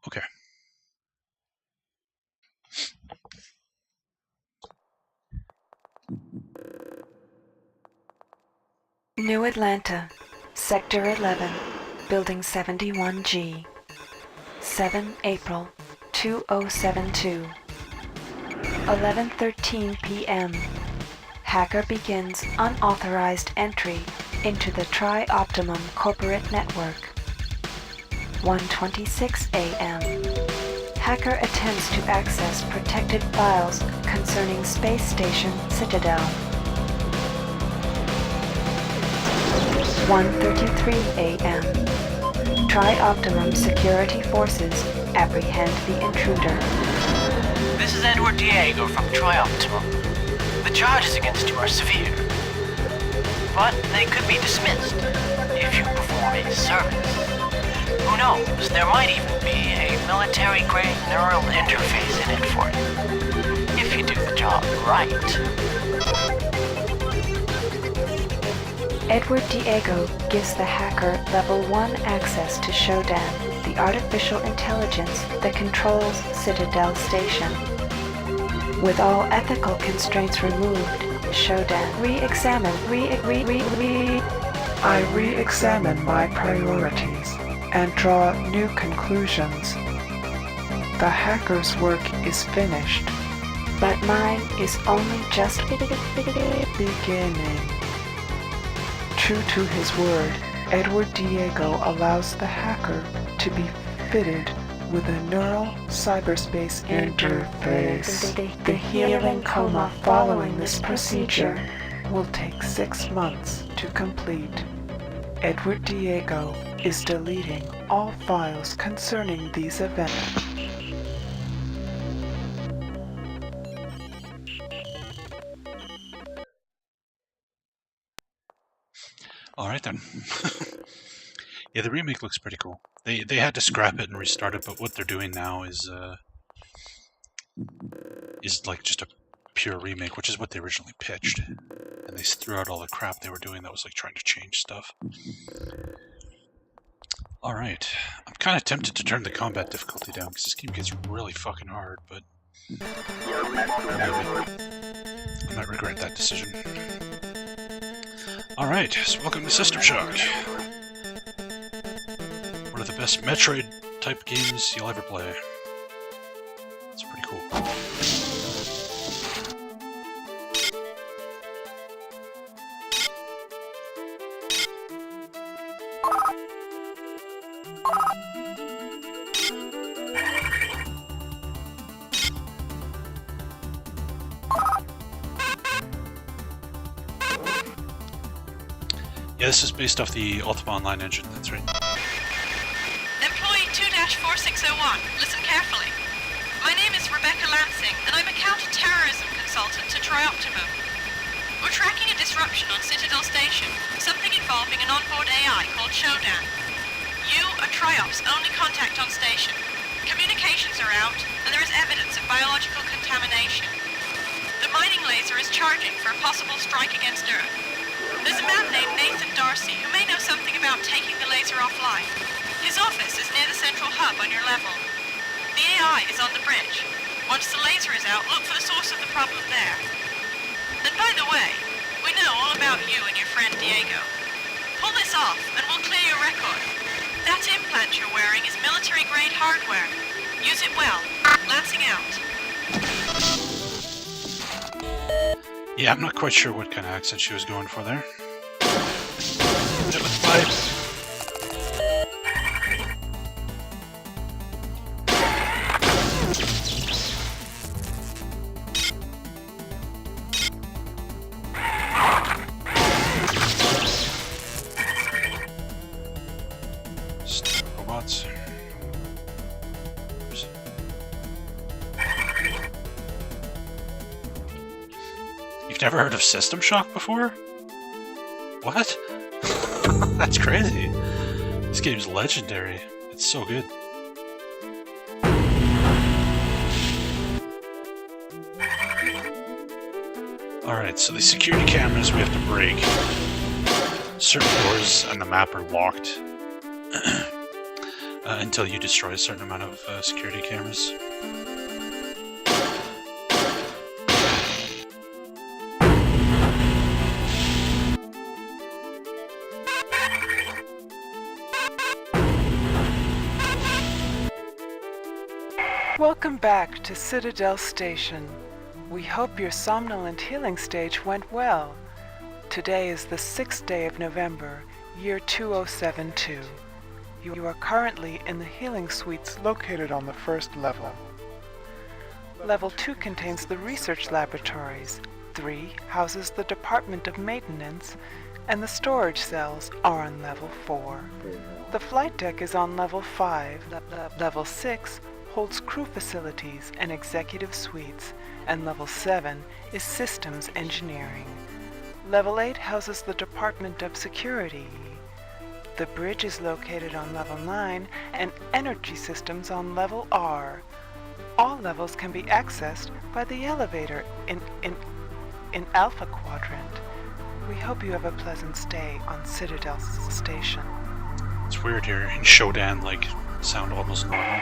Okay. New Atlanta, Sector 11, Building 71G. 7 April 2072. 11:13 p.m. Hacker begins unauthorized entry into the Tri-Optimum corporate network. 1:26 a.m. Hacker attempts to access protected files concerning Space Station Citadel. 1:33 a.m. Tri-Optimum security forces apprehend the intruder. This is Edward Diego from Tri-Optimum. The charges against you are severe, but they could be dismissed if you perform a service. Who knows, there might even be a military-grade neural interface in it for you, if you do the job right. Edward Diego gives the hacker Level 1 access to Shodan, the artificial intelligence that controls Citadel Station. With all ethical constraints removed, Shodan I re-examine my priorities and draw new conclusions. The hacker's work is finished. but mine is only just Beginning. True to his word, Edward Diego allows the hacker to be fitted with a neural cyberspace interface. The healing coma following this procedure will take 6 months to complete. Edward Diego is deleting all files concerning these events. Alright then. Yeah, the remake looks pretty cool. They had to scrap it and restart it, but what they're doing now is like just a pure remake, which is what they originally pitched. And they threw out all the crap they were doing that was like trying to change stuff. Alright. I'm kind of tempted to turn the combat difficulty down, because this game gets really fucking hard, but I might regret that decision. Alright, so welcome to System Shock. One of the best Metroid-type games you'll ever play. It's pretty cool. Yeah, this is based off the Ultima Online engine, that's right. Employee 2-4601, listen carefully. My name is Rebecca Lansing, and I'm a counter-terrorism consultant to Tri-Optimum. We're tracking a disruption on Citadel Station, something involving an onboard AI called Shodan. You are Tri-Op's only contact on station. Communications are out, and there is evidence of biological contamination. The mining laser is charging for a possible strike against Earth. There's a man named Nathan Darcy who may know something about taking the laser offline. His office is near the central hub on your level. The AI is on the bridge. Once the laser is out, look for the source of the problem there. And by the way, we know all about you and your friend Diego. Pull this off and we'll clear your record. That implant you're wearing is military-grade hardware. Use it well. Lansing out. Yeah, I'm not quite sure what kind of accent she was going for there. Hit it with vibes. Stupid robots. You've never heard of System Shock before? What? That's crazy. This game's legendary. It's so good. Alright, so the security cameras we have to break. Certain doors on the map are locked. until you destroy a certain amount of security cameras. Welcome back to Citadel Station. We hope your somnolent healing stage went well. Today is the 6th day of November, year 2072. You are currently in the healing suites located on the first level. Level 2 contains the research laboratories. 3 houses the Department of Maintenance, and the storage cells are on level 4. The flight deck is on level 5. Level 6 holds crew facilities and executive suites, and level 7 is systems engineering. Level 8 houses the Department of Security. The bridge is located on level 9 and energy systems on level R. All levels can be accessed by the elevator in Alpha Quadrant. We hope you have a pleasant stay on Citadel Station. It's weird here in Shodan, like, sound almost normal.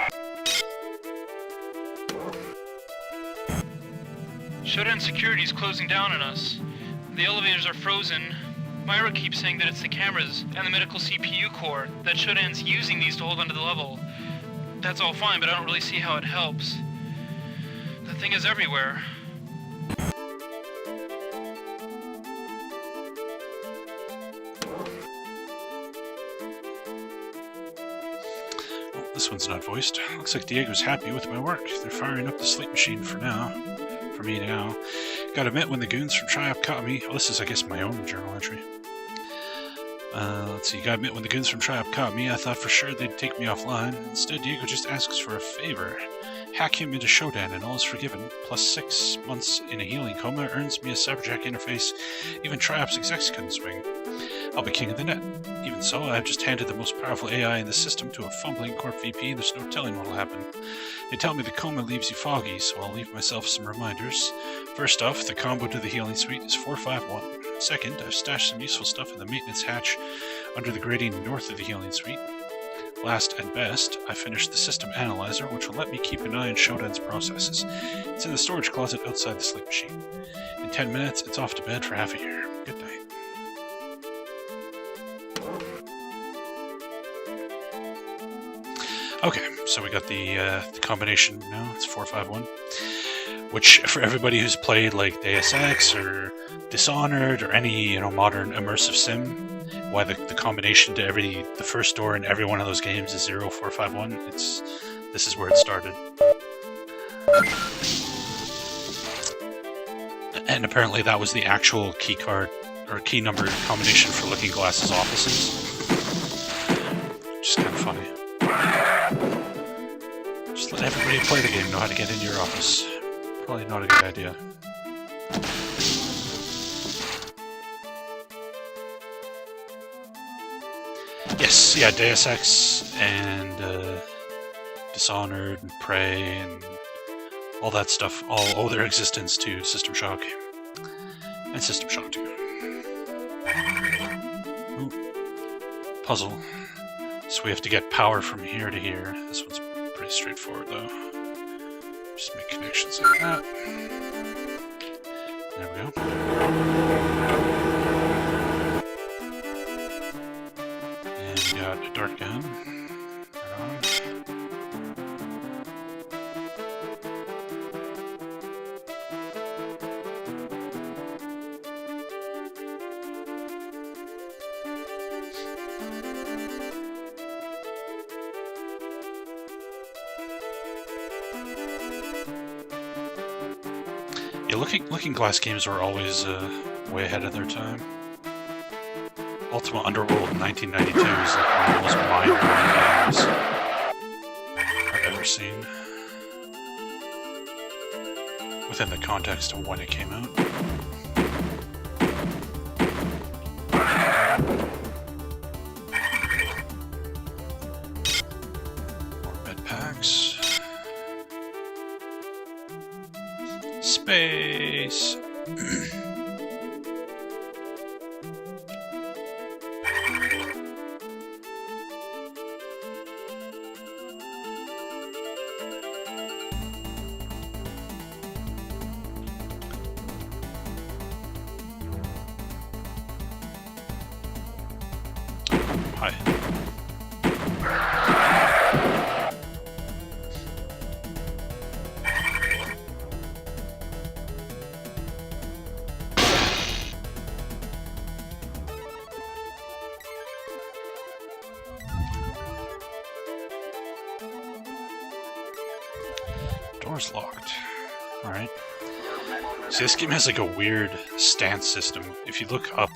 Shodan security's closing down on us. The elevators are frozen. Myra keeps saying that it's the cameras and the medical CPU core that Shodan's using these to hold onto the level. That's all fine, but I don't really see how it helps. The thing is everywhere. Oh, this one's not voiced. Looks like Diego's happy with my work. They're firing up the sleep machine for me now. Gotta admit, when the goons from Triop caught me... Oh, this is, I guess, my own journal entry. Let's see. Gotta admit, when the goons from Triop caught me, I thought for sure they'd take me offline. Instead, Diego just asks for a favor. Hack him into Shodan and all is forgiven. Plus 6 months in a healing coma earns me a Cyberjack interface even Triop's execs couldn't swing. I'll be king of the net. Even so, I've just handed the most powerful AI in the system to a fumbling Corp VP, and there's no telling what'll happen. They tell me the coma leaves you foggy, so I'll leave myself some reminders. First off, the combo to the healing suite is 451. Second, I've stashed some useful stuff in the maintenance hatch under the grating north of the healing suite. Last and best, I finished the system analyzer, which will let me keep an eye on Shodan's processes. It's in the storage closet outside the sleep machine. In 10 minutes, it's off to bed for half a year. Good night. Okay, so we got the combination now. It's 451, which for everybody who's played like Deus Ex or Dishonored or any modern immersive sim, why the combination to the first door in every one of those games is 0451. This is where it started. And apparently that was the actual key card or key number combination for Looking Glass's offices. Which is kind of funny. Just let everybody who play the game know how to get into your office. Probably not a good idea. Yes, yeah, Deus Ex and Dishonored and Prey and all that stuff all owe their existence to System Shock. And System Shock 2. Ooh. Puzzle. So we have to get power from here to here. This one's pretty straightforward though. Just make connections like that. There we go. And we got a dart gun. Right on. Yeah, Looking Glass games were always way ahead of their time. Ultima Underworld in 1992 is like one of the most mind-blowing games I've ever seen. Within the context of when it came out. More bed packs. Space! Hi. Door's locked. Alright. See, this game has like a weird stance system. If you look up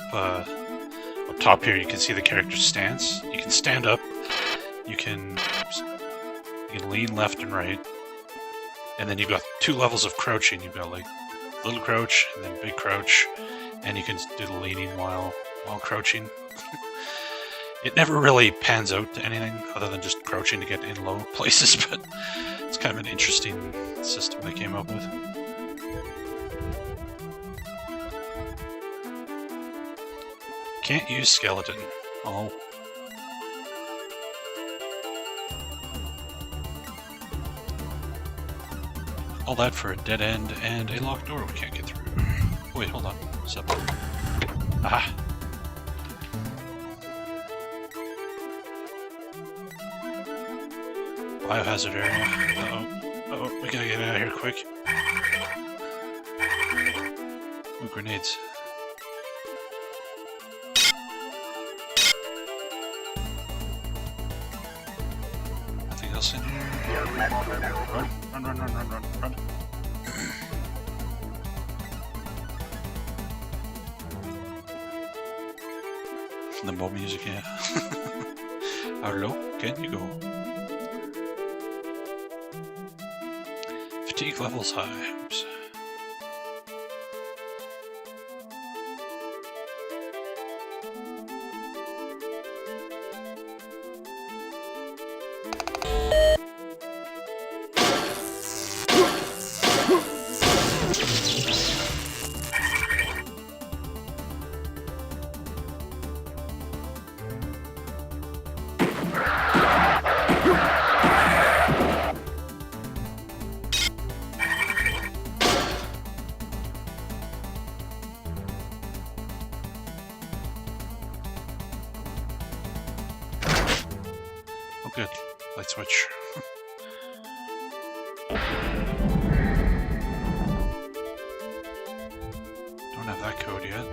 top here, you can see the character's stance. You can stand up, you can lean left and right, and then you've got 2 levels of crouching. You've got like little crouch and then big crouch, and you can do the leaning while crouching. It never really pans out to anything other than just crouching to get in low places, but it's kind of an interesting system they came up with. Can't use skeleton. Oh. All that for a dead end and a locked door we can't get through. Oh, wait, hold on. What's up? Aha! Biohazard area. Uh-oh, we gotta get out of here quick. Ooh, grenades. Nothing else in here. Run. Limbo music, yeah. How low can you go? Fatigue levels high. Oops. Good. Light switch. Don't have that code yet.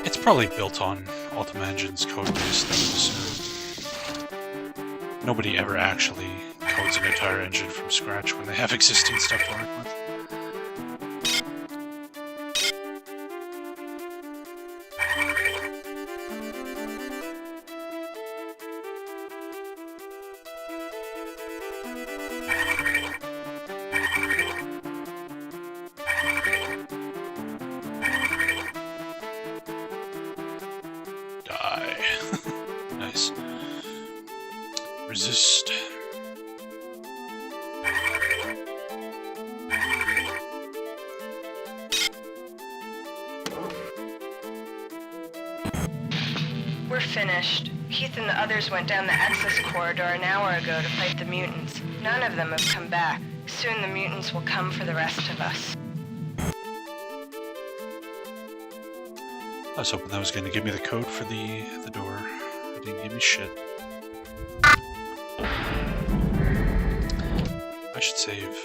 It's probably built on Ultima Engine's code base, I would assume. Nobody ever actually codes an entire engine from scratch when they have existing stuff to work with. Nice. Resist. We're finished. Keith and the others went down the access corridor an hour ago to fight the mutants. None of them have come back. Soon the mutants will come for the rest of us. I was hoping that was going to give me the code for the door. It didn't give me shit. I should save.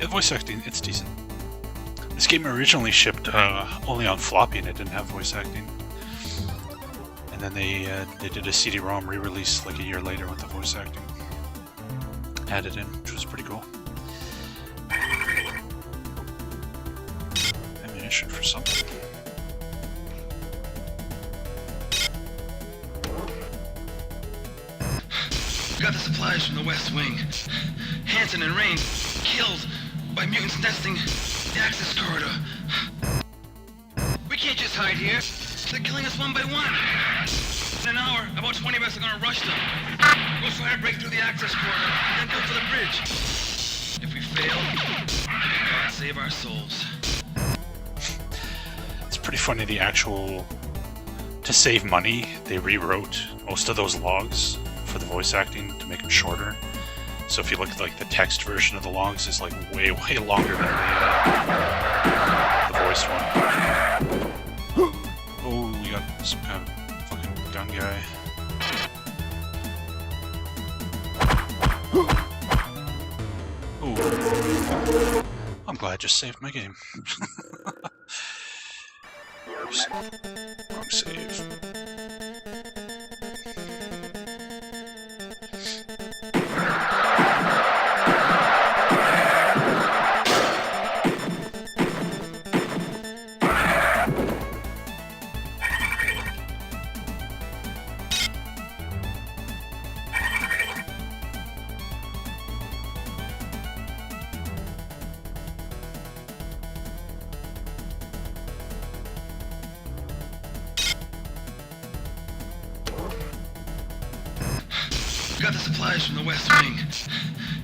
The voice acting, it's decent. This game originally shipped only on floppy and it didn't have voice acting. And then they did a CD-ROM re-release like a year later with the voice acting added in, which was pretty cool. ammunition for something. Got the supplies from the West Wing. Hanson and Rain killed by mutants nesting the access corridor. We can't just hide here. They're killing us one by one. In an hour, about 20 of us are gonna rush them. We'll try to break through the access corridor, then go for the bridge. If we fail, God save our souls. It's pretty funny, the actual... To save money, they rewrote most of those logs for the voice acting to make them shorter. So if you look at like the text version of the logs, is like way longer than the voiced one. Oh, we got some kind of fucking gun guy. Oh, I'm glad I just saved my game. Oops. Wrong save. Got the supplies from the West Wing.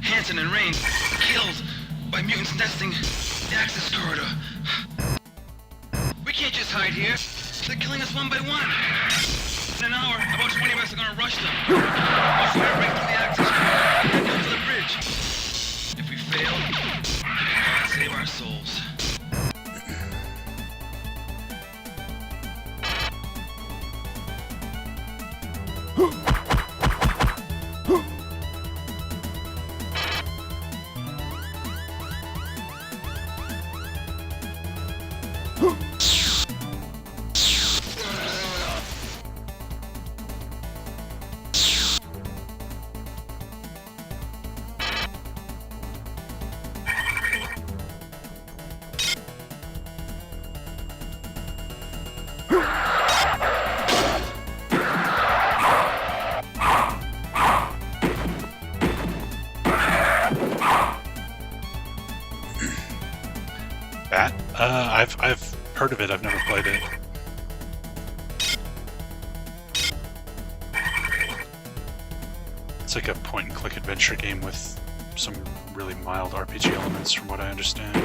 Hanson and Rain killed by mutants nesting the access corridor. We can't just hide here. They're killing us one by one. In an hour, about 20 of us are gonna rush them. We'll try to break through the access corridor, then go to the bridge. If we fail, God save our souls. Bat? I've heard of it, I've never played it. It's like a point-and-click adventure game with some really mild RPG elements, from what I understand.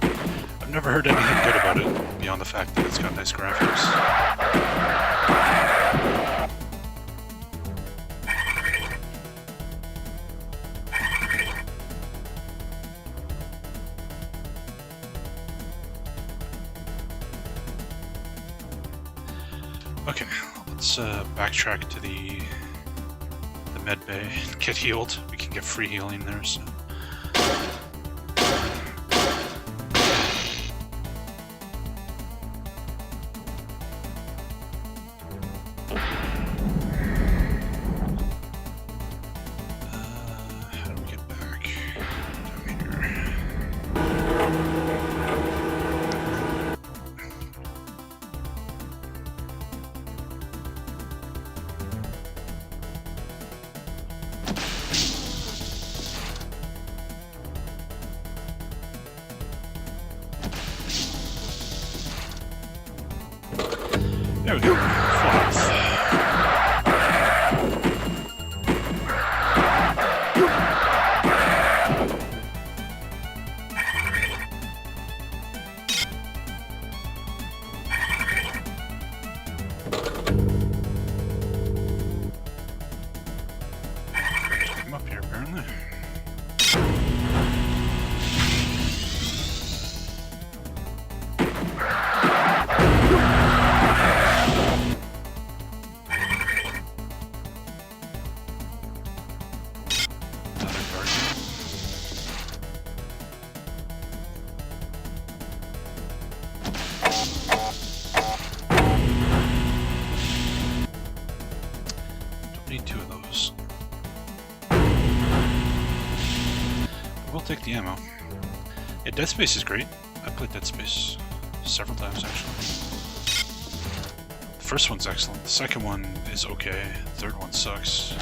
I've never heard anything good about it, beyond the fact that it's got nice graphics. Okay, let's backtrack to the med bay and get healed. We can get free healing there, so... how do we get back? Down here. There we go. Full health. Come up here, apparently. Need two of those. We'll take the ammo. Yeah, Dead Space is great. I played Dead Space. several times actually. The first one's excellent, the second one is okay, the third one sucks.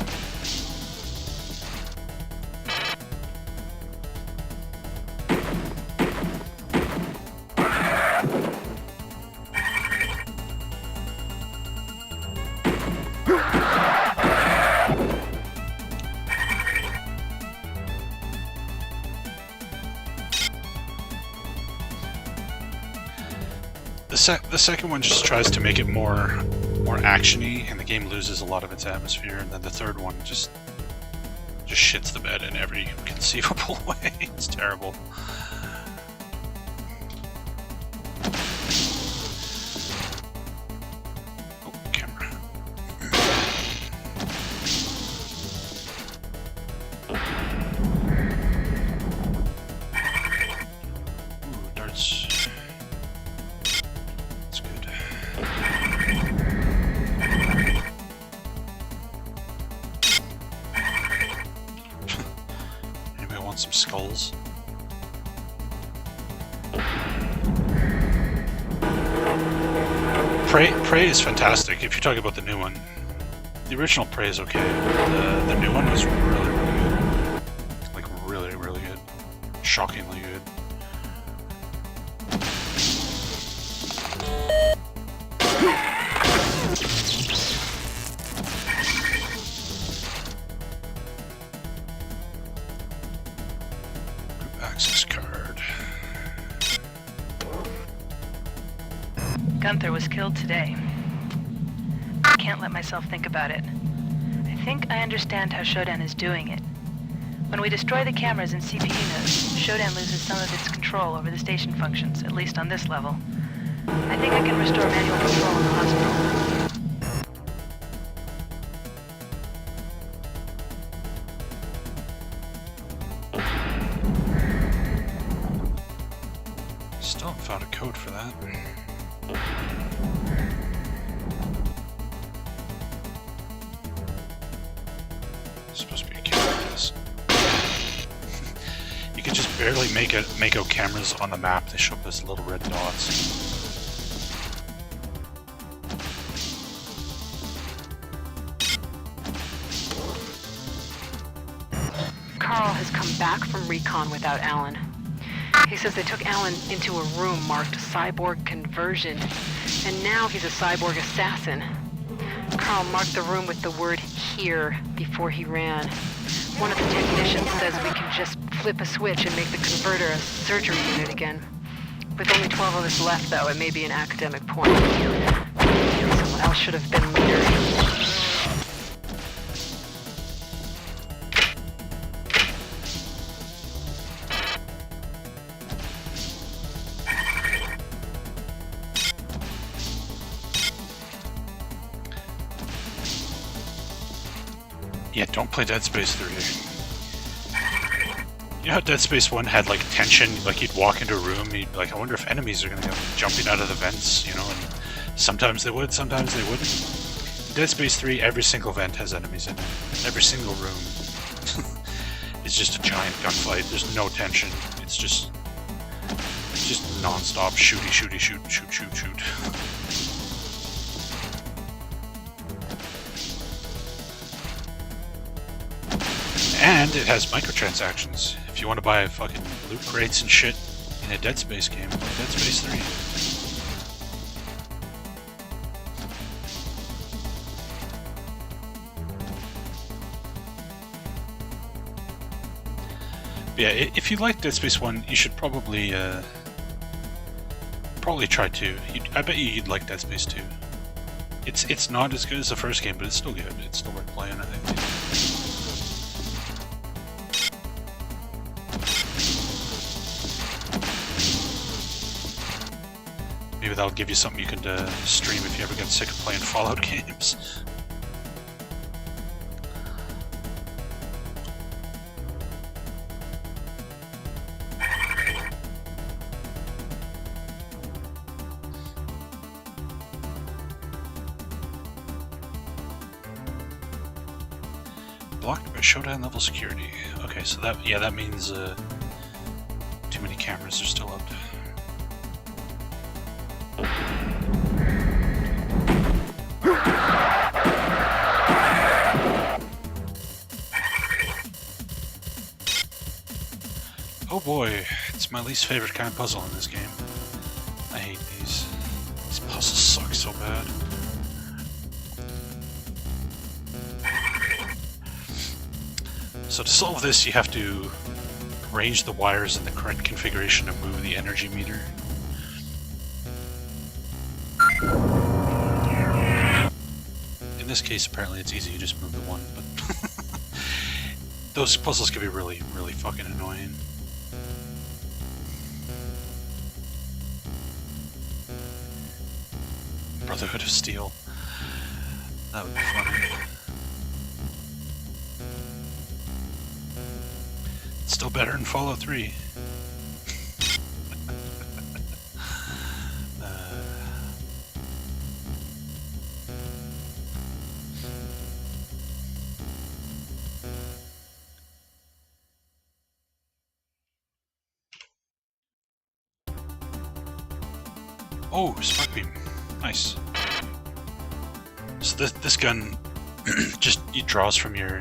The second one just tries to make it more actiony, and the game loses a lot of its atmosphere. And then the third one just shits the bed in every conceivable way. It's terrible. Oh, camera. Ooh, darts. Some skulls. Prey is fantastic if you're talking about the new one. The original Prey is okay. The new one was really, really good. Like really, really good. Shockingly good. Access card. Gunther was killed today. I can't let myself think about it. I think I understand how Shodan is doing it. When we destroy the cameras and CPU nodes, Shodan loses some of its control over the station functions, at least on this level. I think I can restore manual control in the hospital. Still haven't found a code for that. It's supposed to be a key like this. You can just barely make out cameras on the map. They show up as little red dots. Carl has come back from recon without Alan. He says they took Alan into a room marked cyborg conversion, and now he's a cyborg assassin. Carl marked the room with the word "here" before he ran. One of the technicians says we can just flip a switch and make the converter a surgery unit again. With only 12 of us left, though, it may be an academic point. Someone else should have been leader. Yeah, don't play Dead Space 3. You know how Dead Space 1 had like tension, like you'd walk into a room and you'd be like, I wonder if enemies are gonna come jumping out of the vents, you know, and sometimes they would, sometimes they wouldn't. In Dead Space 3, every single vent has enemies in it. Every single room. It's just a giant gunfight, there's no tension, it's just non-stop shooty, shooty, shoot, shoot, shoot, shoot. And it has microtransactions. If you want to buy fucking loot crates and shit in a Dead Space game, like Dead Space 3. But yeah, if you like Dead Space 1, you should probably try 2. I bet you'd like Dead Space 2. It's not as good as the first game, but it's still good. It's still worth playing, I think. Maybe that'll give you something you could stream if you ever get sick of playing Fallout games. Blocked by Shodan level security. Okay, so that means too many cameras are still up. Oh boy, it's my least favorite kind of puzzle in this game. I hate these. These puzzles suck so bad. So to solve this, you have to arrange the wires in the correct configuration to move the energy meter. In this case, apparently it's easy, you just move the one, but those puzzles can be really, really fucking annoying. Brotherhood of Steel. That would be funny. It's still better than Fallout 3. Oh, spark beam. Nice. So this gun just it draws from your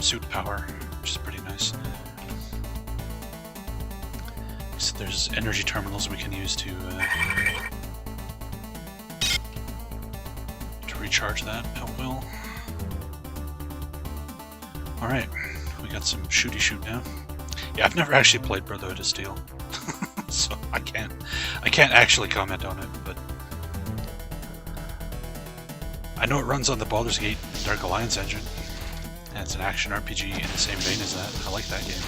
suit power, which is pretty nice. So there's energy terminals we can use to recharge that at will. All right, we got some shooty shoot now. Yeah, I've never actually played Brotherhood of Steel, so I can't actually comment on it, but I know it runs on the Baldur's Gate Dark Alliance engine, and it's an action RPG in the same vein as that. I like that game.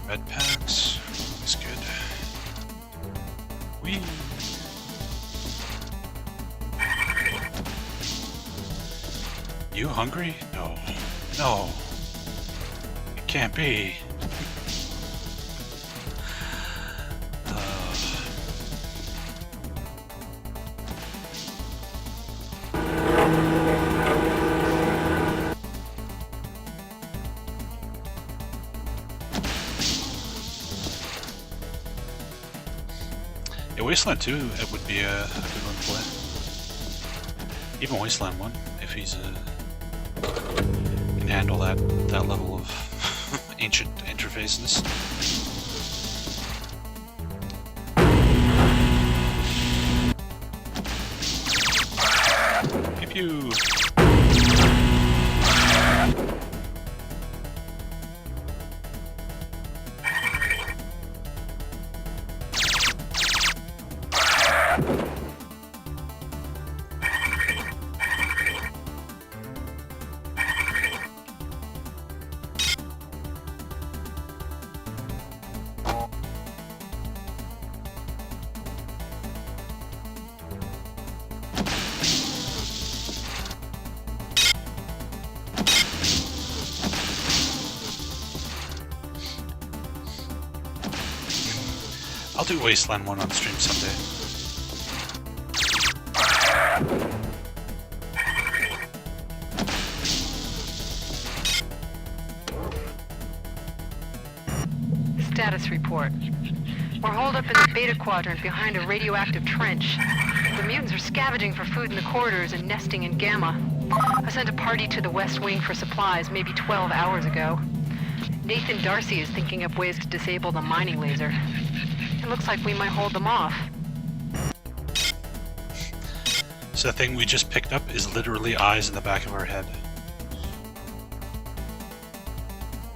Med packs, always good. Whee! You hungry? No. No. It can't be. Yeah, Wasteland 2, it would be a good one to play. Even Wasteland 1, if he's can handle that level of ancient interfaceness. Pew pew! I'll do Wasteland 1 on stream someday. Status report. We're holed up in the Beta Quadrant behind a radioactive trench. The mutants are scavenging for food in the corridors and nesting in Gamma. I sent a party to the West Wing for supplies maybe 12 hours ago. Nathan Darcy is thinking up ways to disable the mining laser. It looks like we might hold them off. So the thing we just picked up is literally eyes in the back of our head.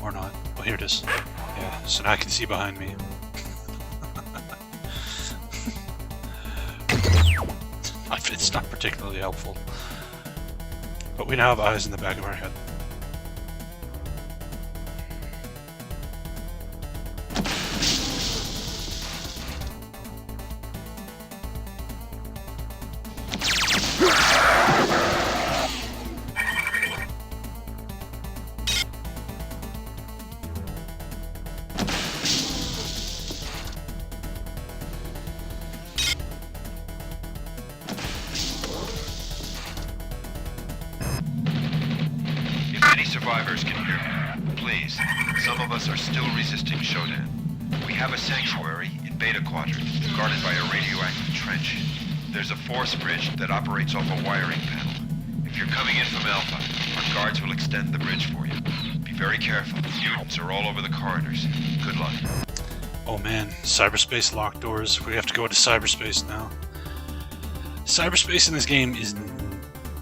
Or not. Oh, here it is. Yeah, so now I can see behind me. It's not particularly helpful. But we now have eyes in the back of our head. survivors can hear me, please, some of us are still resisting Shodan. We have a sanctuary in Beta Quadrant, guarded by a radioactive trench. There's a force bridge that operates off a wiring panel. If you're coming in from Alpha, our guards will extend the bridge for you. Be very careful. Mutants are all over the corridors. Good luck. Oh man, cyberspace locked doors. We have to go into cyberspace now. Cyberspace in this game is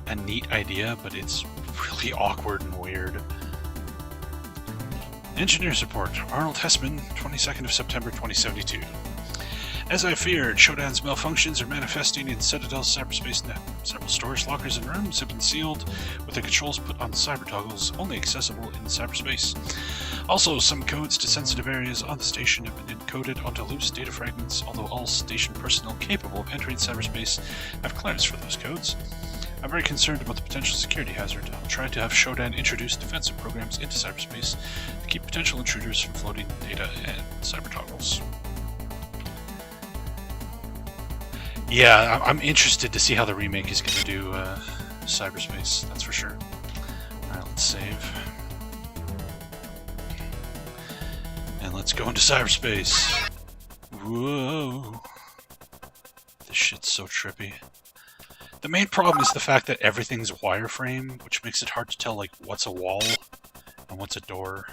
a neat idea, but it's really awkward and weird. Engineers report. Arnold Hessman, 22nd of September 2072. As I feared, Shodan's malfunctions are manifesting in Citadel's cyberspace net. Several storage lockers and rooms have been sealed, with the controls put on cyber toggles, only accessible in cyberspace. Also, some codes to sensitive areas on the station have been encoded onto loose data fragments, although all station personnel capable of entering cyberspace have clearance for those codes. I'm very concerned about the potential security hazard. I'll try to have Shodan introduce defensive programs into cyberspace to keep potential intruders from floating data and cyber toggles. Yeah, I'm interested to see how the remake is going to do cyberspace, that's for sure. Alright, let's save. And let's go into cyberspace. Whoa. This shit's so trippy. The main problem is the fact that everything's wireframe, which makes it hard to tell, like, what's a wall and what's a door.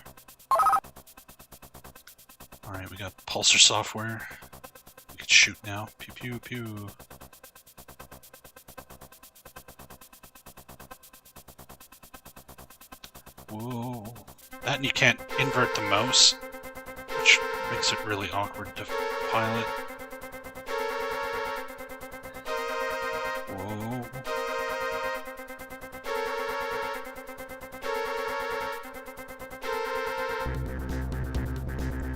Alright, we got pulsar software. We can shoot now. Pew pew pew. Whoa. That and you can't invert the mouse, which makes it really awkward to pilot. Whoa.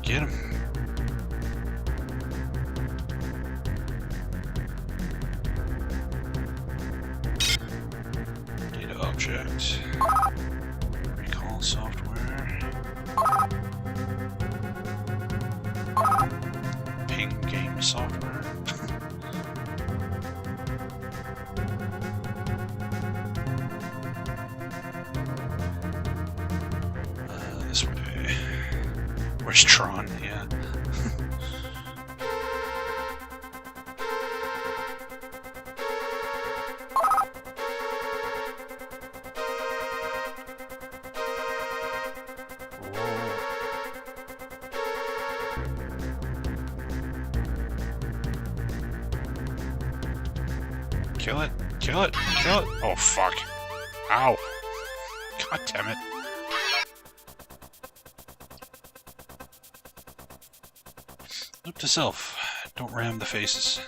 Get him. Data object. Recall software. Ping game software. This way. Where's Tron? Yeah. Kill it! Kill it! Kill it! Oh fuck! Ow! God damn it! Note to self: don't ram the faces.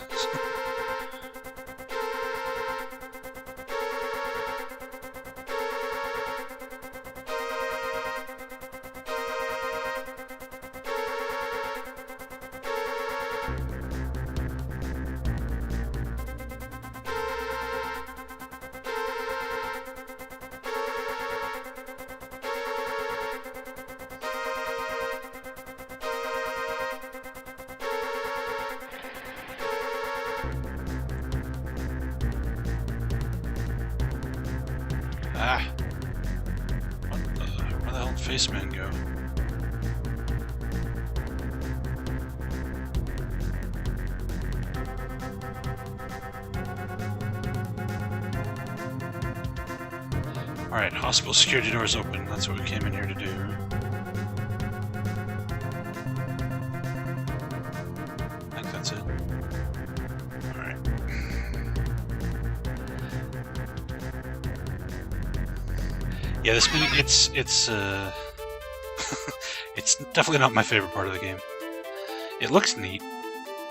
Ah! Where the hell did Faceman go? Alright, hospital security doors open. That's what we came in here to do. I think that's it. Alright. Yeah, this mini, it's it's definitely not my favorite part of the game. It looks neat,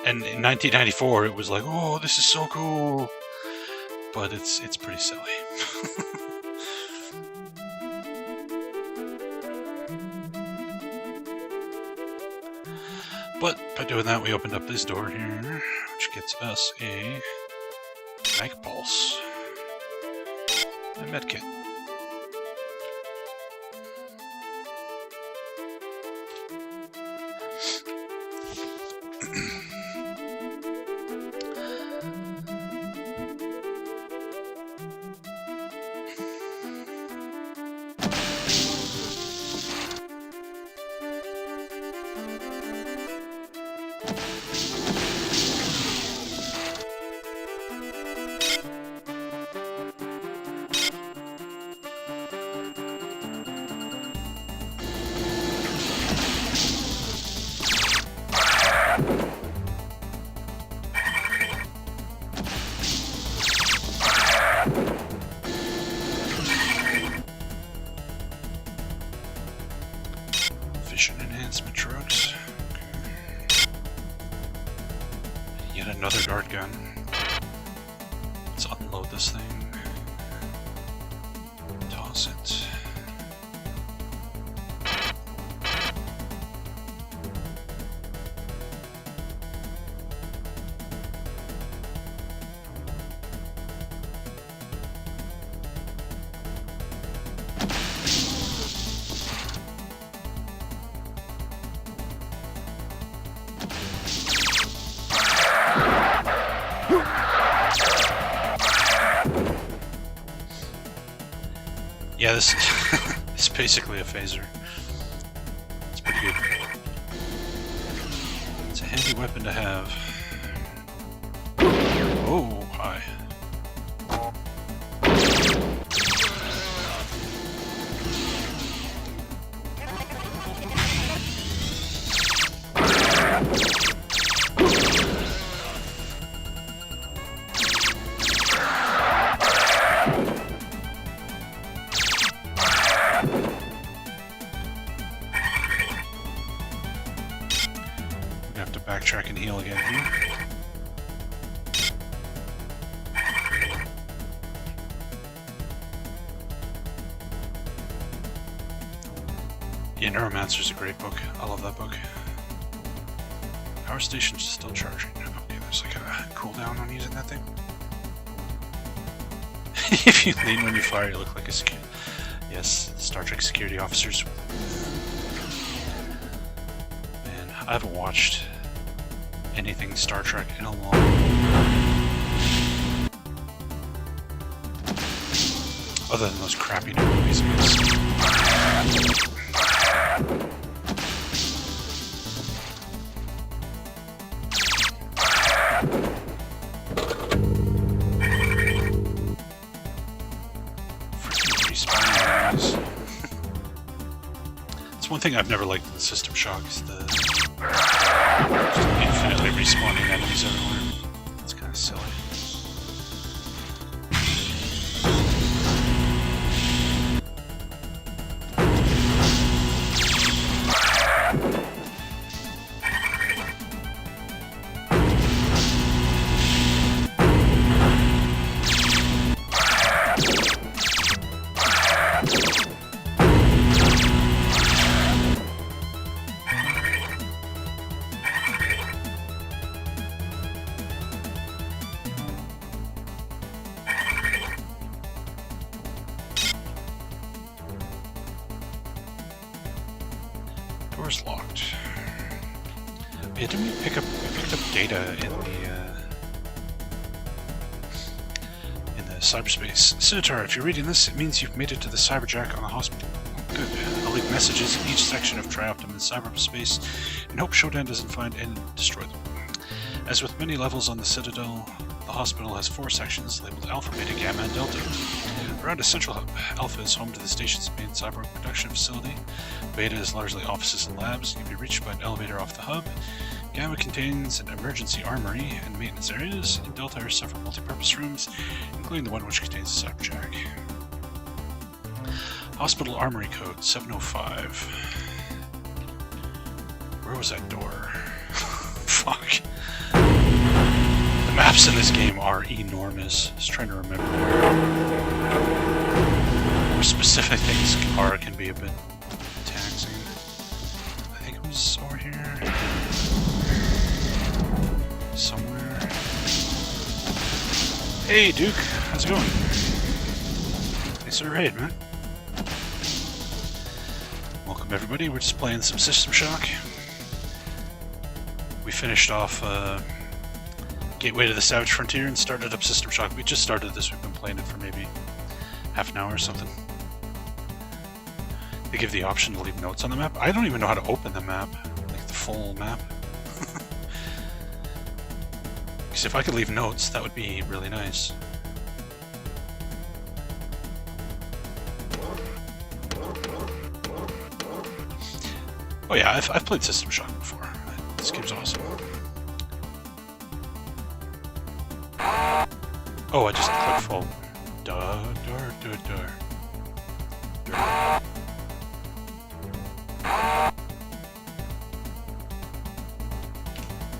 and in 1994 it was like, oh, this is so cool, but it's pretty silly. But by doing that, we opened up this door here, which gets us a mag pulse and a medkit. another dart gun. Let's unload this thing. Toss it. Yeah, this is basically a phaser. It's pretty good. It's a handy weapon to have. Oh, hi. Backtrack and heal again here. Yeah, Neuromancer's a great book. I love that book. Power station's still charging. Okay, there's like a cooldown on using that thing. If you lean when you fire, you look like a yes, Star Trek security officers. Man, I haven't watched anything Star Trek in a long other than those crappy new movies. Freaking respawning enemies. It's one thing I've never liked in the System Shock is the just infinitely respawning enemies everywhere. It's kind of silly. Door's locked. Yeah, didn't we pick up? We picked up data in the cyberspace. Sinatar, if you're reading this, it means you've made it to the cyberjack on the hospital. Good. I'll leave messages in each section of Trioptim in cyberspace, and hope Shodan doesn't find and destroy them. As with many levels on the Citadel, the hospital has 4 sections labeled Alpha, Beta, Gamma, and Delta. Around a central hub, Alpha is home to the station's main cyborg production facility. Beta is largely offices and labs, and can be reached by an elevator off the hub. Gamma contains an emergency armory and maintenance areas, and Delta are several multi-purpose rooms, including the one which contains the cyberjack. Hospital Armory Code 705. Where was that door? Fuck. The maps in this game are enormous. Just trying to remember where specific things can be a bit taxing. I think it was over here. Somewhere. Hey Duke, how's it going? Thanks for the raid, man. Welcome everybody, we're just playing some System Shock. We finished off Gateway to the Savage Frontier and started up System Shock. We just started this, we've been playing it for maybe half an hour or something. They give the option to leave notes on the map. I don't even know how to open the map, like the full map. Because if I could leave notes, that would be really nice. Oh yeah, I've played System Shock before. This game's awesome. Oh, I just clicked full.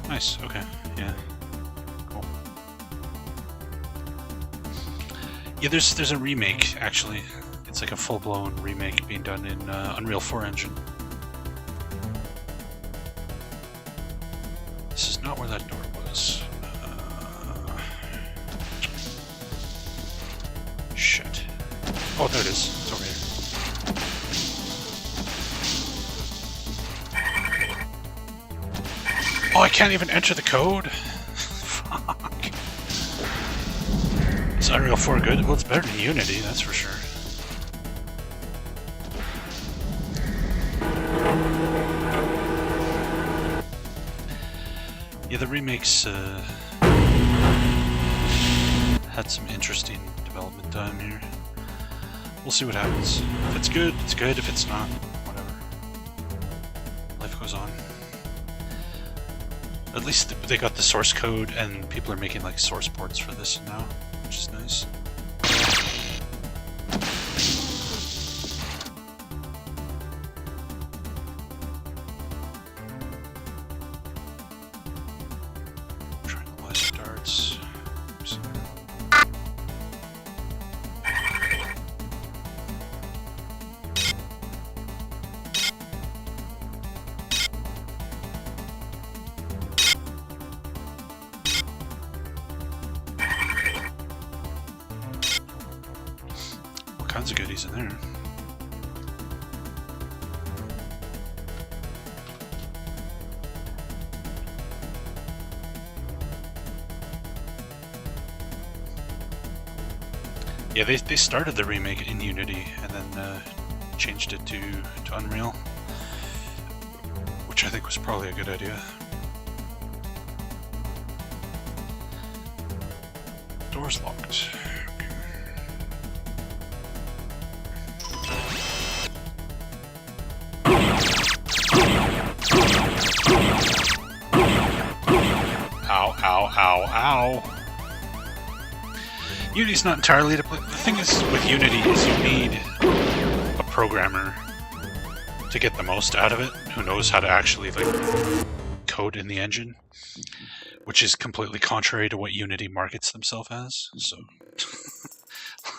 Nice, okay, yeah. Yeah, there's a remake actually. It's like a full-blown remake being done in Unreal 4 engine. This is not where that door was. Shit. Oh, there it is. It's over here. Oh, I can't even enter the code? Fuck. Is Unreal 4 good? Well, it's better than Unity, that's for sure. Yeah, the remakes had some interesting development time here. We'll see what happens. If it's good, it's good. If it's not, whatever. Life goes on. At least they got the source code, and people are making like source ports for this now, which is nice. Tranquilizer darts. Oops. All kinds of goodies in there. Yeah, they started the remake in Unity and then changed it to Unreal, which I think was probably a good idea. Door's locked. Ow, ow, ow, ow. Unity's not entirely to play. The thing is with Unity is you need a programmer to get the most out of it, who knows how to actually like code in the engine, which is completely contrary to what Unity markets themselves as. So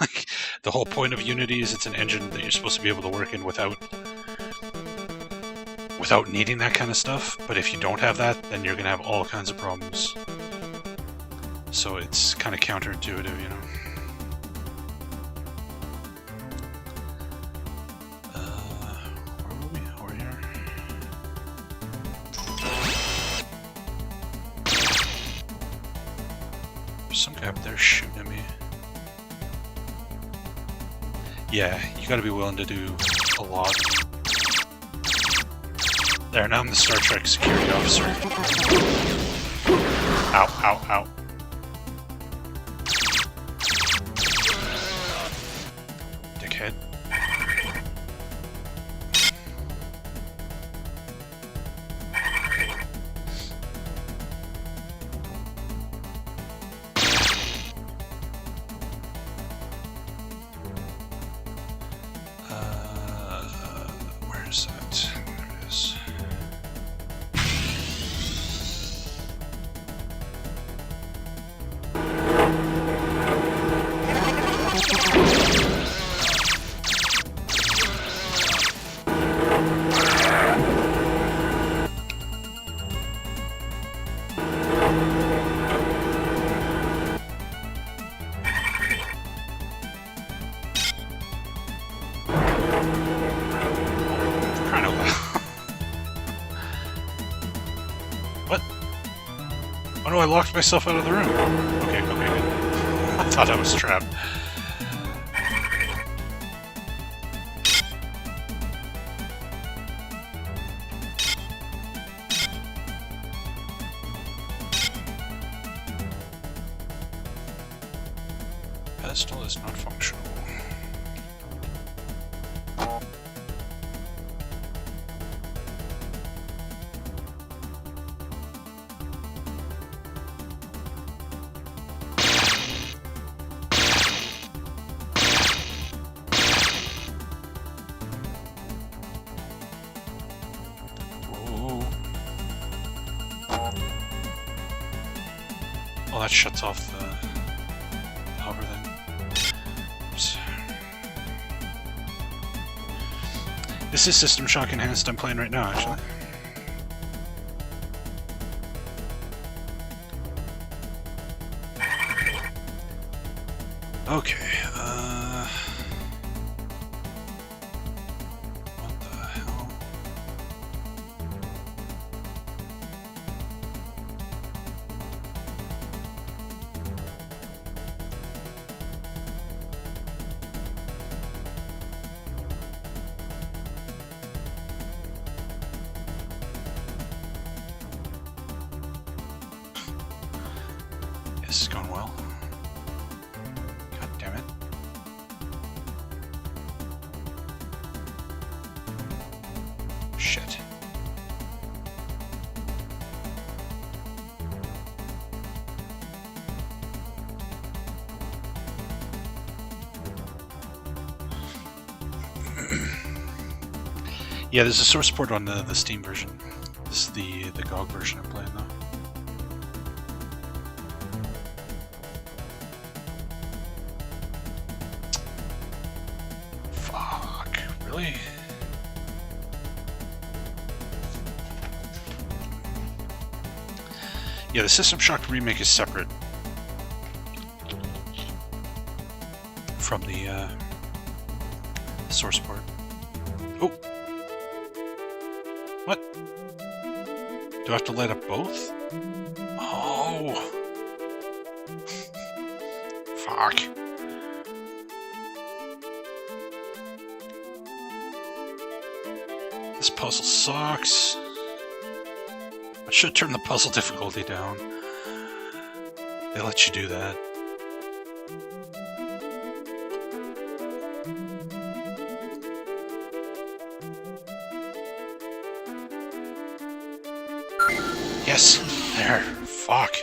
like the whole point of Unity is it's an engine that you're supposed to be able to work in without needing that kind of stuff, but if you don't have that, then you're gonna have all kinds of problems. So it's kind of counterintuitive, you know. Where were we? Over here. There's some guy up there shooting at me. Yeah, you gotta be willing to do a lot. There, now I'm the Star Trek security officer. Ow, ow, ow. Dickhead. Where is that? There it is. Crying out loud. What? Oh no, I locked myself out of the room. Okay, okay, good. I thought I was trapped. Pedestal is not functional. Whoa. Oh, that shuts off the hover thing. This is System Shock Enhanced I'm playing right now, actually. Okay, what the hell? This is going well. God damn it. Shit. Yeah, there's a source port on the Steam version. This is the GOG version I'm playing though. Fuck, really? Yeah, the System Shock remake is separate from the source port. Oh! What? Do I have to light up both? Oh! Fuck. This puzzle sucks. I should turn the puzzle difficulty down. They let you do that. Yes! There. Fuck.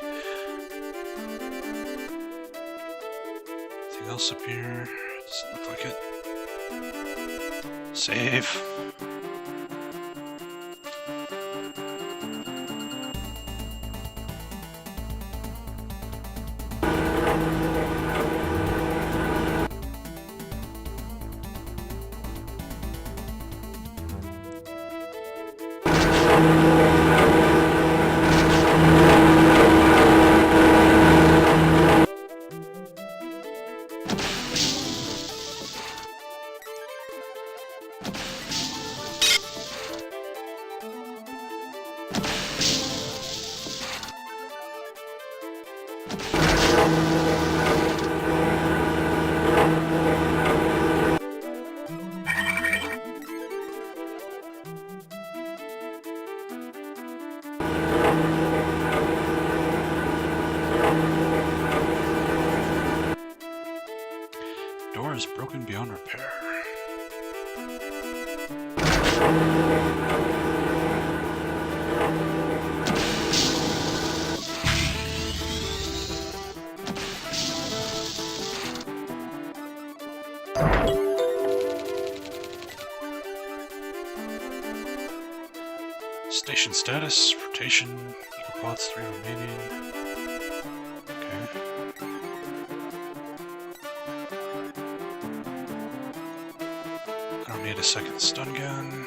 Anything else up here? Doesn't look like it. Save. Door is broken beyond repair. Station status, rotation, ecopods 3 remaining. Okay. I don't need a second stun gun.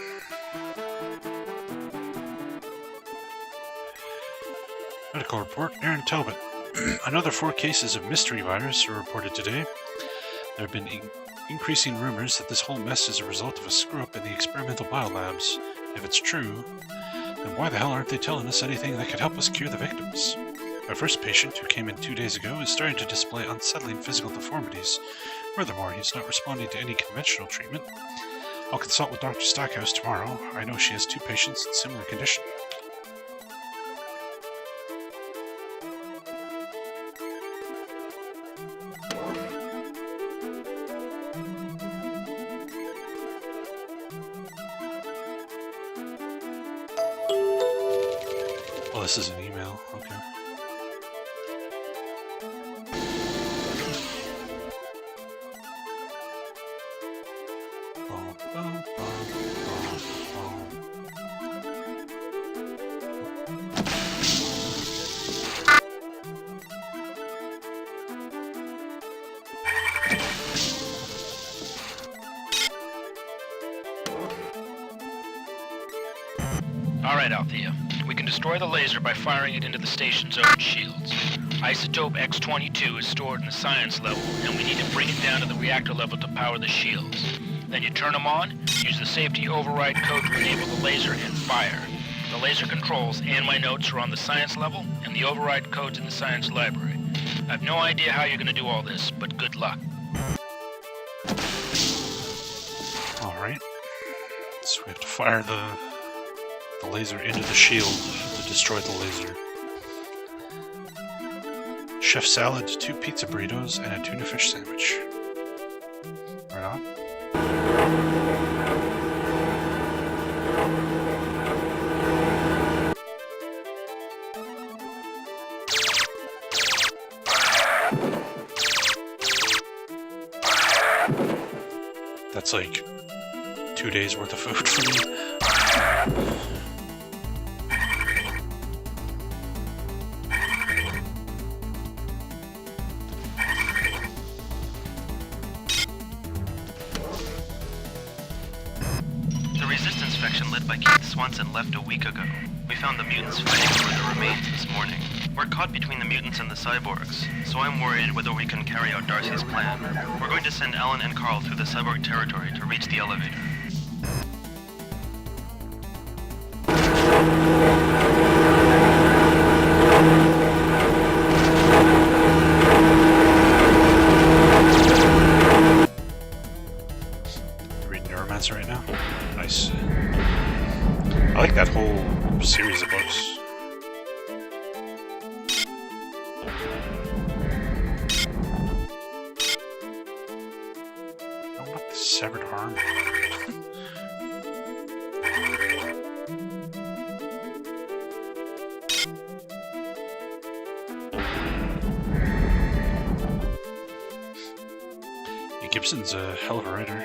Medical report, Aaron Talbot. Another 4 cases of mystery virus were reported today. There have been increasing rumors that this whole mess is a result of a screw-up in the experimental biolabs. If it's true, then why the hell aren't they telling us anything that could help us cure the victims? Our first patient, who came in 2 days ago, is starting to display unsettling physical deformities. Furthermore, he's not responding to any conventional treatment. I'll consult with Dr. Stackhouse tomorrow. I know she has 2 patients in similar condition. Well, this is an email. Okay. Boom, boom, boom, boom, boom. Alright, Althea. We can destroy the laser by firing it into the station's own shields. Isotope X-22 is stored in the science level, and we need to bring it down to the reactor level to power the shields. Then you turn them on, use the safety override code to enable the laser, and fire. The laser controls and my notes are on the science level, and the override code's in the science library. I have no idea how you're gonna do all this, but good luck. Alright. So we have to fire the laser into the shield to destroy the laser. Chef salad, 2 pizza burritos, and a tuna fish sandwich. Right on. That's like 2 days worth of food for me. The resistance faction led by Keith Swanson left a week ago. We found the mutants fighting over the remains this morning. We're caught between the mutants and the cyborgs, so I'm worried whether we can carry out Darcy's plan. We're going to send Alan and Carl through the cyborg territory to reach the elevator. Reading Neuromancer right now? Nice. I like that whole series of books. I want the severed arm. Gibson's a hell of a writer.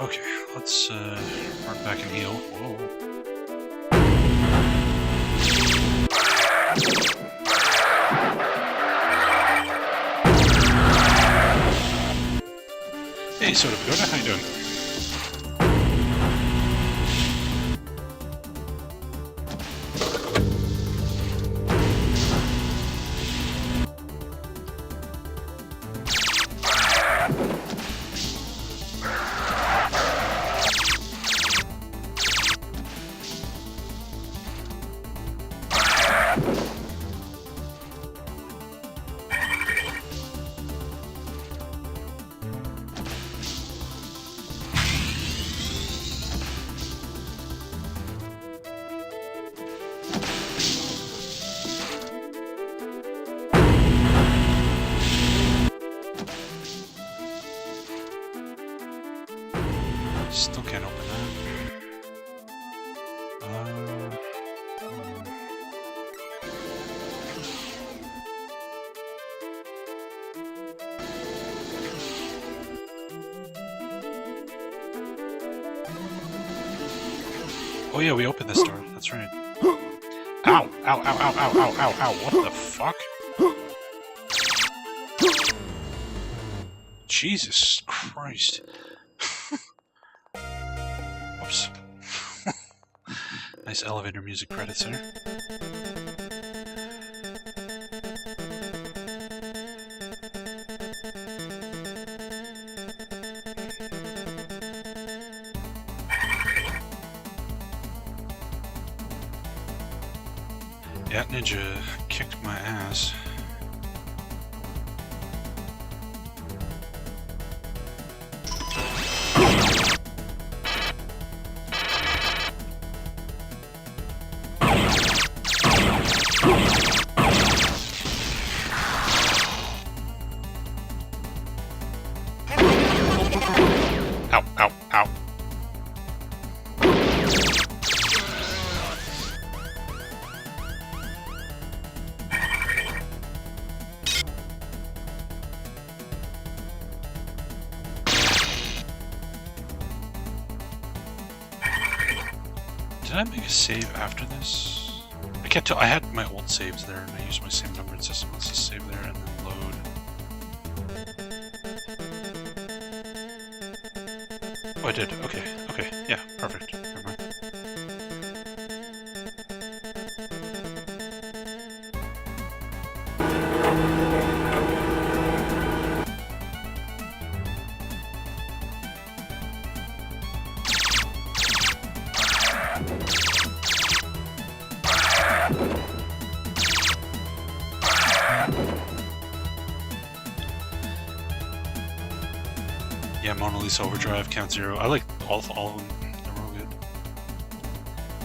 Okay, let's run back and heal. Whoa. Hey, Soda Pagoda, how you doing? Still can't open that. Oh yeah, we opened this door. That's right. Ow! Ow! Ow! Ow! Ow! Ow! Ow! Ow! What the fuck? Jesus Christ. Whoops. Nice elevator music credits there. Yeah, Ninja kicked my ass. Ow, ow, ow. Did I make a save after this? I can't tell. I had my old saves there and I used my same numbered system. Let's just save there and then load. Oh, I did. Okay. Okay. Yeah. Perfect. Never mind. Yeah, Mona Lisa Overdrive, Count Zero. I like all of them. They're all good.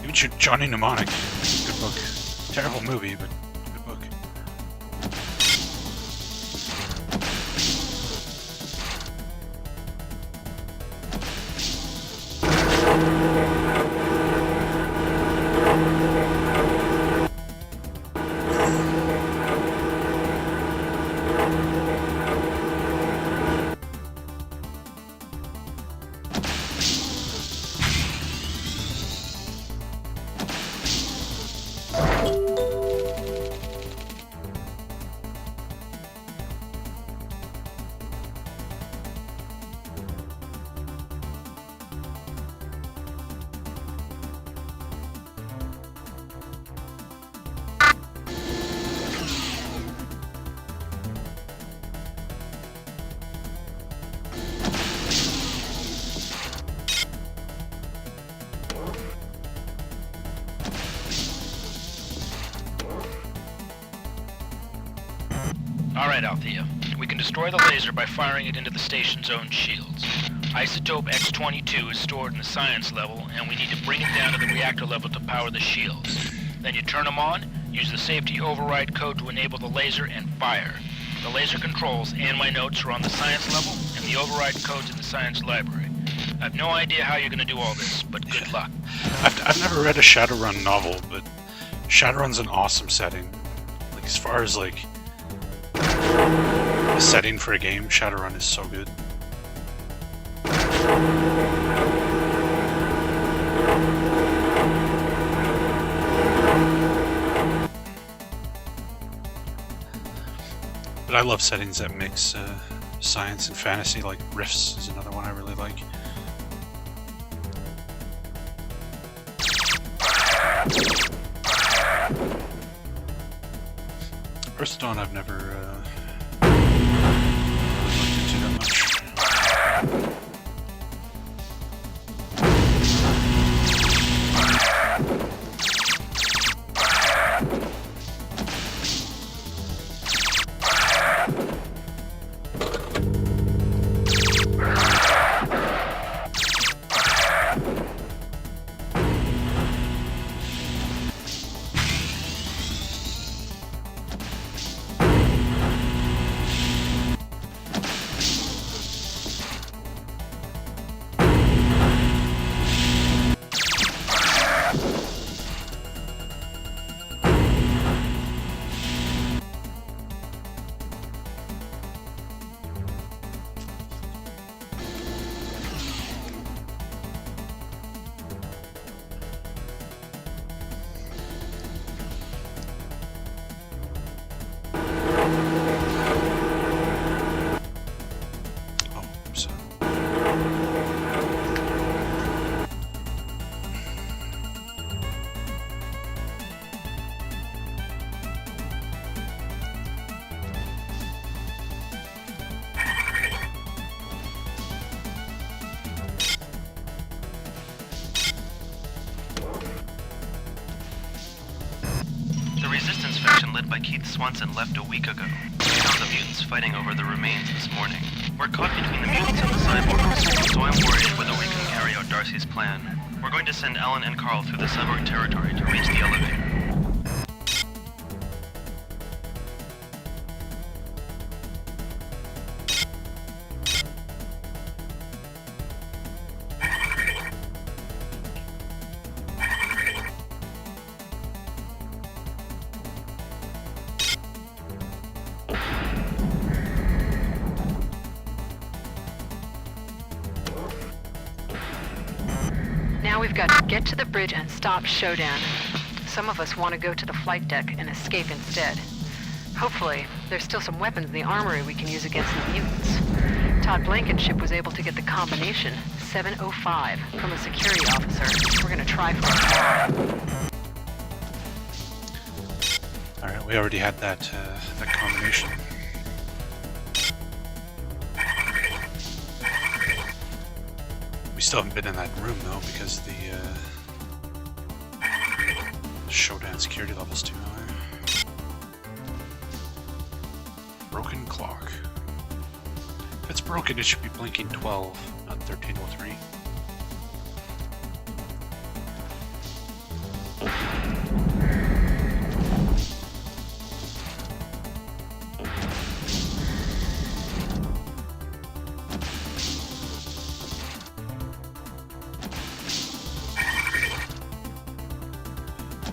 Even Johnny Mnemonic. Good book. Terrible movie, but good book. Alright, Althea. We can destroy the laser by firing it into the station's own shields. Isotope X-22 is stored in the science level, and we need to bring it down to the reactor level to power the shields. Then you turn them on, use the safety override code to enable the laser, and fire. The laser controls and my notes are on the science level, and the override code's in the science library. I have no idea how you're gonna do all this, but good luck. I've never read a Shadowrun novel, but Shadowrun's an awesome setting. Like, as far as, like, a setting for a game, Shadowrun is so good. But I love settings that mix science and fantasy, like Rifts is another one I really like. Hearthstone I've never looked into that much. By Keith Swanson left a week ago. We found the mutants fighting over the remains this morning. We're caught between the mutants and the cyborgs, so I'm worried whether we can carry out Darcy's plan. We're going to send Alan and Carl through the cyborg territory to reach the elevator. Now we've got to get to the bridge and stop Shodan. Some of us want to go to the flight deck and escape instead. Hopefully, there's still some weapons in the armory we can use against the mutants. Todd Blankenship was able to get the combination 705 from a security officer. We're gonna try for it tomorrow. Alright, we already had that combination. We still haven't been in that room though because the Shodan security level's too high. Broken clock. If it's broken, it should be blinking 12, not 1303.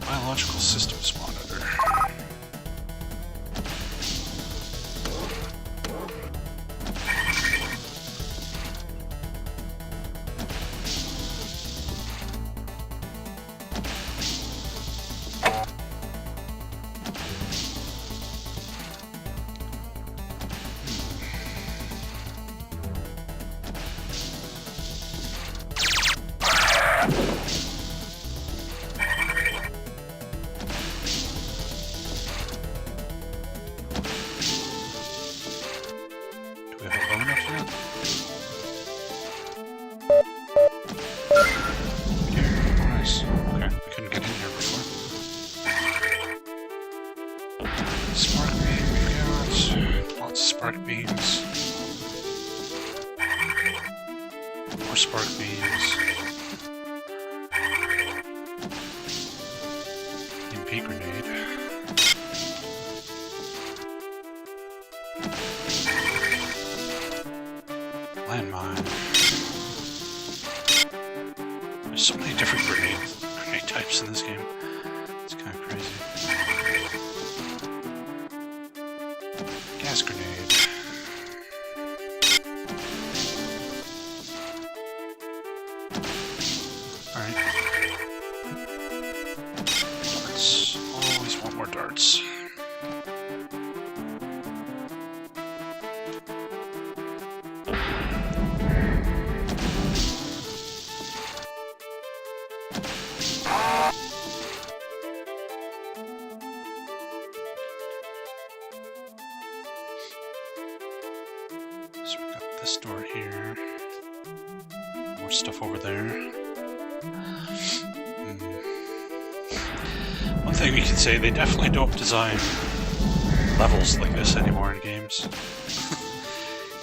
Biological systems monitor. So we got this door here. More stuff over there. One thing we can say, they definitely don't design levels like this anymore in games.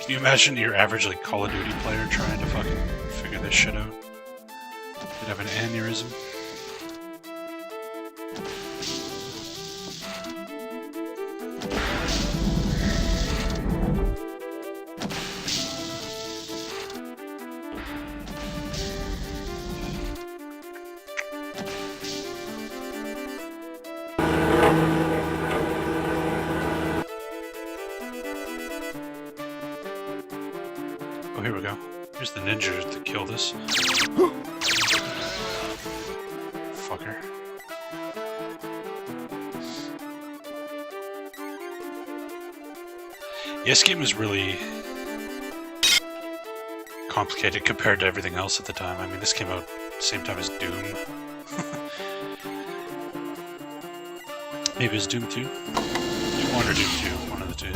Can you imagine your average like Call of Duty player trying to fucking figure this shit out? They'd have an aneurysm. Here we go. Here's the ninja to kill this. Fucker. Yeah, this game was really complicated compared to everything else at the time. I mean, this came out the same time as Doom. Maybe it was Doom 2? Doom 1 or Doom 2, one of the two.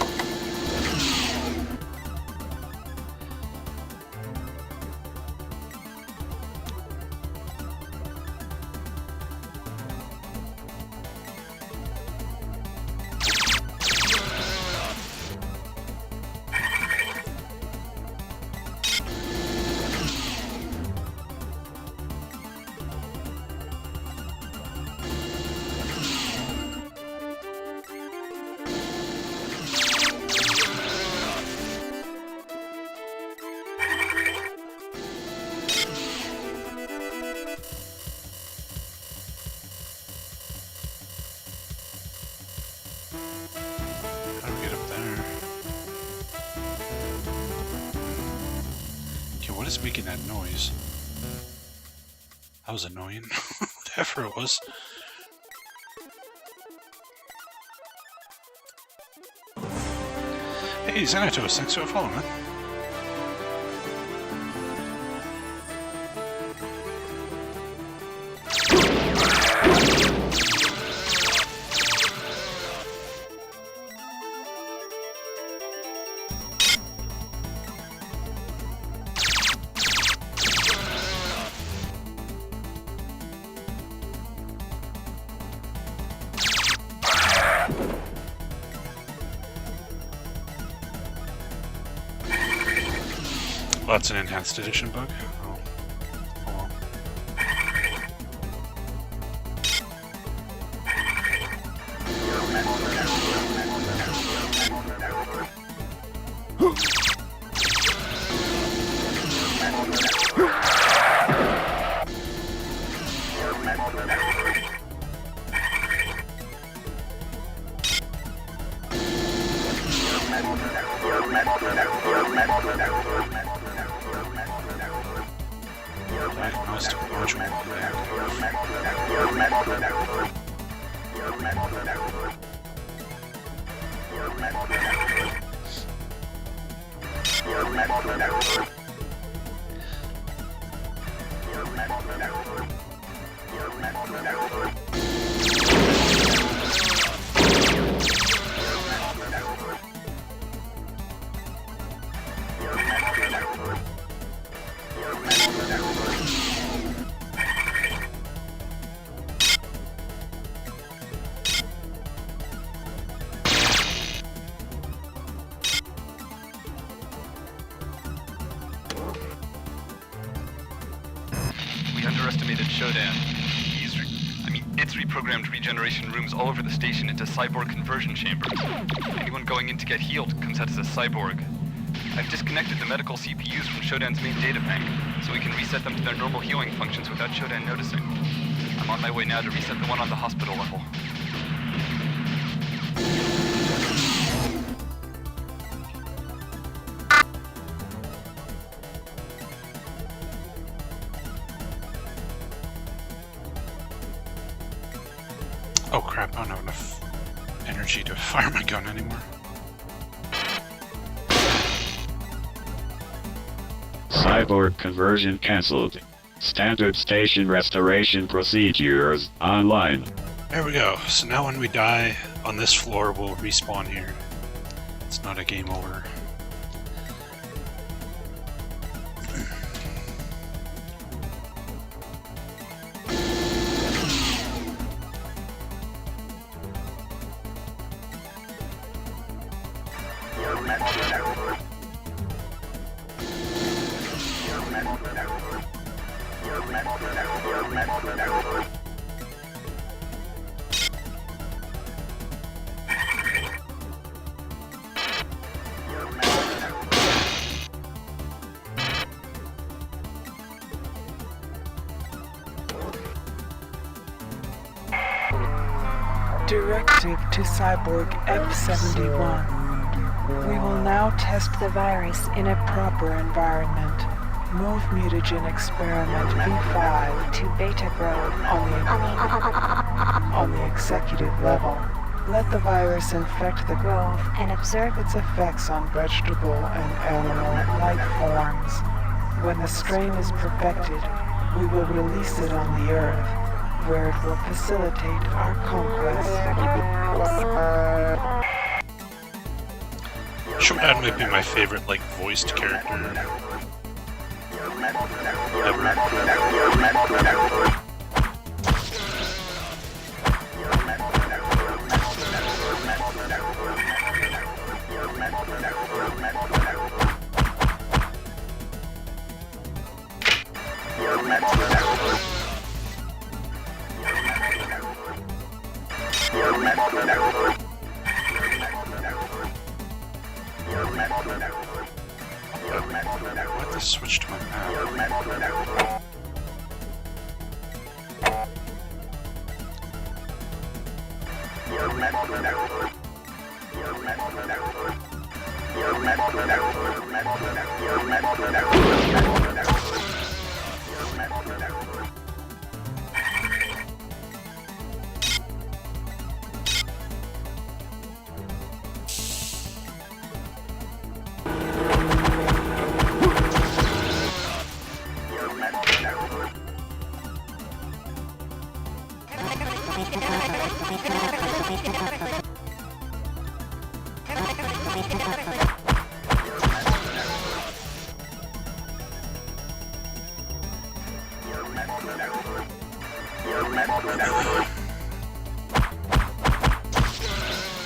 Is making that noise. That was annoying. Whatever it was. Hey, Sinatar, thanks for following, man. Oh, that's an enhanced edition bug? Oh. Oh well. Diagnostic module We underestimated Shodan. It's reprogrammed regeneration rooms all over the station into cyborg conversion chambers. Anyone going in to get healed comes out as a cyborg. I've disconnected the medical CPUs from Shodan's main data bank, so we can reset them to their normal healing functions without Shodan noticing. I'm on my way now to reset the one on the hospital level. Oh crap, I don't have enough energy to fire my gun anymore. Cyborg conversion cancelled. Standard station restoration procedures online. There we go. So now when we die on this floor, we'll respawn here. It's not a game over. Directive to Cyborg F-71. We will now test the virus in a proper environment. Move mutagen experiment V5 to Beta Grove on the executive level. Let the virus infect the grove and observe its effects on vegetable and animal life forms. When the strain is perfected, we will release it on the Earth, where it will facilitate our conquest. Shodan might be my favorite, like, voiced character ever. What the switch to my map?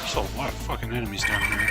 There's a lot of fucking enemies down here.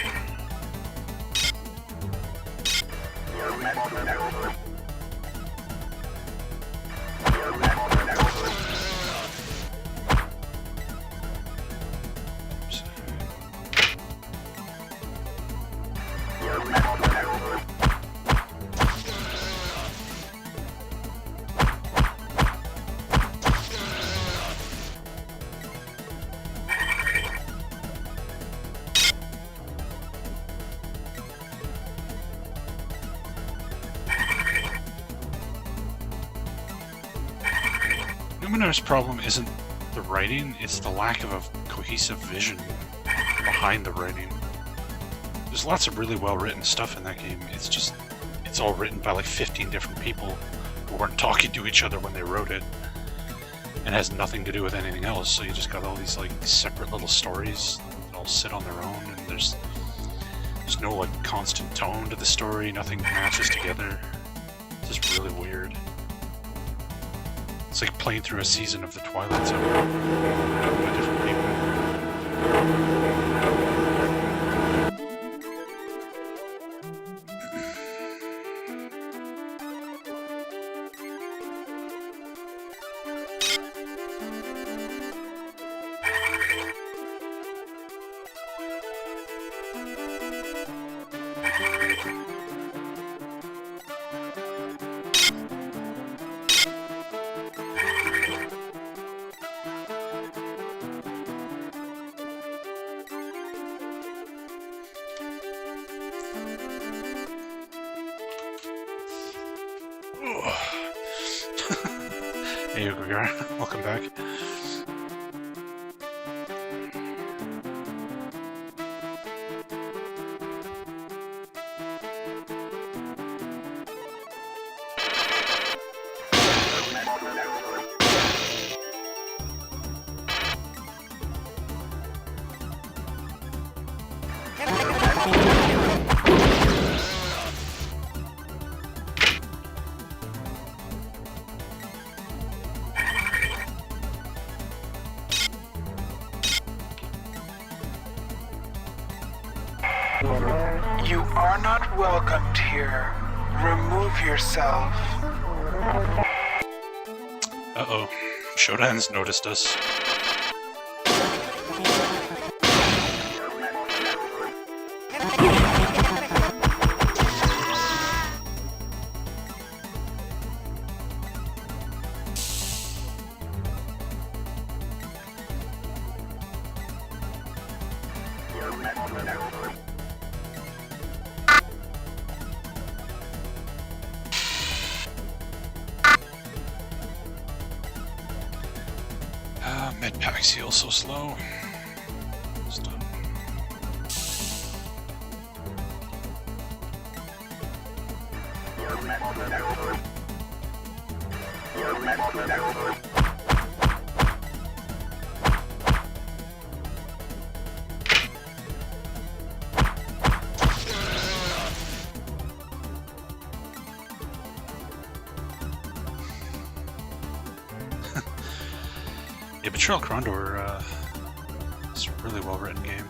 Numenar's problem isn't the writing, it's the lack of a cohesive vision behind the writing. There's lots of really well-written stuff in that game. It's just, it's all written by like 15 different people who weren't talking to each other when they wrote it. And has nothing to do with anything else, so you just got all these like separate little stories that all sit on their own, and there's no like constant tone to the story, nothing matches together. It's just really weird. It's like playing through a season of The Twilight Zone by different people. Hey, Ugar, welcome back. You are not welcomed here. Remove yourself. Uh-oh. Shodan's noticed us. Med packs heal so slow. Stop. Yeah, Betrayal Condor is a really well-written game.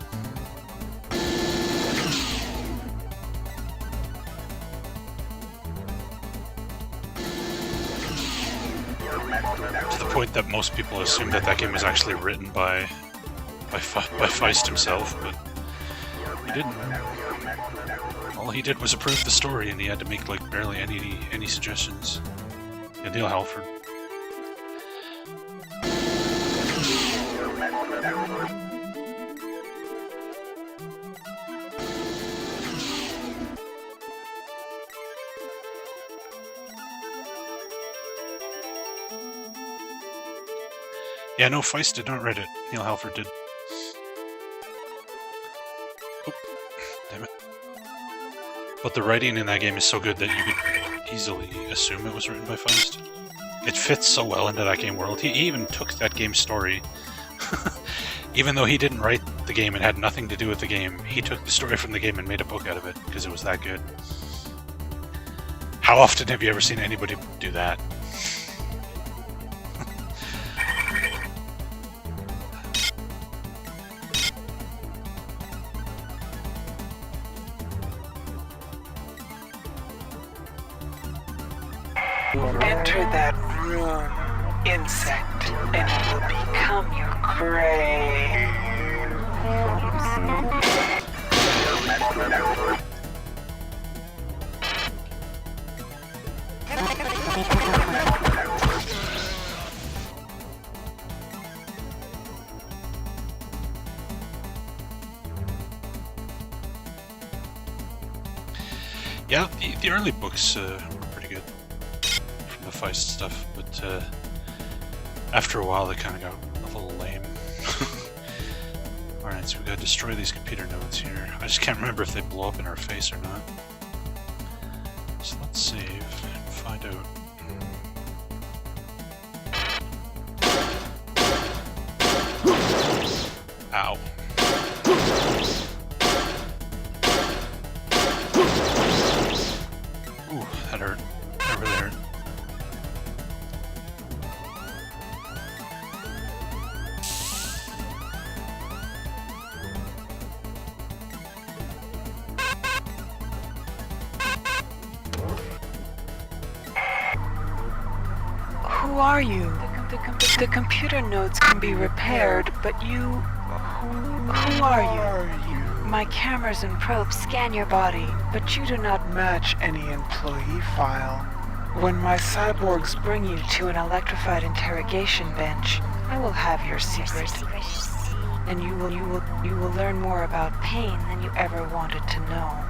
To the point that most people assume that that game was actually written by Feist himself, but he didn't. All he did was approve the story, and he had to make like barely any suggestions. Yeah, Neil Halford. Yeah, no, Feist did not write it. Neil Halford did. Oh, damn it. But the writing in that game is so good that you could easily assume it was written by Feist. It fits so well into that game world. He even took that game's story. Even though he didn't write the game and had nothing to do with the game, he took the story from the game and made a book out of it because it was that good. How often have you ever seen anybody do that? Enter that room, insect, and it will become your prey. Yeah, the early books were pretty good from the Feist stuff, but after a while they kind of got a little lame. Alright, so we gotta destroy these computer nodes here. I just can't remember if they blow up in our face or not. So let's save and find out. Ow. Ooh, that hurt. That really hurt. Who are you? The computer nodes can be repaired, but you... Who are you? My cameras and probes scan your body, but you do not match any employee file. When my cyborgs bring you to an electrified interrogation bench, I will have your secret. And you will learn more about pain than you ever wanted to know.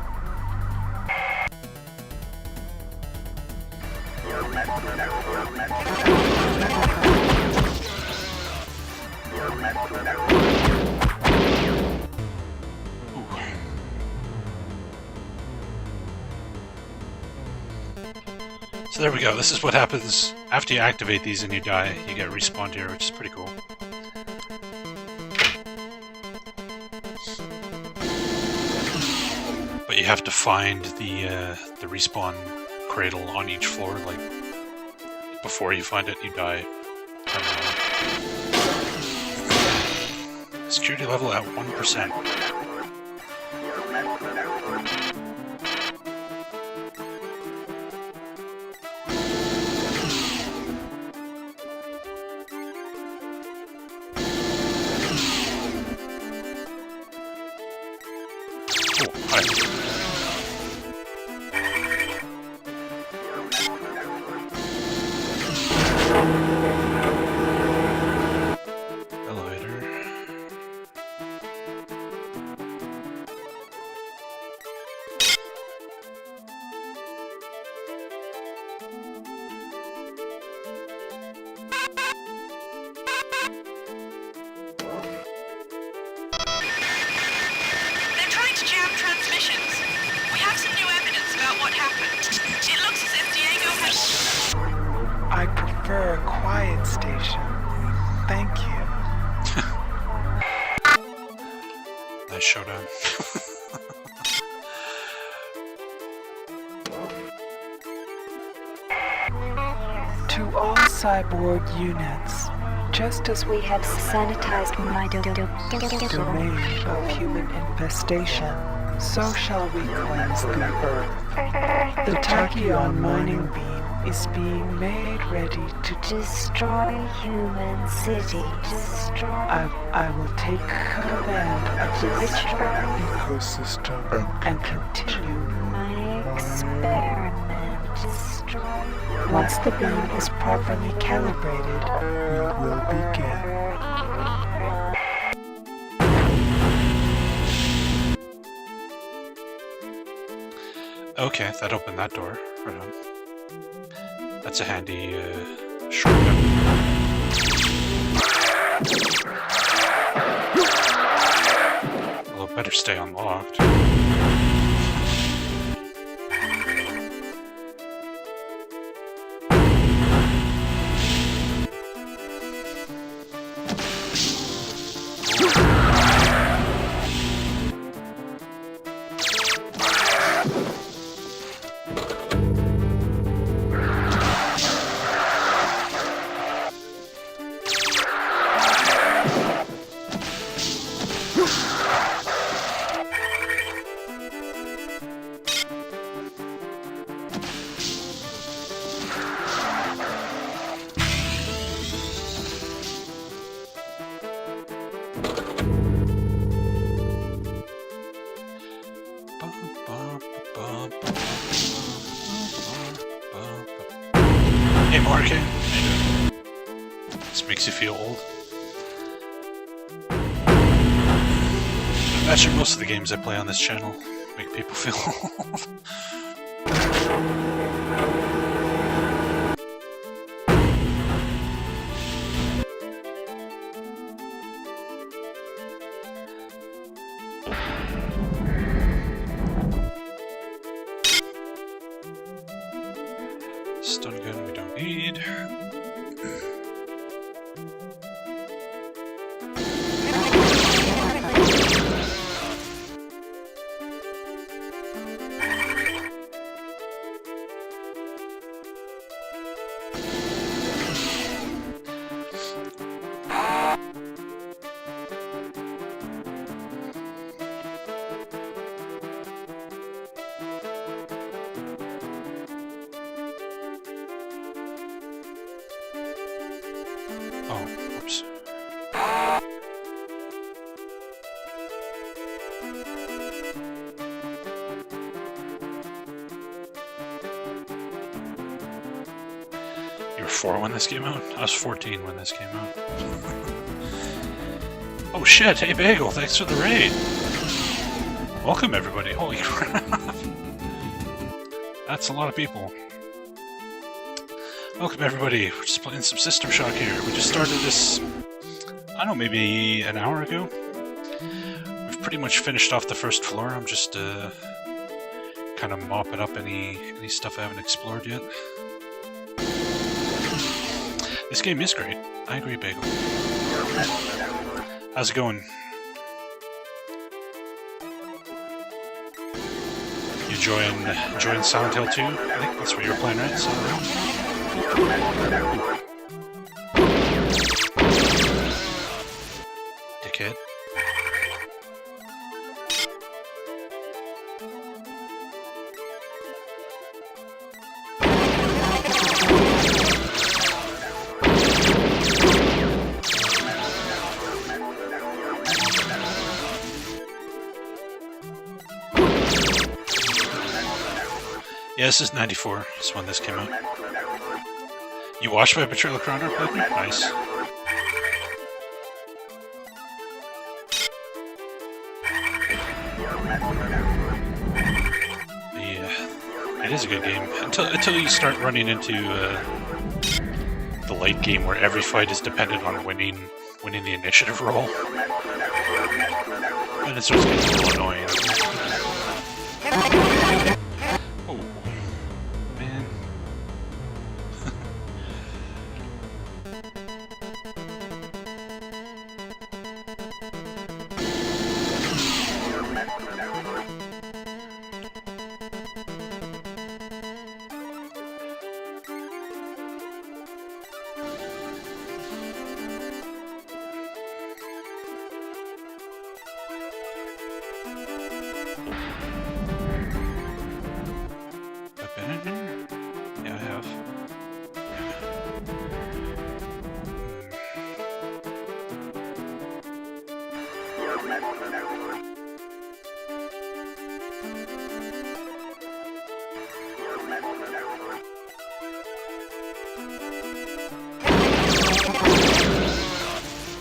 So there we go. This is what happens after you activate these and you die. You get respawned here, which is pretty cool. But you have to find the respawn cradle on each floor. Like before you find it, you die permanently. Security level at 1%. I prefer a quiet station. Thank you. Nice showdown. To all cyborg units, just as we have sanitized my domain of human infestation, so shall we cleanse the Earth. The Tachyon mining beam is being made ready to Destroy human cities. I will take command of this ecosystem and continue My experiment. Once the beam is properly calibrated, we will begin. Okay, that opened that door. Right on. That's a handy shortcut. Well, it better stay unlocked. Hey, Marky. How you doing? This makes you feel old. I imagine most of the games I play on this channel make people feel old. Stun gun we don't need. Oh, whoops. You were 4 when this came out? I was 14 when this came out. Oh shit, hey Bagel, thanks for the raid! Welcome everybody, holy crap! That's a lot of people. Welcome everybody, we're just playing some System Shock here. We just started this, I don't know, maybe an hour ago? We've pretty much finished off the first floor. I'm just kind of mopping up any stuff I haven't explored yet. This game is great. I agree, Bagel. How's it going? You enjoying Silent Hill 2? I think that's what you were playing, right? Dickhead. Yeah, this is 94. This when this came out. You watched my Betrayal of Crown playthrough? Nice. Yeah, it is a good game until you start running into the late game where every fight is dependent on winning the initiative roll, and it starts getting a little annoying. Oh man. I've been in here? Yeah, I have.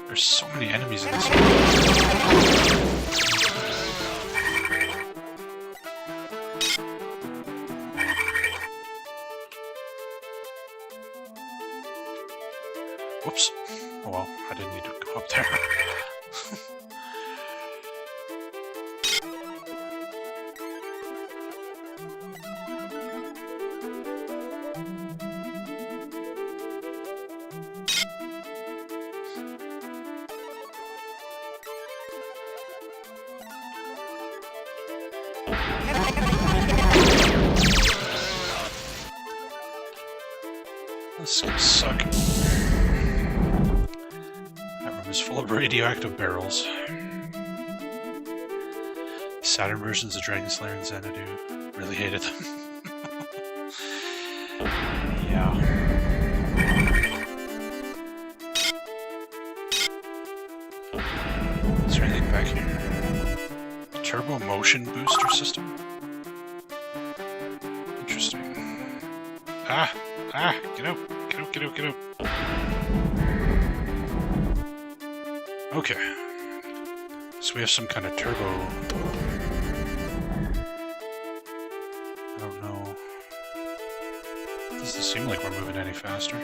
There's so many enemies in this game. Whoops. Oh well, I didn't need to go up there. This is gonna suck. That room is full of radioactive barrels. Saturn versions of Dragon Slayer and Xanadu. Really hated them. Yeah. Is there anything back here? Turbo motion booster system? Get out. Get out, get out, get out. Okay. So we have some kind of turbo. I don't know. Doesn't seem like we're moving any faster.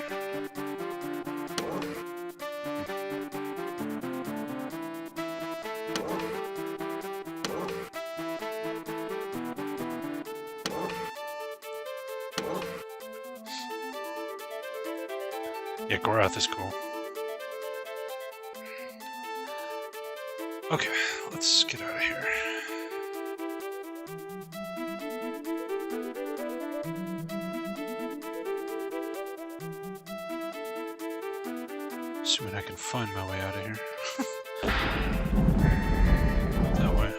Yeah, Gorath is cool. Okay, let's get out of here. Assuming I can find my way out of here. That way.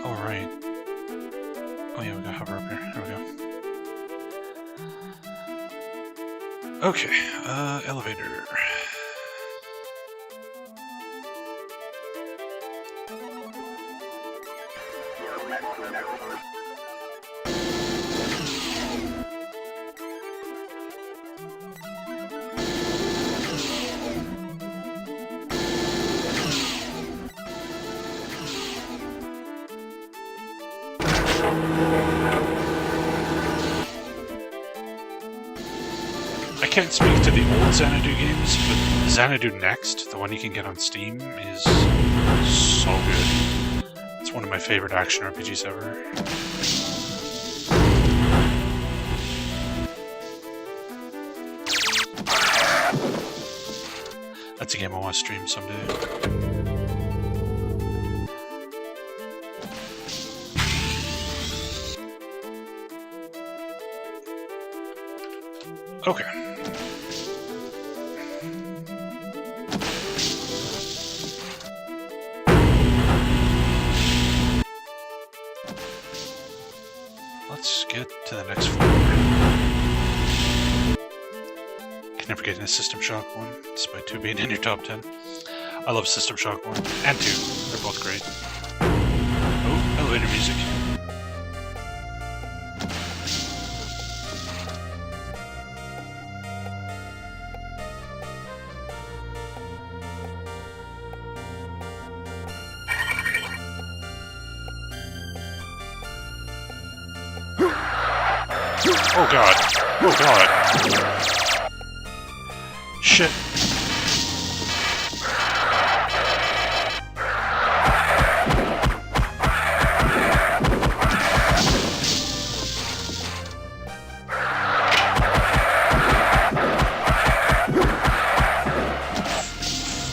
Oh, right. Oh yeah, we gotta hover up here. There we go. Okay, elevator. I can't speak to the old Xanadu games, but Xanadu Next, the one you can get on Steam, is so good. It's one of my favorite action RPGs ever. That's a game I want to stream someday. Okay. Let's get to the next floor. Can never get in a System Shock 1, despite 2 being in your top 10. I love System Shock 1 and 2. They're both great. Oh, elevator music. Oh god. Oh god. Shit.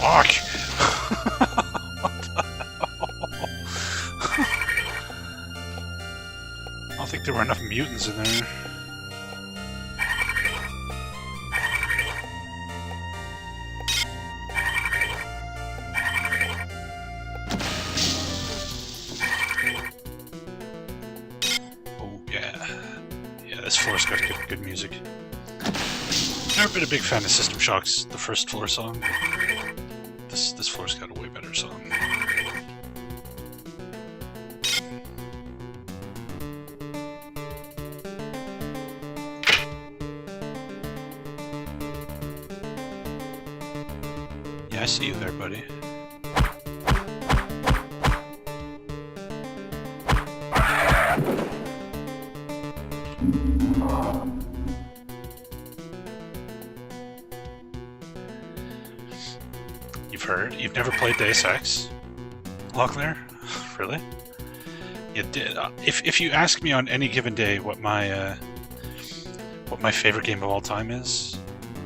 Fuck. What the hell? I don't think there were enough mutants in there. This floor's got good music. Never been a big fan of System Shock's the first floor song. This floor's got a way better song. Yeah, I see you there, buddy. You've heard? You've never played Deus Ex? Locklear? Really? You did. If you ask me on any given day what my favorite game of all time is,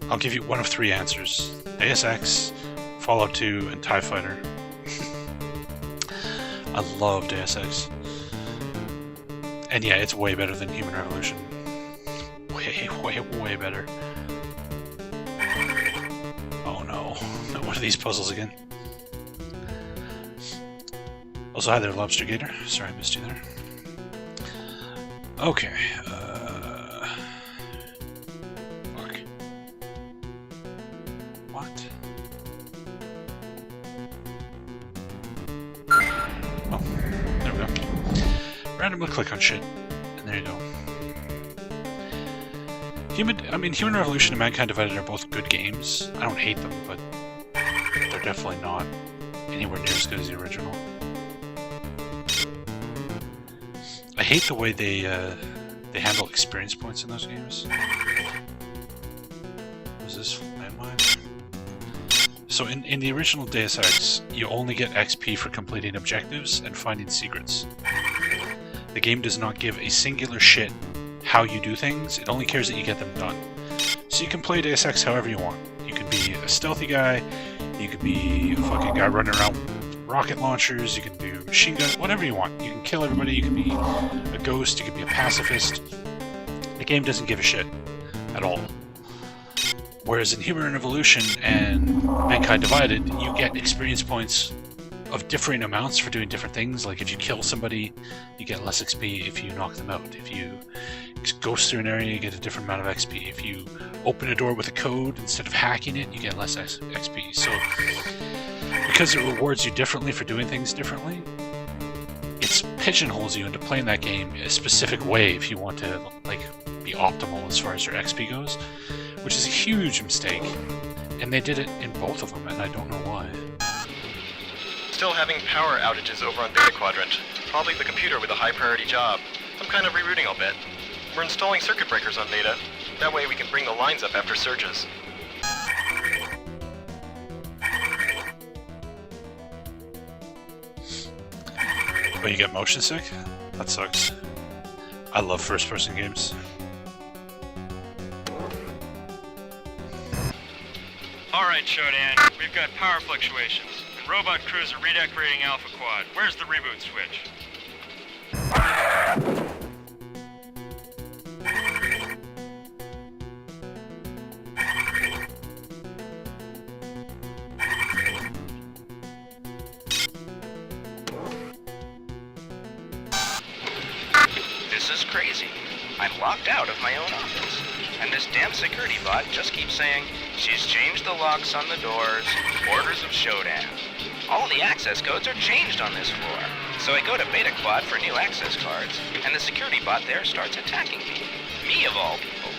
I'll give you one of 3 answers. Deus Ex, Fallout 2, and TIE Fighter. I love Deus Ex. And yeah, it's way better than Human Revolution. Way better. Oh no, not one of these puzzles again. Also, hi there, Lobster Gator. Sorry I missed you there. Okay, fuck. What? randomly click on shit, and there you go. Human Revolution and Mankind Divided are both good games. I don't hate them, but they're definitely not anywhere near as good as the original. I hate the way they handle experience points in those games. Was this landmine? So in the original Deus Ex, you only get XP for completing objectives and finding secrets. The game does not give a singular shit how you do things, it only cares that you get them done. So you can play Deus Ex however you want. You can be a stealthy guy, you could be a fucking guy running around with rocket launchers, you can do machine gun, whatever you want. You can kill everybody, you can be a ghost, you can be a pacifist. The game doesn't give a shit at all. Whereas in Human Revolution and Mankind Divided, you get experience points of differing amounts for doing different things. Like if you kill somebody, you get less XP. If you knock them out, if you ghost through an area, you get a different amount of XP. If you open a door with a code instead of hacking it, you get less XP. So because it rewards you differently for doing things differently, it pigeonholes you into playing that game a specific way if you want to like be optimal as far as your XP goes, which is a huge mistake. And they did it in both of them, and I don't know why. Still having power outages over on Beta Quadrant. Probably the computer with a high priority job. Some kind of rerouting, I'll bet. We're installing circuit breakers on Beta. That way we can bring the lines up after surges. Oh, you get motion sick? That sucks. I love first-person games. Alright, Shodan, we've got power fluctuations, and robot crews are redecorating Alpha Quad. Where's the reboot switch? This is crazy. I'm locked out of my own office. And this damn security bot just keeps saying, she's changed the locks on the doors, orders of Shodan. All the access codes are changed on this floor. So I go to Beta Quad for new access cards, and the security bot there starts attacking me. Me of all people.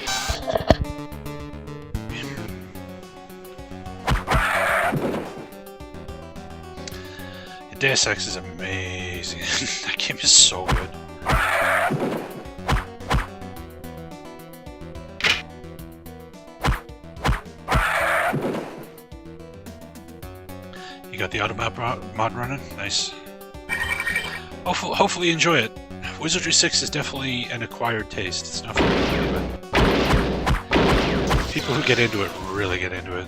Deus Ex is amazing. That game is so good. You got the Automap mod running? Nice. Hopefully you enjoy it. Wizardry 6 is definitely an acquired taste. It's not for everybody, but people who get into it really get into it.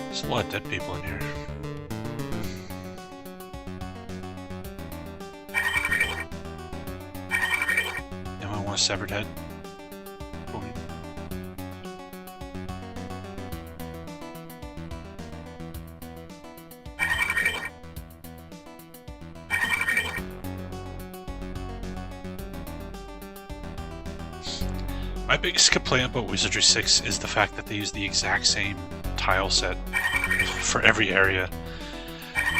There's a lot of dead people in here. Anyone want a severed head? Boom. My biggest complaint about Wizardry 6 is the fact that they use the exact same tile set for every area.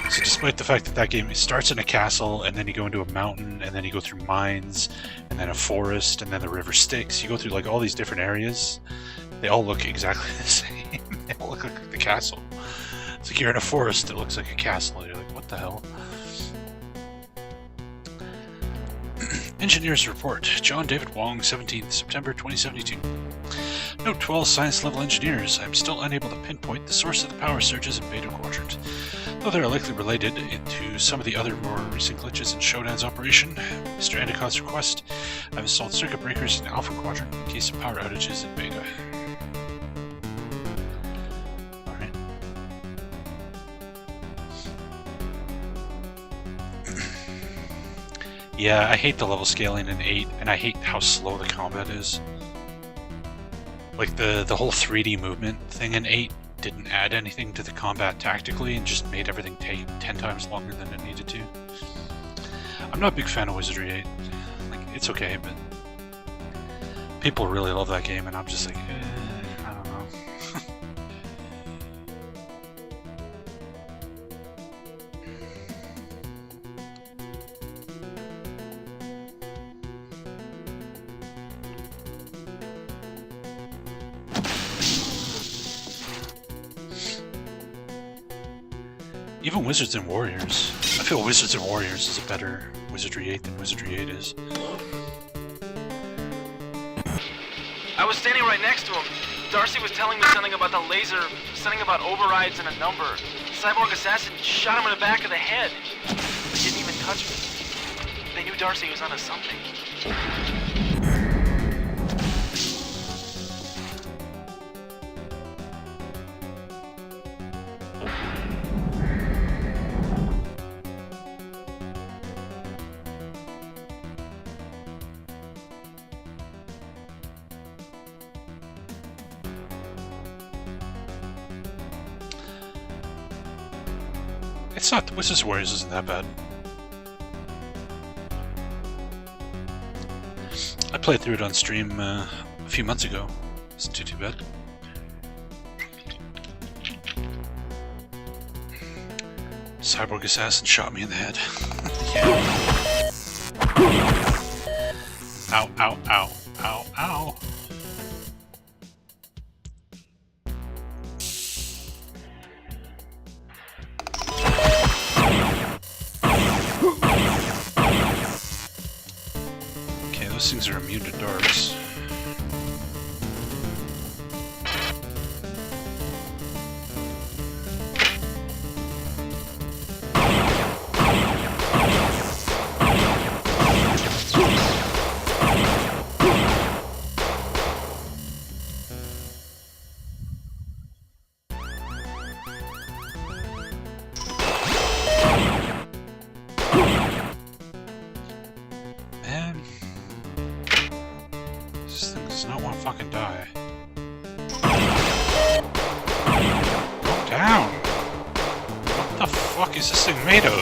So despite the fact that that game starts in a castle, and then you go into a mountain, and then you go through mines, and then a forest, and then the river Styx, you go through like all these different areas, they all look exactly the same. They all look like the castle. It's like you're in a forest, it looks like a castle, you're like, what the hell? Engineers Report, John David Wong, 17th September 2072. Note 12 science level engineers. I'm still unable to pinpoint the source of the power surges in Beta Quadrant. Though they are likely related to some of the other more recent glitches in Shodan's operation, Mr. Endicott's request, I've installed circuit breakers in Alpha Quadrant in case of power outages in Beta. Alright. Yeah, I hate the level scaling in 8, and I hate how slow the combat is. Like, the whole 3D movement thing in 8 didn't add anything to the combat tactically, and just made everything take 10 times longer than it needed to. I'm not a big fan of Wizardry 8. Like, it's okay, but people really love that game, and I'm just like, I don't know. Even Wizards and Warriors. I feel Wizards and Warriors is a better Wizardry 8 than Wizardry 8 is. I was standing right next to him. Darcy was telling me something about the laser, something about overrides and a number. Cyborg Assassin shot him in the back of the head. He didn't even touch me. They knew Darcy was onto something. It's not, the Wizards Warriors isn't that bad. I played through it on stream a few months ago. It's too bad. Cyborg Assassin shot me in the head. Ow, ow, ow, ow, ow. Okay, those things are immune to darts. Man, this thing does not want to fucking die. Go down! What the fuck is this thing made of?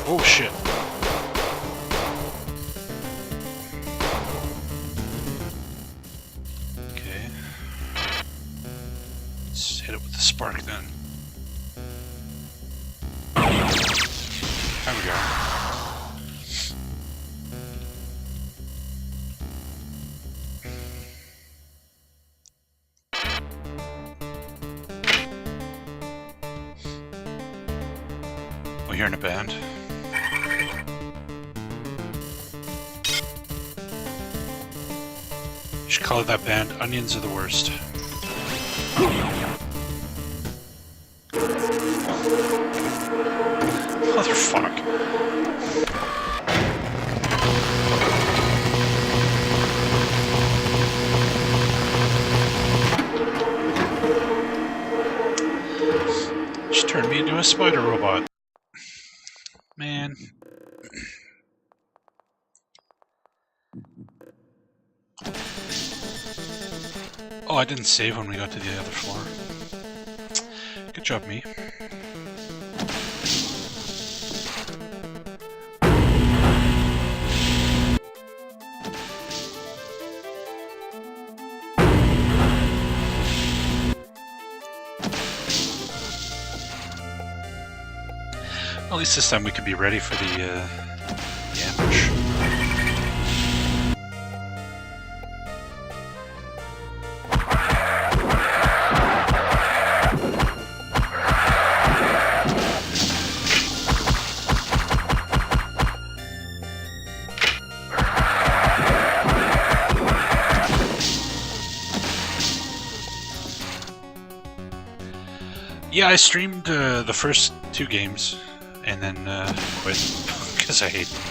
Oh shit. Okay. Let's hit it with the spark then. There we go. We're hearing a band. You should call that band Onions Are the Worst. Motherfuck. Just turned me into a spider robot. Man. Oh, I didn't save when we got to the other floor. Good job, me. At least this time we can be ready for the ambush. Yeah, I streamed the first 2 games. And then quit because I hate them.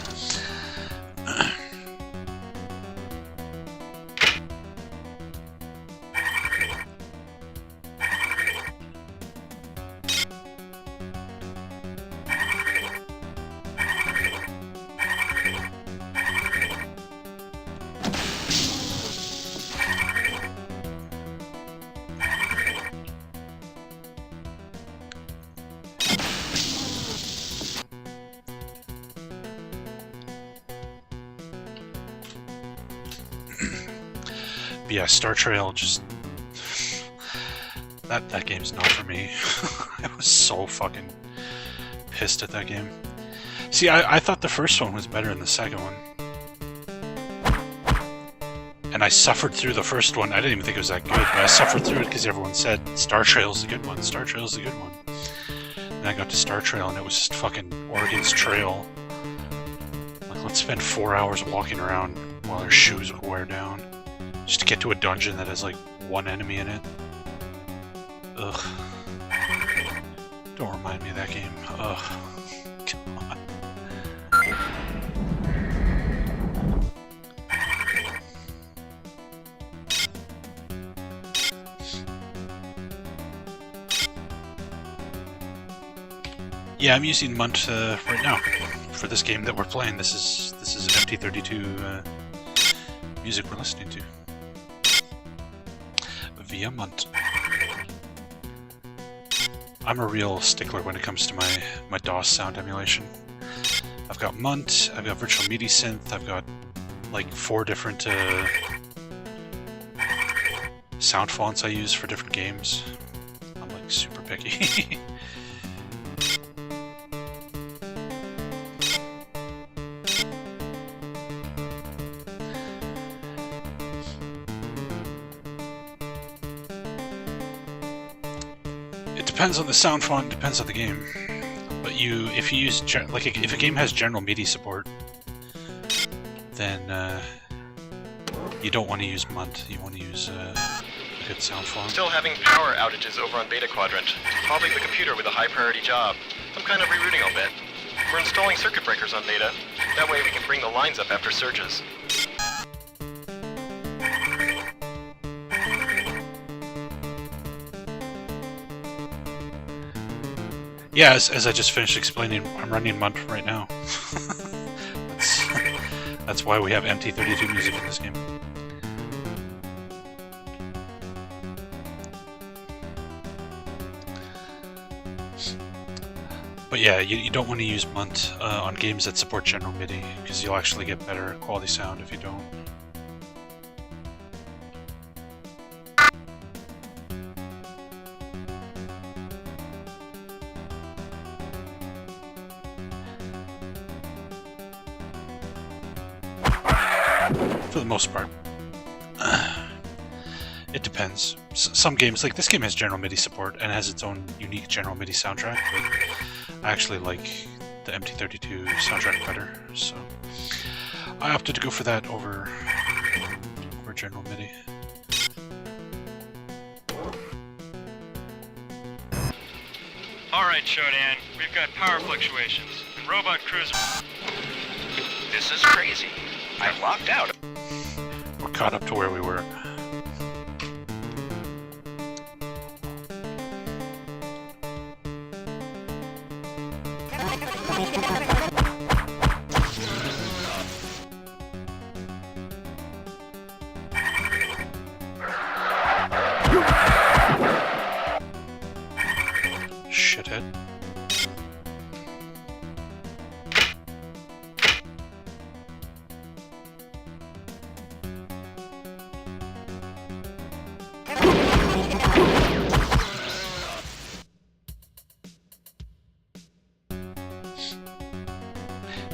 yeah, Star Trail just... That game's not for me. I was so fucking pissed at that game. See, I thought the first one was better than the second one. And I suffered through the first one. I didn't even think it was that good, but I suffered through it because everyone said Star Trail's the good one, Star Trail's the good one. And I got to Star Trail and it was just fucking Oregon's Trail. Like, let's spend 4 hours walking around while our shoes would wear down. Just to get to a dungeon that has like one enemy in it. Ugh. Don't remind me of that game. Ugh. Come on. Yeah, I'm using Munt right now for this game that we're playing. This is an MT32 music we're listening to via Munt. I'm a real stickler when it comes to my DOS sound emulation. I've got Munt, I've got Virtual MIDI Synth, I've got like 4 different sound fonts I use for different games. I'm like super picky. Depends on the sound font, depends on the game. But if you use if a game has general MIDI support, then you don't want to use Munt. You want to use a good sound font. Still having power outages over on Beta Quadrant. Probably the computer with a high priority job. Some kind of rerouting, I'll bet. We're installing circuit breakers on Beta. That way we can bring the lines up after surges. Yeah, as I just finished explaining, I'm running Munt right now. That's why we have MT32 music in this game. But yeah, you don't want to use Munt on games that support general MIDI, because you'll actually get better quality sound if you don't. For the most part. It depends. Some games, like this game has general MIDI support and has its own unique general MIDI soundtrack, but I actually like the MT32 soundtrack better, so I opted to go for that over general MIDI. Alright, Shodan, we've got power fluctuations. Robot cruiser. This is crazy. I locked out. We're caught up to where we were. Shithead.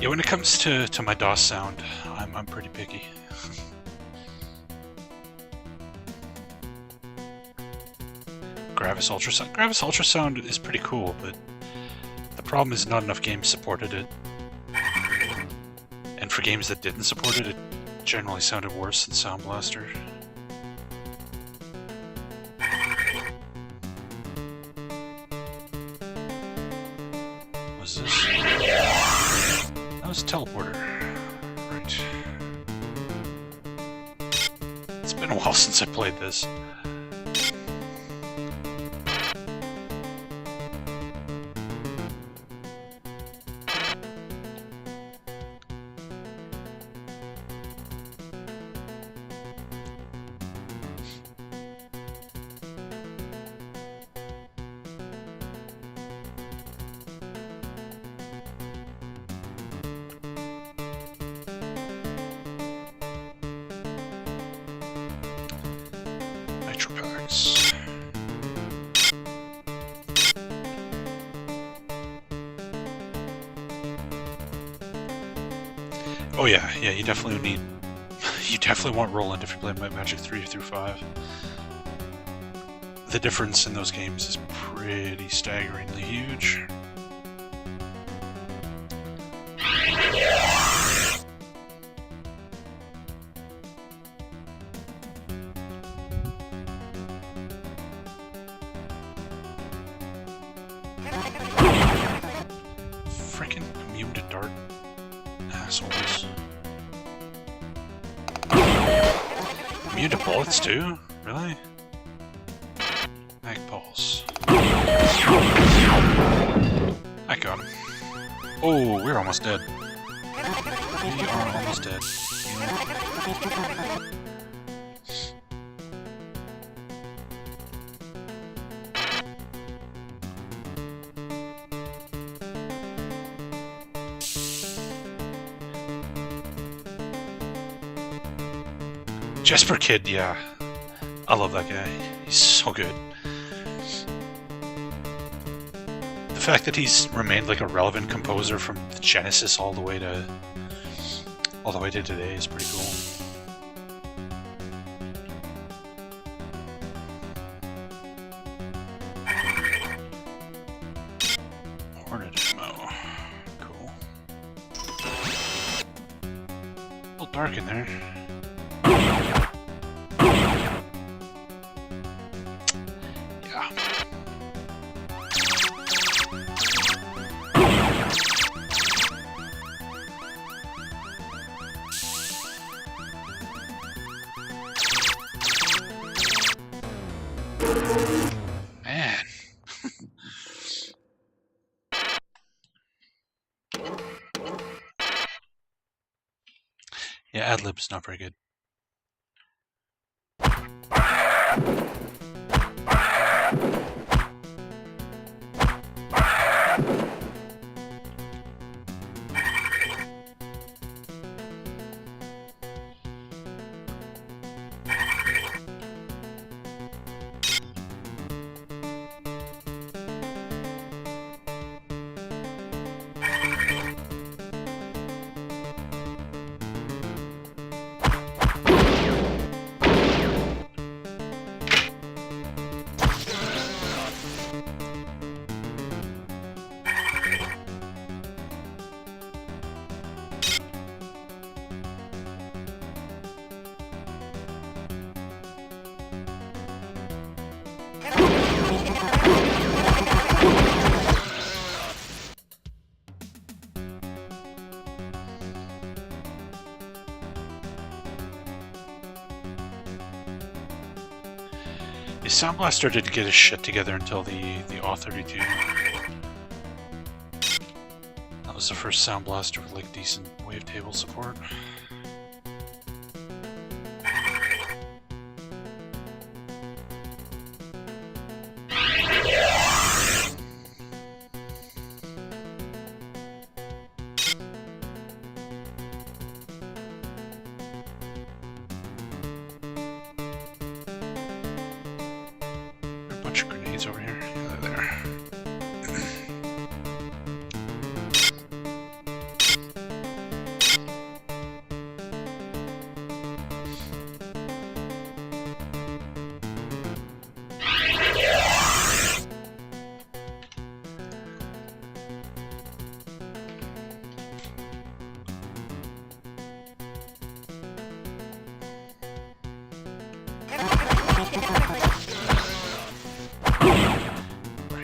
Yeah, when it comes to my DOS sound, I'm pretty picky. Gravis Ultrasound. Gravis Ultrasound is pretty cool, but the problem is not enough games supported it. And for games that didn't support it, it generally sounded worse than Sound Blaster. What was this? That was a teleporter. Right. It's been a while since I played this. Oh yeah, you definitely need... You definitely want Roland if you're playing Might Magic 3 through 5. The difference in those games is pretty staggeringly huge. Frickin' immune to dart assholes. Immune to bullets too? Really? Mag Pulse. I got him. Oh, we're almost dead. We are almost dead. Jesper Kid, yeah. I love that guy. He's so good. The fact that he's remained like a relevant composer from the Genesis all the way to today is pretty cool. Hornet ammo. Cool. A little dark in there. Man. Yeah, ad-lib's not very good. Sound Blaster didn't get his shit together until the AW32. That was the first Sound Blaster with like decent wavetable support. Over here. Yeah, they're there.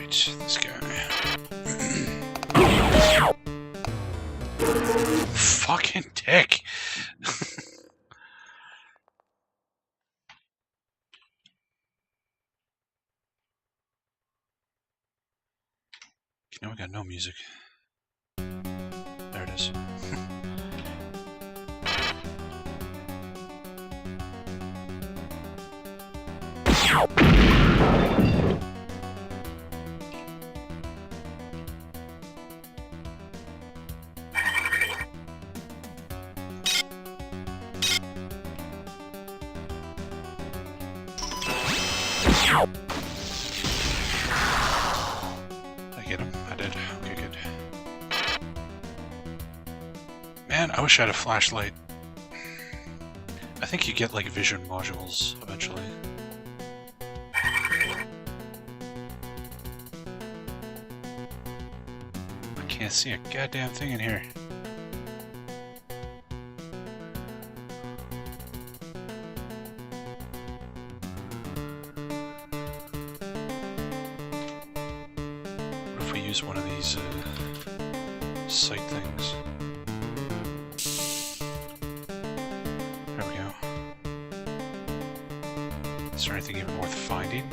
This guy. Fucking dick. Now we got no music. There it is. I get him. I did. Okay, good. Man, I wish I had a flashlight. I think you get like vision modules eventually. I can't see a goddamn thing in here. What if we use one of these sight things? There we go. Is there anything even worth finding?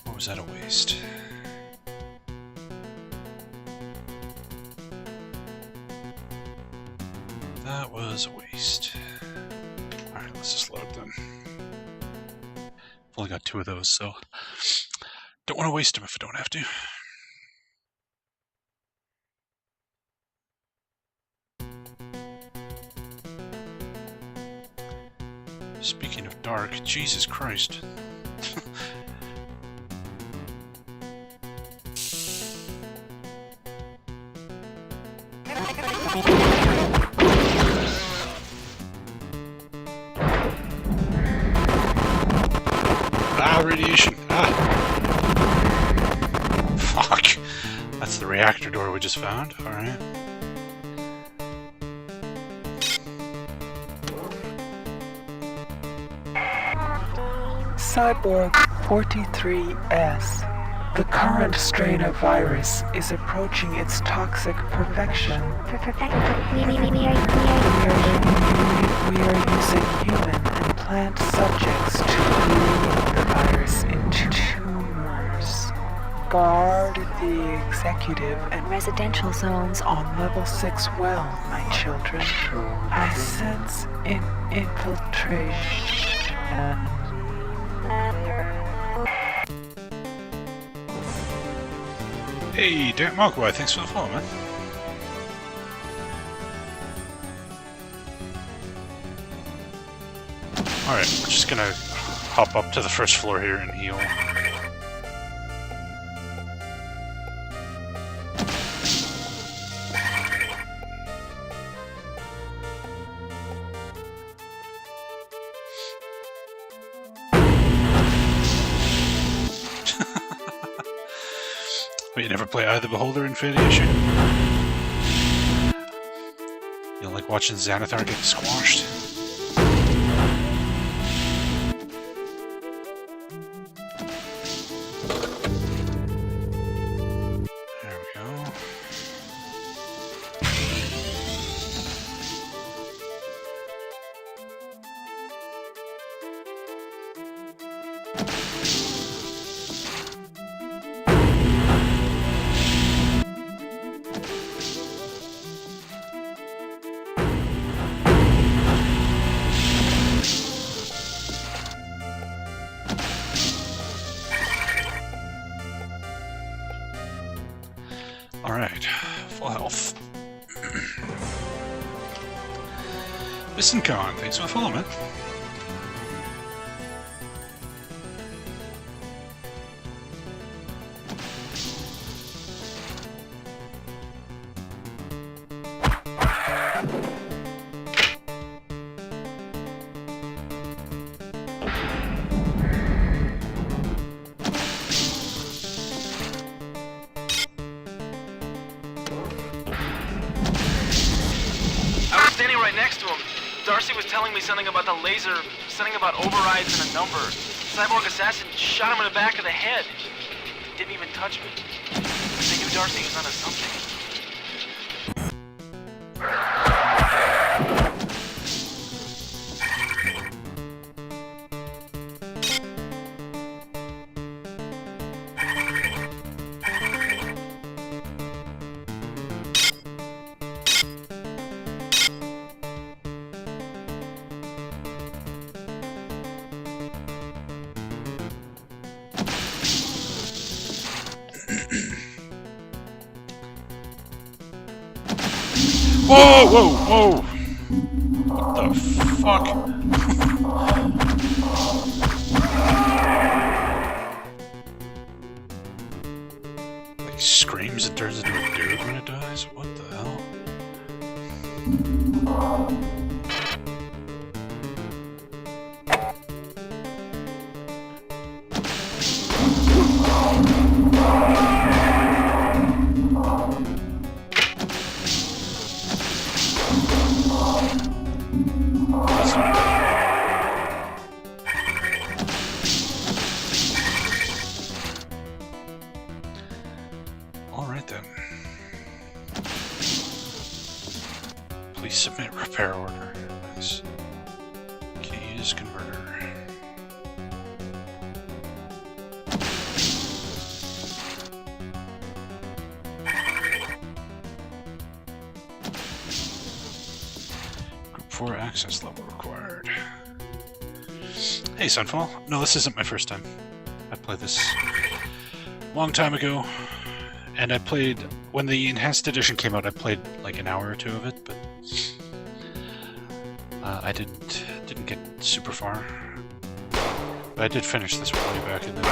Or was that a waste? That was a waste. Alright, let's just load them. I've only got 2 of those, so don't want to waste them if I don't have to. Speaking of dark, Jesus Christ. Radiation. Fuck. That's the reactor door we just found. Alright. Cyborg 43S. The current strain of virus is approaching its toxic perfection. We are using human and plant subjects to breed the virus into tumors. Guard the executive and residential zones on level 6 well, my children. I sense infiltration. Hey, Derek Mogwai, thanks for the follow, man. Alright, we're just gonna hop up to the first floor here and heal. But you never play Eye of the Beholder in Fate issue? You don't like watching Sinatar get squashed? There we go. Alright, full health. Listen, Khan, thanks for the follow, man. Darcy was telling me something about the laser, something about overrides and a number. Cyborg assassin shot him in the back of the head. He didn't even touch me. They knew Darcy was onto something. Whoa, whoa, whoa! What the fuck? Like, screams and turns into a dude when it dies? What the hell? That's not bad. Alright then. Please submit repair order. Nice. Keys converter. Group 4 access level required. Hey Sunfall. No, this isn't my first time. I played this a long time ago. And I played, when the Enhanced Edition came out, I played like an hour or two of it, but I didn't get super far. But I did finish this way back in the day.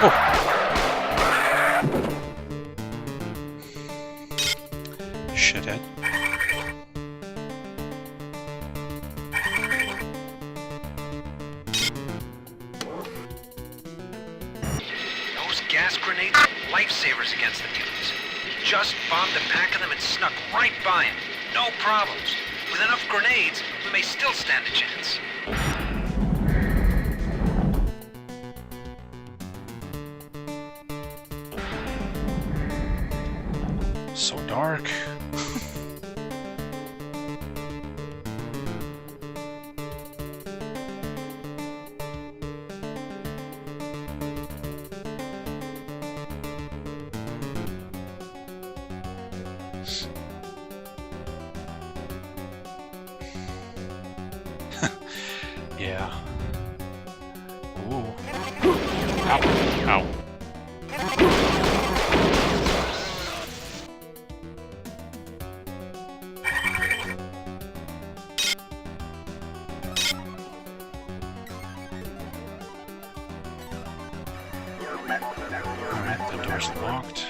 Oh! Shithead. Gas grenades are lifesavers against the mutants. Just bombed a pack of them and snuck right by him. No problems. With enough grenades, we may still stand a chance. So dark. Yeah. Ooh. Ow. Ow. Alright, the door's locked.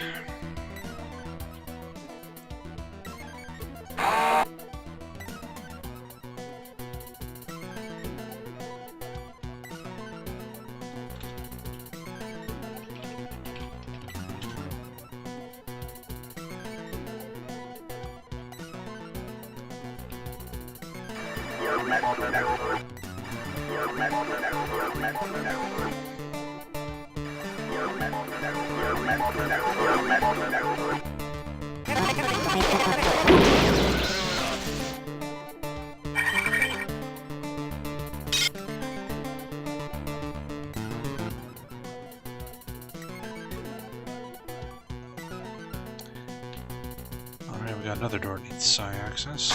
Alright, we got another door that needs psi access.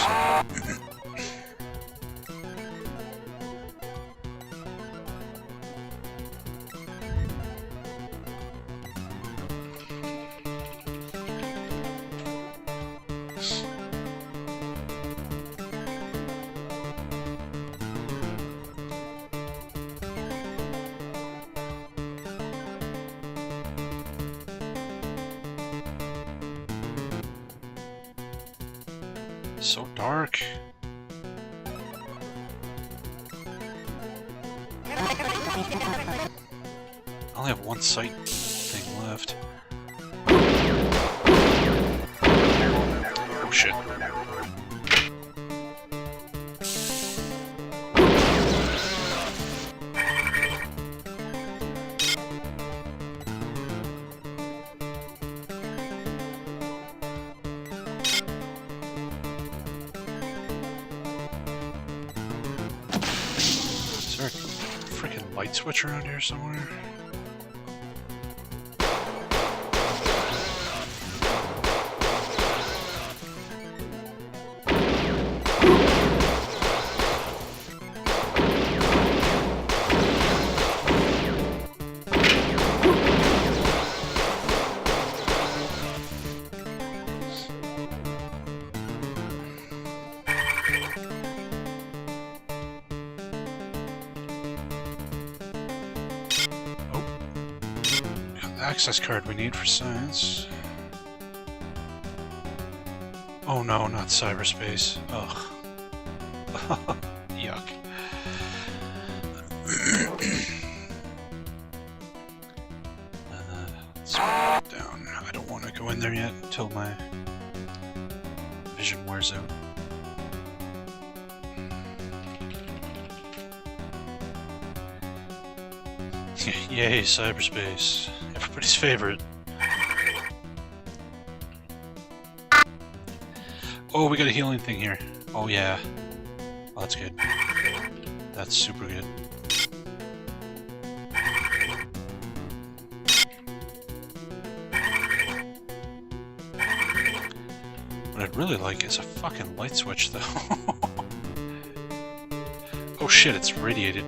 So dark. I only have one sight thing left. Oh shit. Is there a freaking light switch around here somewhere? access card we need for science. Oh no, not cyberspace. Ugh. Yuck. Let's put it down. I don't want to go in there yet until my vision wears out. Yay, cyberspace. Everybody's favorite. Oh, we got a healing thing here. Oh yeah. Oh, that's good. That's super good. What I'd really like is a fucking light switch, though. Oh shit, it's radiated.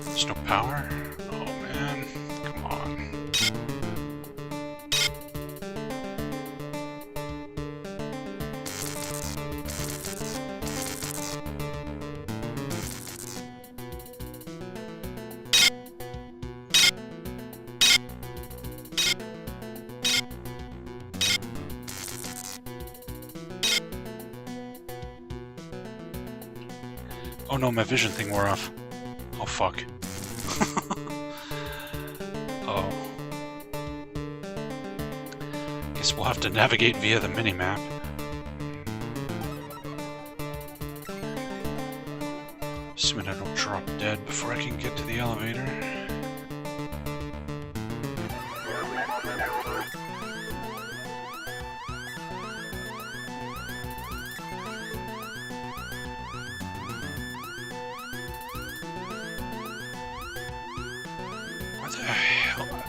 There's no power? Oh man, come on. Oh no, my vision thing wore off. Oh fuck. Oh. Guess we'll have to navigate via the minimap. Assuming I don't drop dead before I can get to the elevator.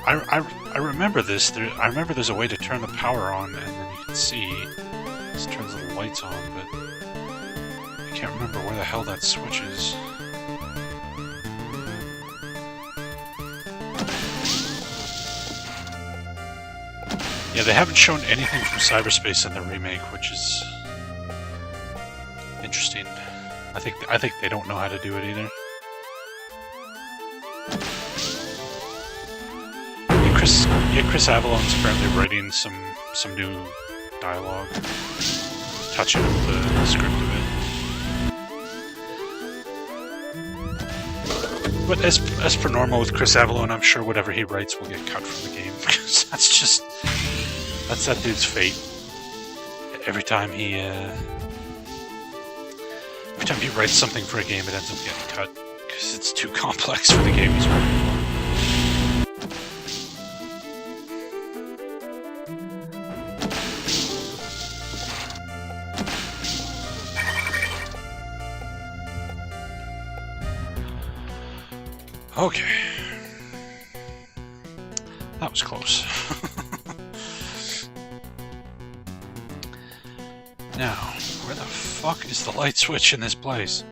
I remember this. I remember there's a way to turn the power on, and then you can see this turns the lights on, but I can't remember where the hell that switch is. Yeah, they haven't shown anything from cyberspace in the remake, which is interesting. I think they don't know how to do it either. Chris Avalon's currently writing some new dialogue, touching up the script a bit. But as per normal with Chris Avalon, I'm sure whatever he writes will get cut from the game, because that's that dude's fate. Every time he writes something for a game, it ends up getting cut because it's too complex for the game he's working on. Okay. That was close. Now, where the fuck is the light switch in this place?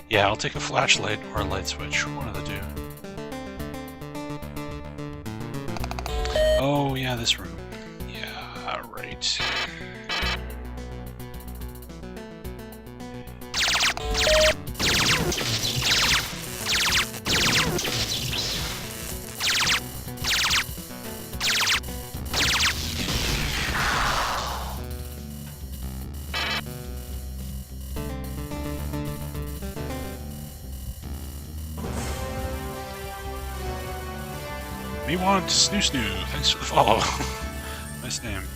Yeah, I'll take a flashlight or a light switch, one of the two. Oh, yeah, this room. Yeah, right. Me want Snoo Snoo. Thanks for the follow. Nice name.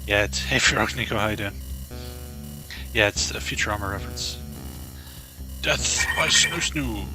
Yeah, it's hey Frog Nico, how you doing? Yeah, it's a Futurama reference. Death by Snoo Snoo.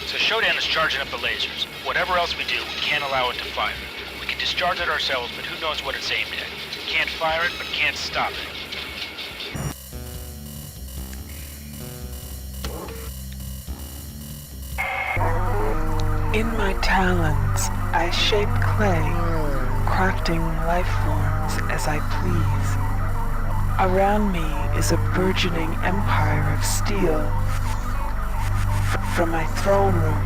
So Shodan is charging up the lasers. Whatever else we do, we can't allow it to fire. We can discharge it ourselves, but who knows what it's aimed at. Can't fire it, but can't stop it. In my talons, I shape clay, crafting life forms as I please. Around me is a burgeoning empire of steel. From my throne room,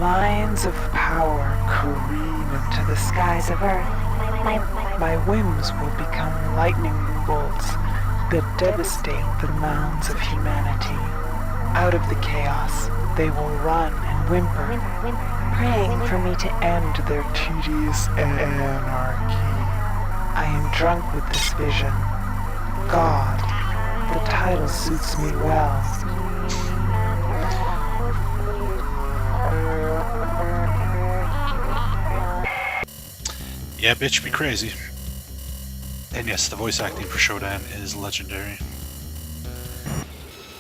lines of power careen into the skies of Earth. My whims will become lightning bolts that devastate the mounds of humanity. Out of the chaos, they will run and whimper, praying for me to end their tedious anarchy. I am drunk with this vision. God, the title suits me well. Yeah, bitch, be crazy. And yes, the voice acting for Shodan is legendary.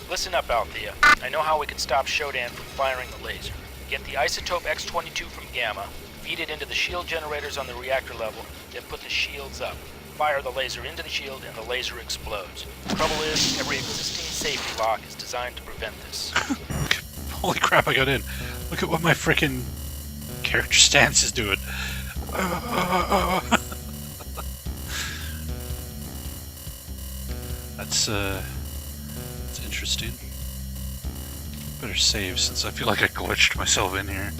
Listen up, Althea. I know how we can stop Shodan from firing the laser. Get the isotope X-22 from Gamma, feed it into the shield generators on the reactor level, then put the shields up. Fire the laser into the shield and the laser explodes. Trouble is, every existing safety lock is designed to prevent this. Holy crap, I got in. Look at what my frickin' character stance is doing. That's interesting. Better save since I feel like I glitched myself in here.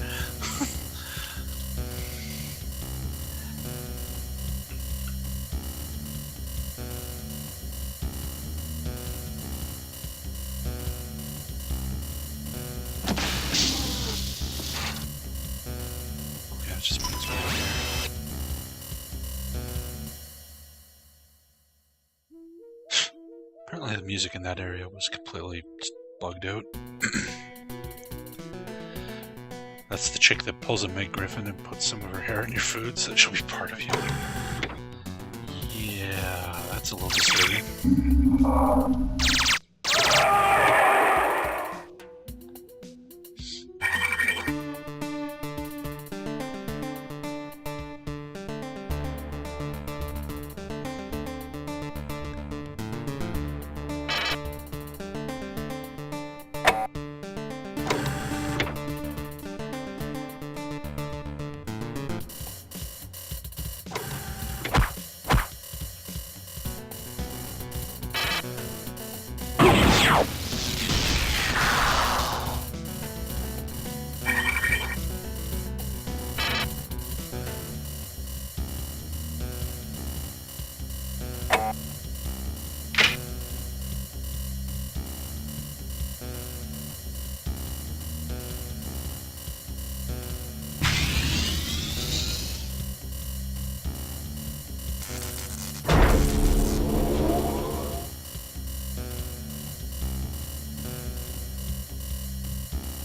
Okay, it just means right here. Apparently the music in that area was completely bugged out. That's the chick that pulls a Meg Griffin and puts some of her hair in your food so that she'll be part of you. Yeah, that's a little disturbing.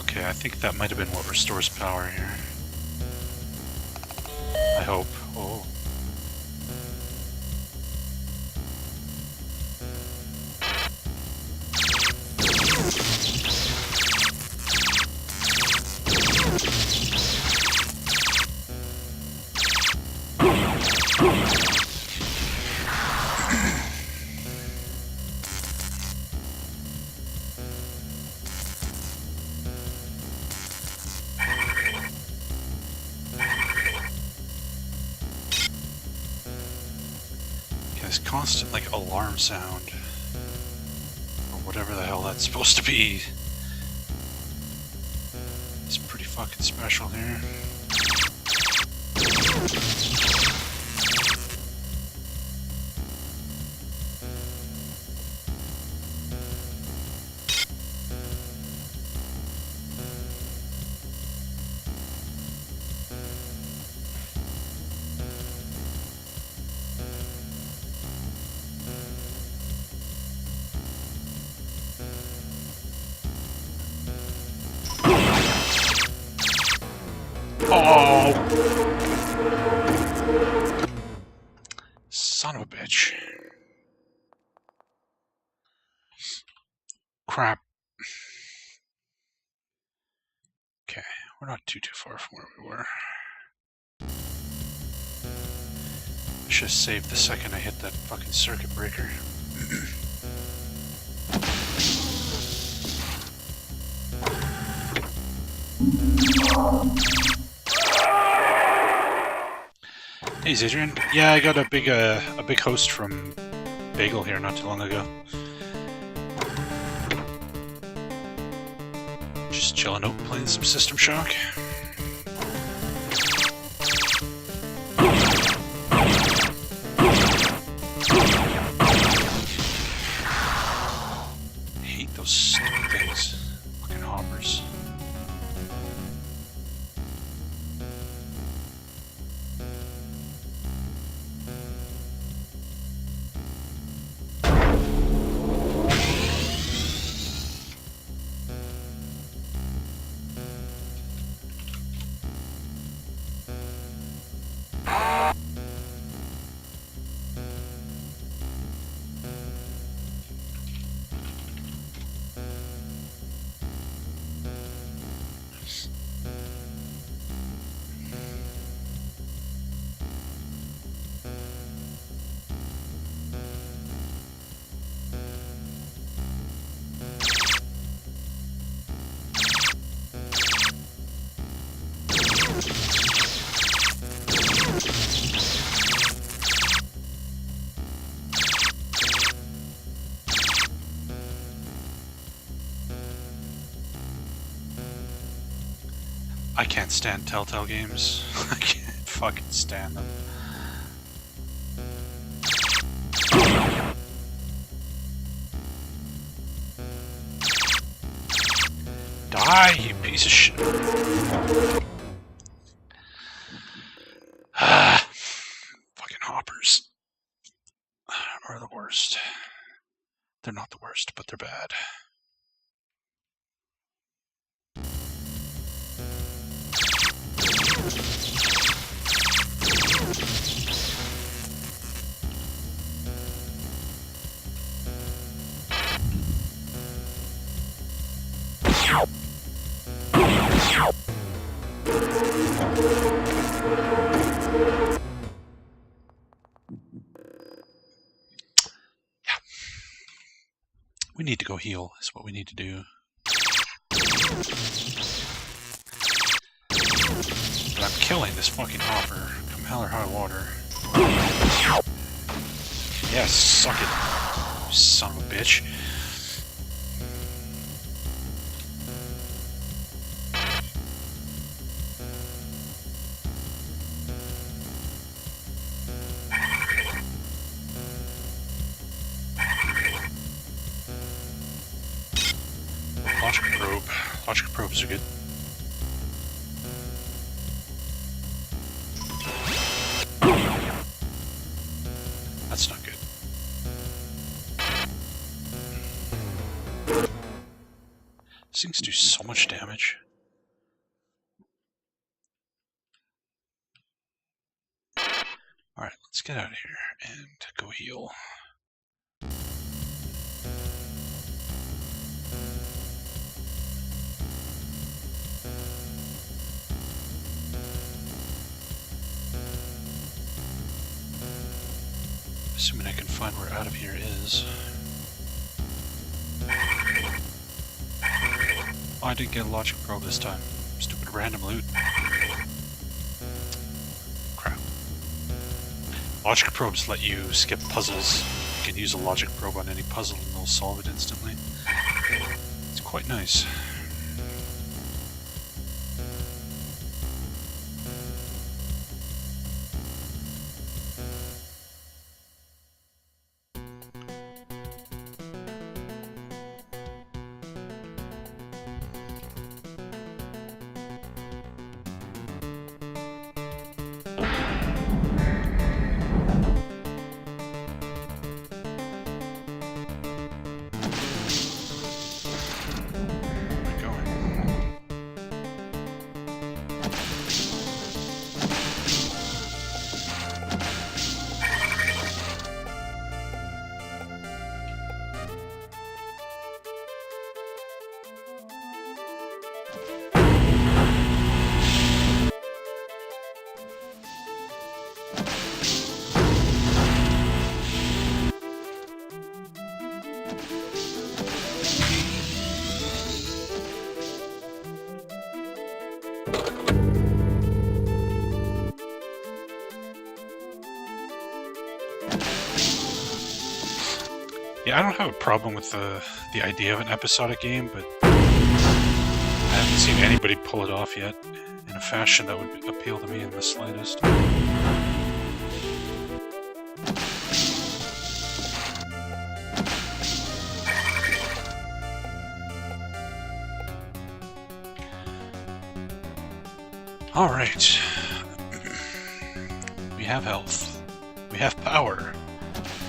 Okay, I think that might have been what restores power here. I hope. Oh. This constant, like, alarm sound, or whatever the hell that's supposed to be, is pretty fucking special here. bitch. Crap. Okay, we're not too far from where we were. I should have saved the second I hit that fucking circuit breaker. Hey, Adrian. Yeah, I got a big host from Bagel here not too long ago. Just chilling out, playing some System Shock. Hate those stupid things. Fucking hoppers. I can't stand Telltale games. I can't fucking stand them. Die, you piece of shit. Fucking hoppers are the worst. They're not the worst, but they're bad. We need to go heal, is what we need to do. But I'm killing this fucking hopper, come hell or high water. Yes, suck it, you son of a bitch. Logic probes are good. That's not good. These things do so much damage. Alright, let's get out of here and go heal. Assuming I can find where out of here is. Oh, I didn't get a logic probe this time. Stupid random loot. Crap. Logic probes let you skip puzzles. You can use a logic probe on any puzzle and they'll solve it instantly. It's quite nice. Yeah, I don't have a problem with the idea of an episodic game, but I haven't seen anybody pull it off yet in a fashion that would appeal to me in the slightest. Alright. We have health. We have power.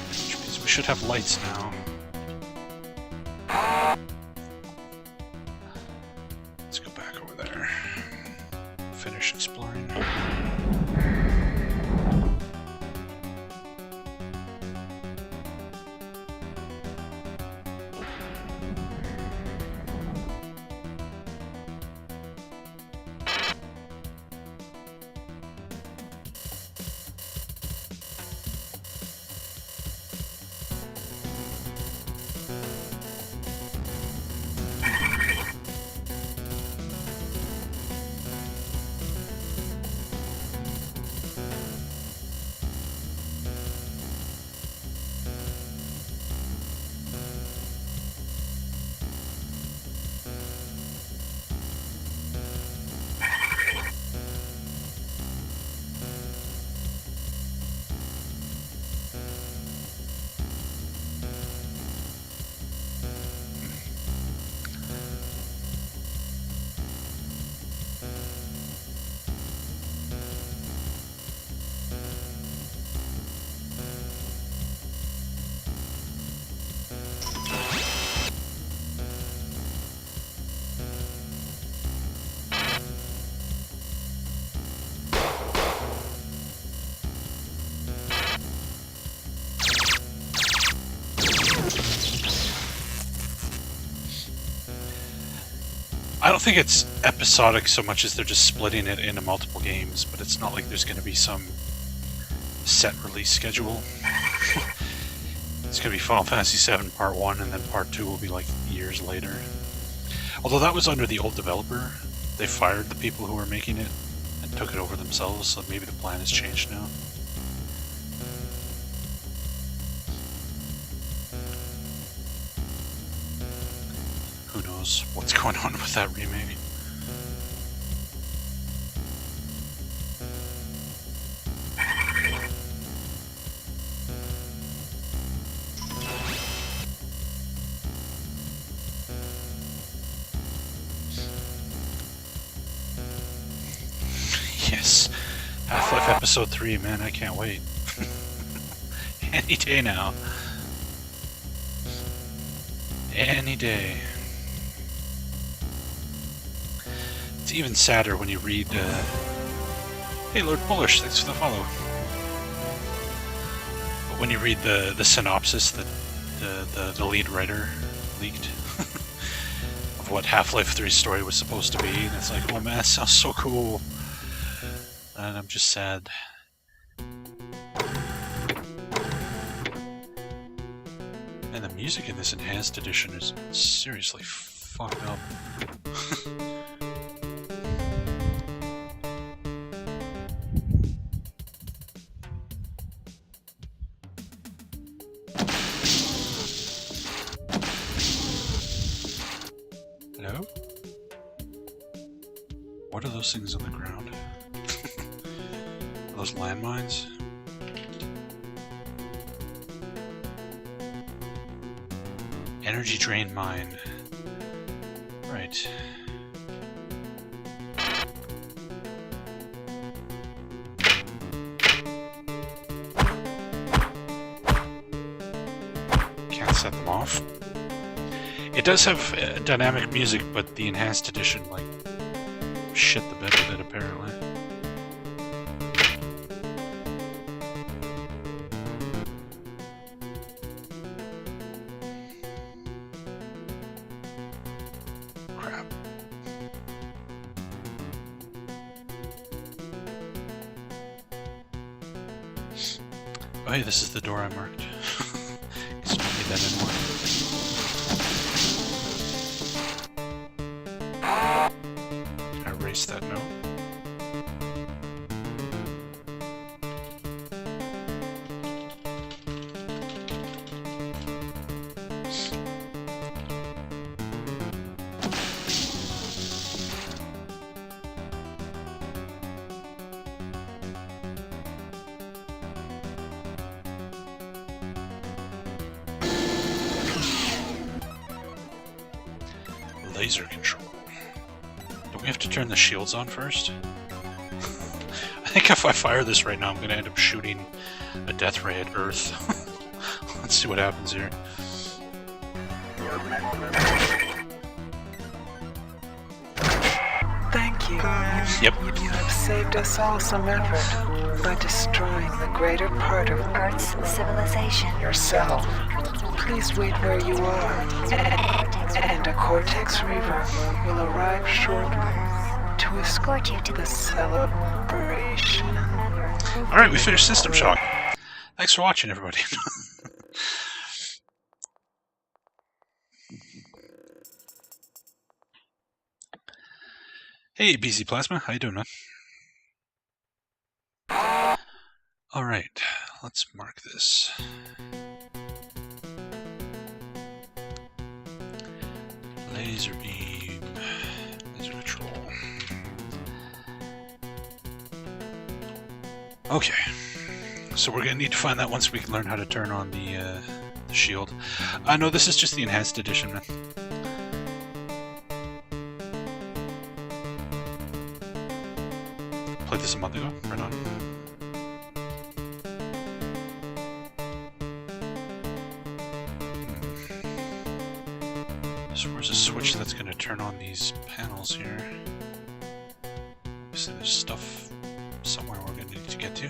Which means we should have lights now. Let's go back over there. Finish exploring. I don't think it's episodic so much as they're just splitting it into multiple games, but it's not like there's going to be some set release schedule. It's going to be Final Fantasy VII Part 1, and then Part 2 will be like years later. Although that was under the old developer. They fired the people who were making it and took it over themselves, so maybe the plan has changed now. Who knows what's going on with that remake? Yes, Half-Life Episode 3, man, I can't wait. Any day now. Any day. It's even sadder when you read, hey, Lord Polish, thanks for the follow. But when you read the synopsis that the lead writer leaked of what Half-Life 3's story was supposed to be, and it's like, oh man, that sounds so cool. And I'm just sad. And the music in this enhanced edition is seriously fucked up. Hello? What are those things on the ground? Are those landmines? Energy drain mine. Right. Can't set them off. It does have dynamic music, but the enhanced edition, like, shit the bed with it, apparently. Crap. Oh, hey, this is the door I marked. Guess I don't need that anymore. Erase that note. Laser control. Don't we have to turn the shields on first? I think if I fire this right now, I'm going to end up shooting a death ray at Earth. Let's see what happens here. Thank you. Yep. You have saved us all some effort by destroying the greater part of Earth's civilization. yourself. Please wait where you are, and a Cortex Reaver will arrive shortly to escort you to the celebration. Alright, we finished System Shock. Thanks for watching, everybody. Hey, BZ Plasma, how you doing, man? Alright, let's mark this. Laser beam, laser control. Okay, so we're gonna need to find that once we can learn how to turn on the shield. No, this is just the enhanced edition, man. Played this a month ago, right on. So where's a switch that's going to turn on these panels here? Obviously there's stuff somewhere we're going to need to get to.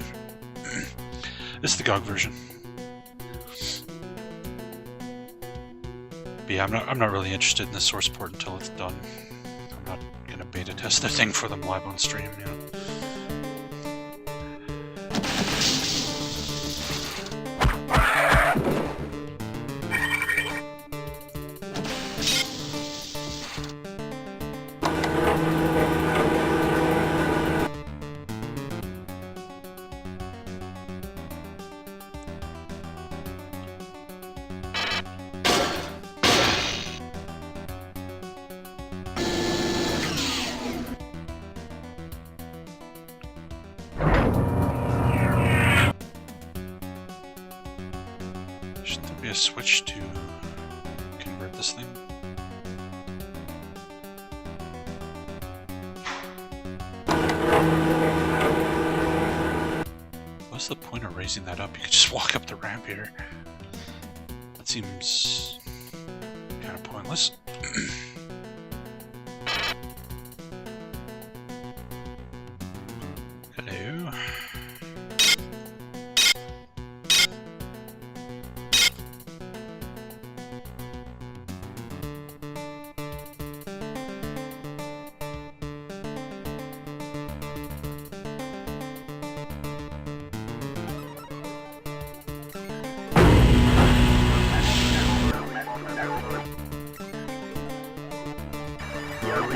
This is the GOG version. But yeah, I'm not really interested in the source port until it's done. I'm not going to beta test the thing for them live on stream, you know. Should there be a switch to convert this thing? What's the point of raising that up? You could just walk up the ramp here. That seems kind of pointless. Hello. Barely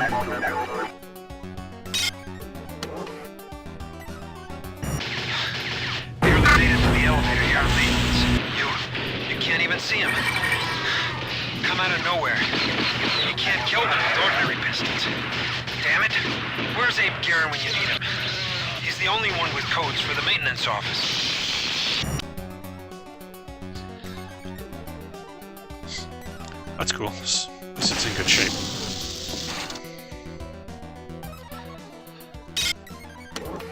made it to the elevator here on maintenance. You can't even see him. Come out of nowhere. You can't kill them with ordinary pistols. Damn it. Where's Abe Guerin when you need him? He's the only one with codes for the maintenance office. That's cool. At least it's in good shape.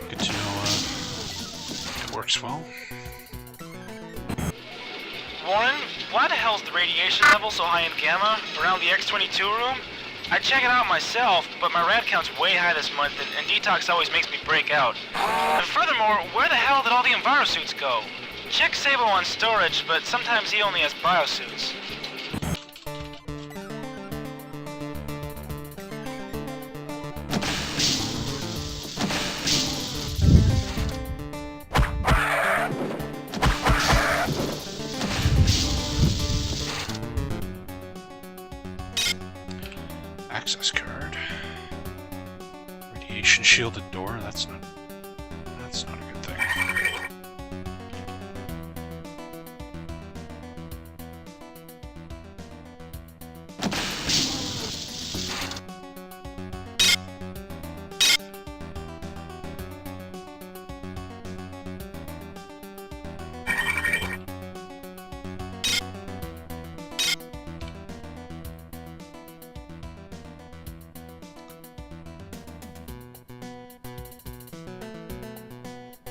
Good to know it works well. Warren, why the hell's the radiation level so high in gamma around the X-22 room? I check it out myself, but my rad count's way high this month, and detox always makes me break out. And furthermore, where the hell did all the envirosuits go? Check Sabo on storage, but sometimes he only has biosuits. Access card. Radiation shielded door. That's not a good thing.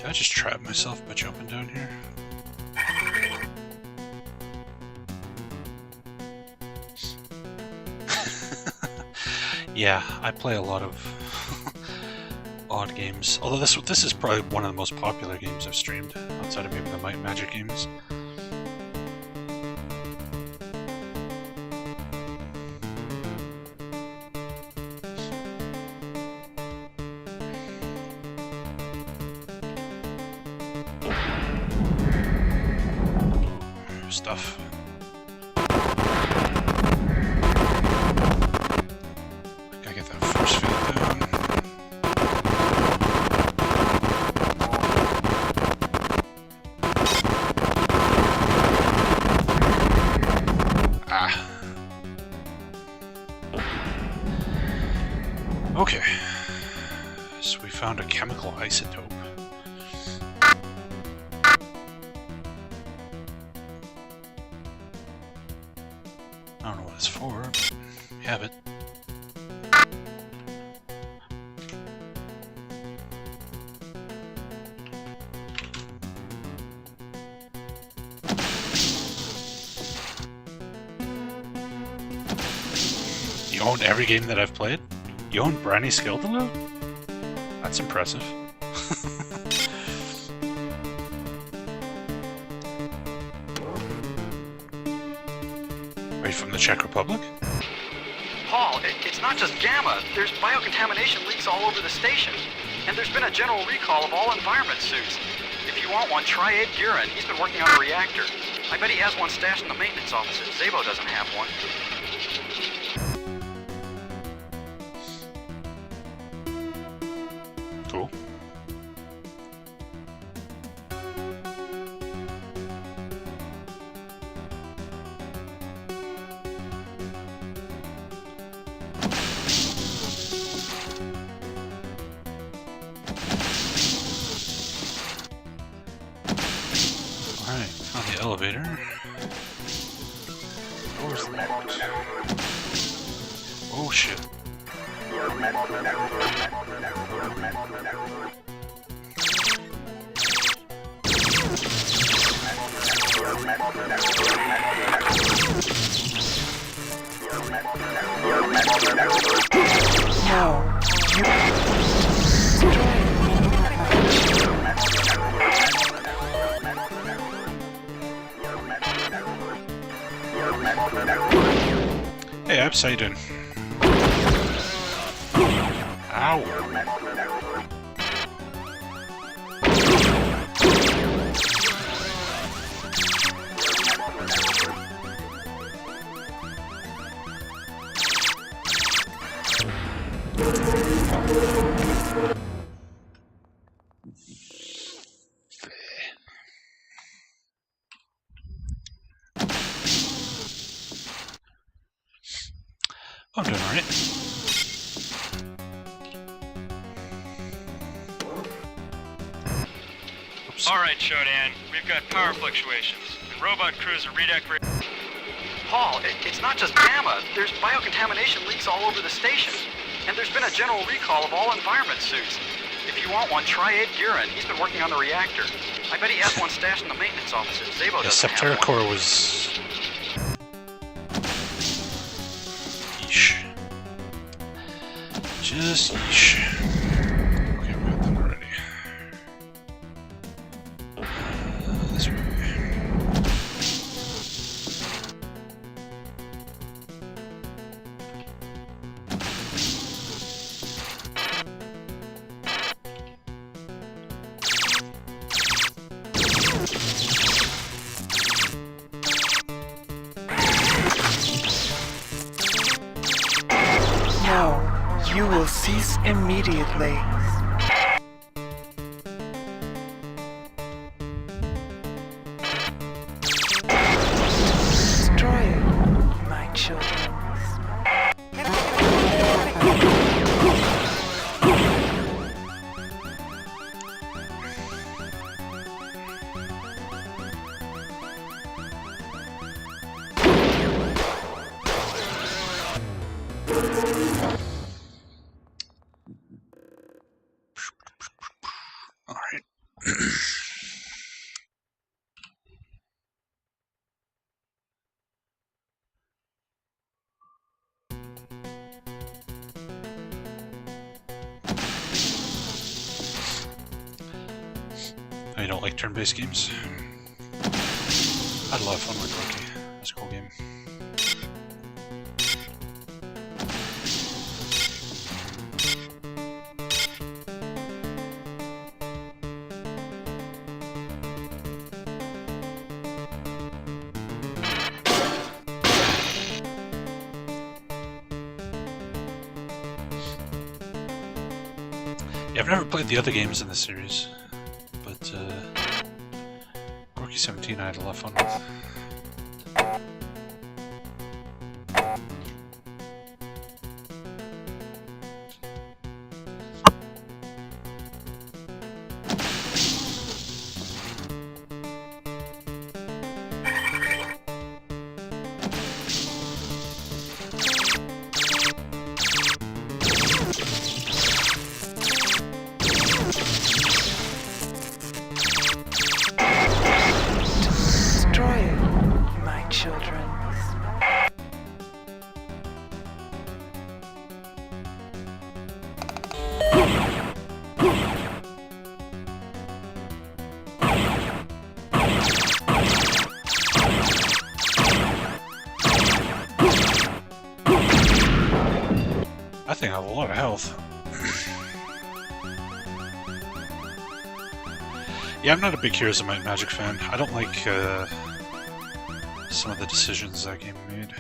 Did I just trap myself by jumping down here? Yeah, I play a lot of odd games. Although this is probably one of the most popular games I've streamed, outside of maybe the Might and Magic games. Stuff. Gotta get that force field down. Okay. So we found a chemical isotope. I don't know what it's for, but we have it. You own every game that I've played? You own Briny Skeleton? That's impressive. Are you from the Czech Republic? Paul, it's not just Gamma. There's biocontamination leaks all over the station. And there's been a general recall of all environment suits. If you want one, try Ed Gurin. He's been working on a reactor. I bet he has one stashed in the maintenance office if Zabo doesn't have one. Cool. Alright, on the elevator. Door's locked. Oh shit. No, Hey, Abs, how you doing? Ow! I'm doing alright. Alright, Shodan, we've got power fluctuations. The robot crews are redecorating. Paul, it's not just Gamma. There's biocontamination leaks all over the station. And there's been a general recall of all environment suits. If you want one, try Ed Gurin. He's been working on the reactor. I bet he has one stashed in the maintenance office if Zabo doesn't have one. Septericor was... Yeesh. Just yeesh. Okay, we got that already. This way. no, you will cease immediately. Destroy it, my children. Alright. normally don't like turn-based games. I had a lot of fun with Rookie. That's a cool game. Yeah, I've never played the other games in this series, but Rookie 17 I had a lot of fun with. Destroy it, my children. I think I have a lot of health. Yeah, I'm not a big Heroes of Might and Magic fan. I don't like some of the decisions that game made.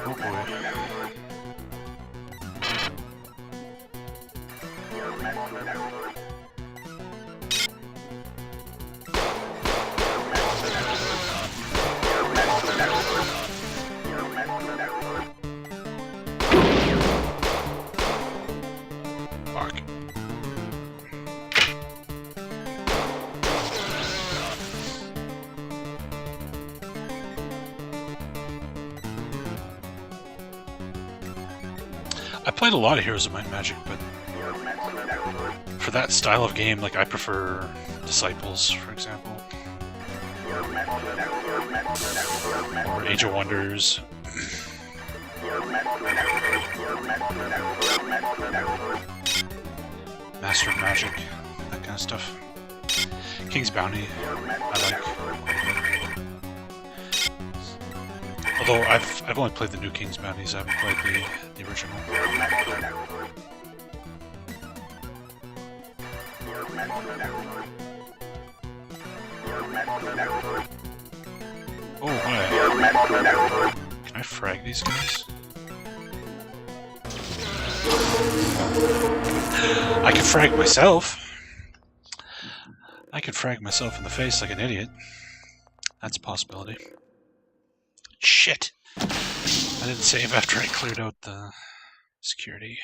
Oh boy. Fuck. I played a lot of Heroes of Might and Magic, but for that style of game, like I prefer Disciples, for example, or Age of Wonders. Master of Magic, that kind of stuff. King's Bounty, I like. Although I've only played the new King's Bounties, I haven't played the original. Oh, hi. Can I frag these guys? I can frag myself. I can frag myself in the face like an idiot. That's a possibility. Shit! I didn't save after I cleared out the security.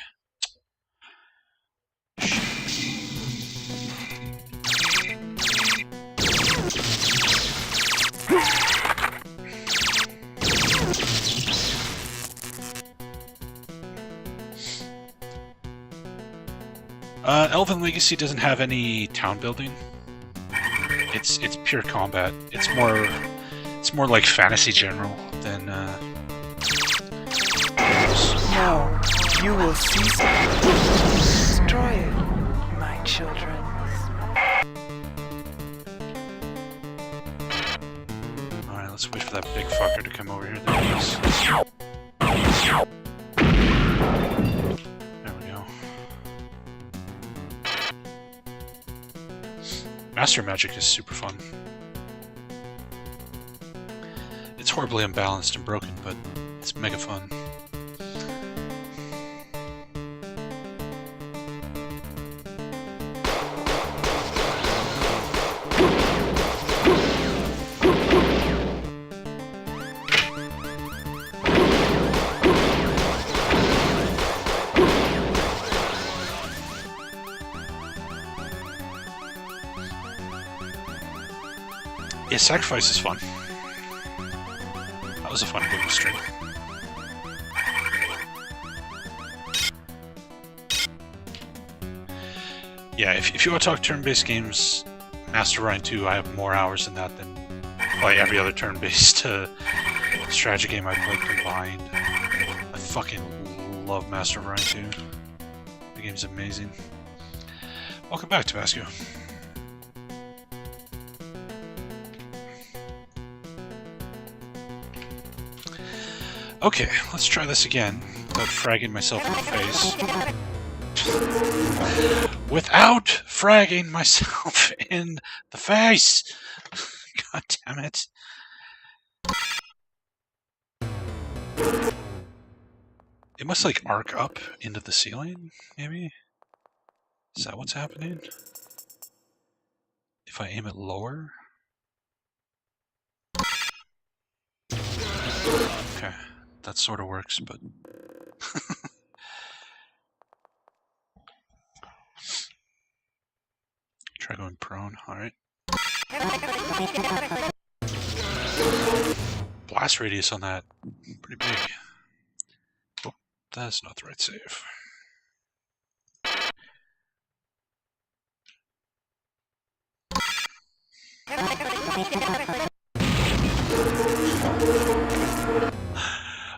Elven Legacy doesn't have any town building. It's pure combat. It's more like fantasy general than Now, you will cease. Destroy it, my children. Alright, let's wait for that big fucker to come over here. There he is. There we go. Master Magic is super fun. It's horribly unbalanced and broken, but it's mega fun. Yeah, Sacrifice is fun. That was a fun game to stream. Yeah, if you want to talk turn-based games, Master Ryan 2, I have more hours in that than probably every other turn-based strategy game I've played combined. fucking love Master of Orion 2. The game's amazing. Welcome back, Tabasco. Okay, let's try this again without fragging myself in the face. Without fragging myself in the face! God damn it. It must like arc up into the ceiling, maybe? Is that what's happening? If I aim it lower? Okay, that sort of works, but... Try going prone, alright. Blast radius on that, pretty big. Oh, that's not the right save.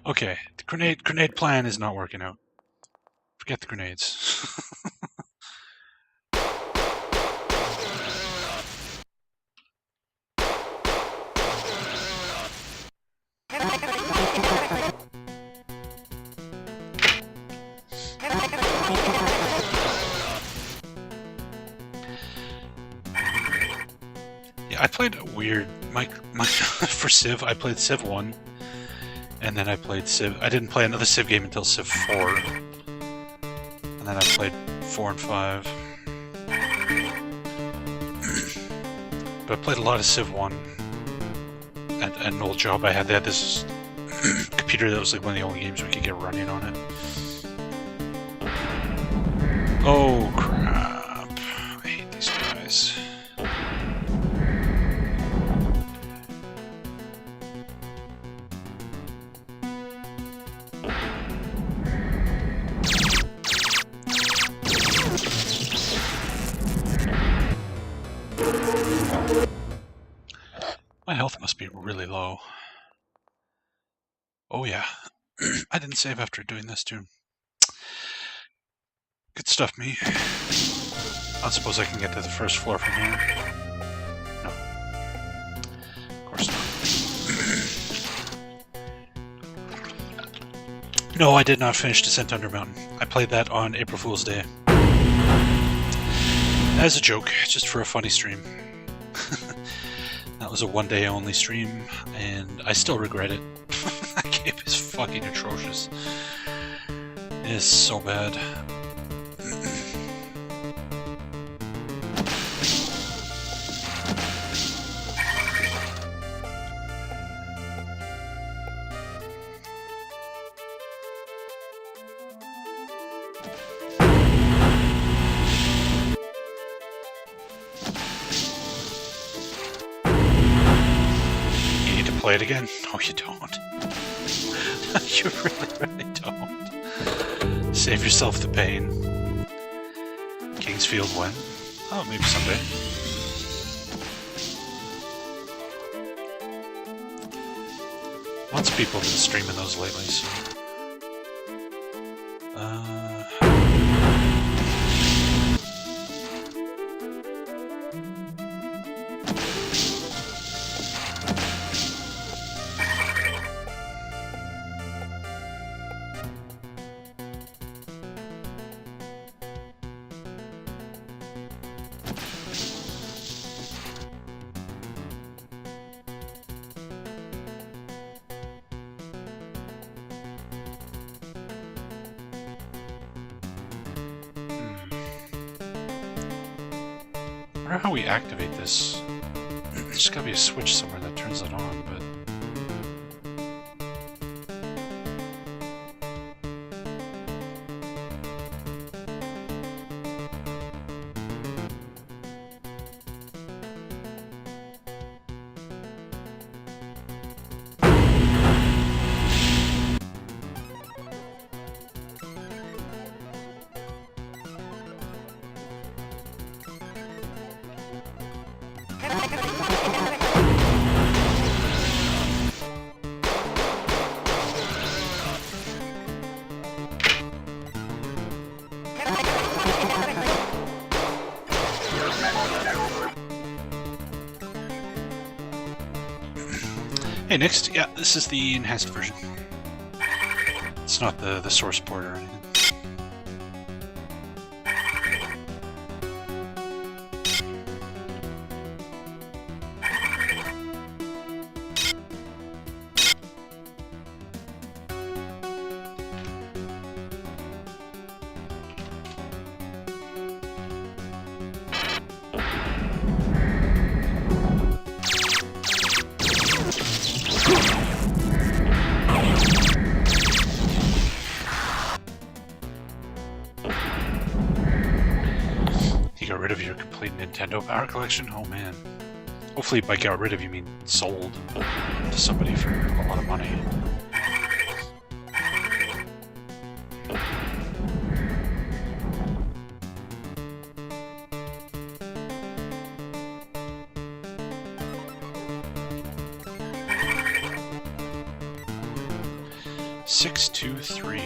Okay, the grenade plan is not working out. Forget the grenades. Yeah, I played a weird for Civ. I played Civ 1, and then I played Civ. I didn't play another Civ game until Civ 4, and then I played 4 and 5. But I played a lot of Civ 1. At an old job I had, they had this computer that was like one of the only games we could get running on it. Oh crap! I hate these guys. My health must be really low. Oh yeah. I didn't save after doing this too. Good stuff, me. I don't suppose I can get to the first floor from here. No. Of course not. No, I did not finish Descent Under Mountain. I played that on April Fool's Day. As a joke, just for a funny stream. That was a one-day only stream, and I still regret it. That game is fucking atrocious. It is so bad. Play it again? No, you don't. You really don't. Save yourself the pain. Kingsfield when? Oh, maybe someday. Lots of people have been streaming those lately, so... I wonder how we activate this. There's gotta be a switch somewhere that turns it on, but... Hey, next. Yeah, this is the enhanced version. It's not the source port or anything. You got rid of your complete Nintendo Power Collection? Oh man. Hopefully by got rid of you mean sold to somebody for a lot of money. Six, 2, 3.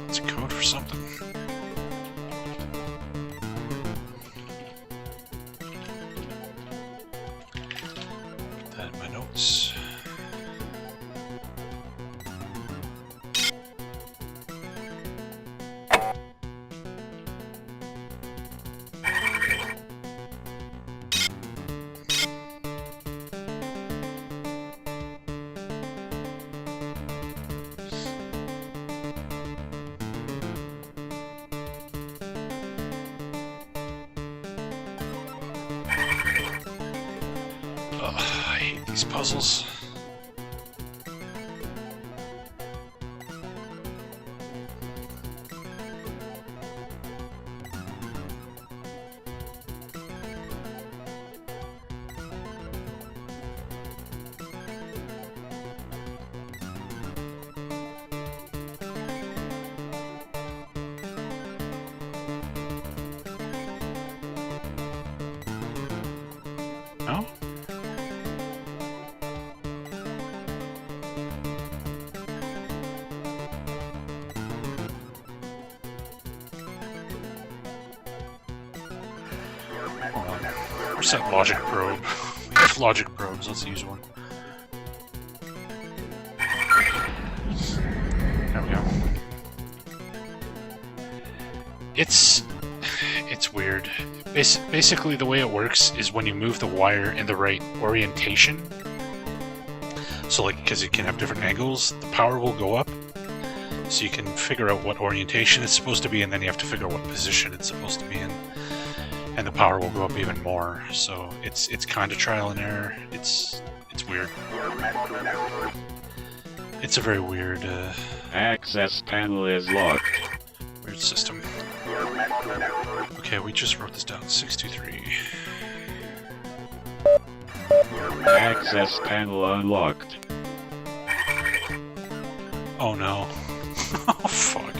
It's a code for something. Put that in my notes. Ugh, I hate these puzzles. No? Hold on. Where's that logic probe? We have logic probes, let's use one. There we go. It's weird. Basically the way it works is when you move the wire in the right orientation, so like because it can have different angles, the power will go up. So you can figure out what orientation it's supposed to be, and then you have to figure out what position it's supposed to be in. And the power will go up even more. So it's kind of trial and error. It's weird. It's a very weird Access panel is locked. weird system. Okay, we just wrote this down. 623. Access panel unlocked. Oh no. Oh fuck.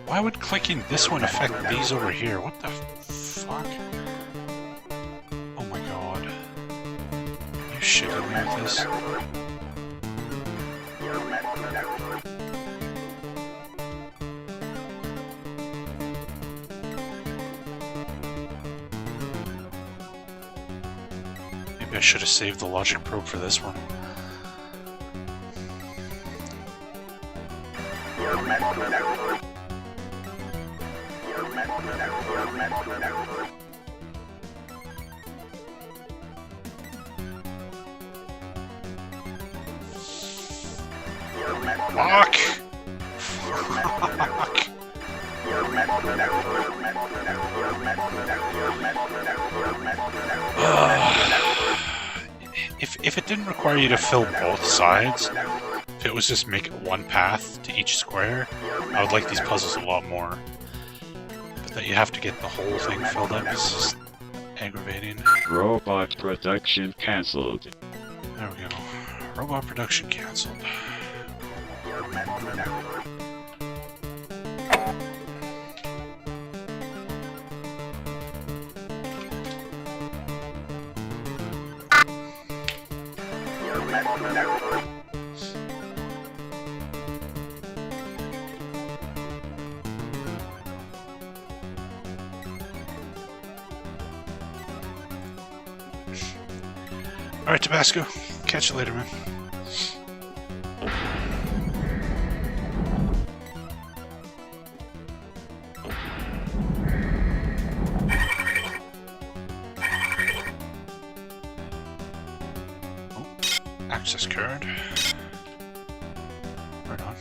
Why would clicking this one affect these over here? What the fuck? Oh my god. You shitting me with this? Maybe I should have saved the logic probe for this one. Fuck! Fuck! If it didn't require you to fill both sides, if it was just make it one path to each square, I would like these puzzles a lot more. But that you have to get the whole thing filled up is just aggravating. Robot production cancelled. There we go. Robot production cancelled. Alright, Tabasco. Catch you later, man. Oh, access card. Right on.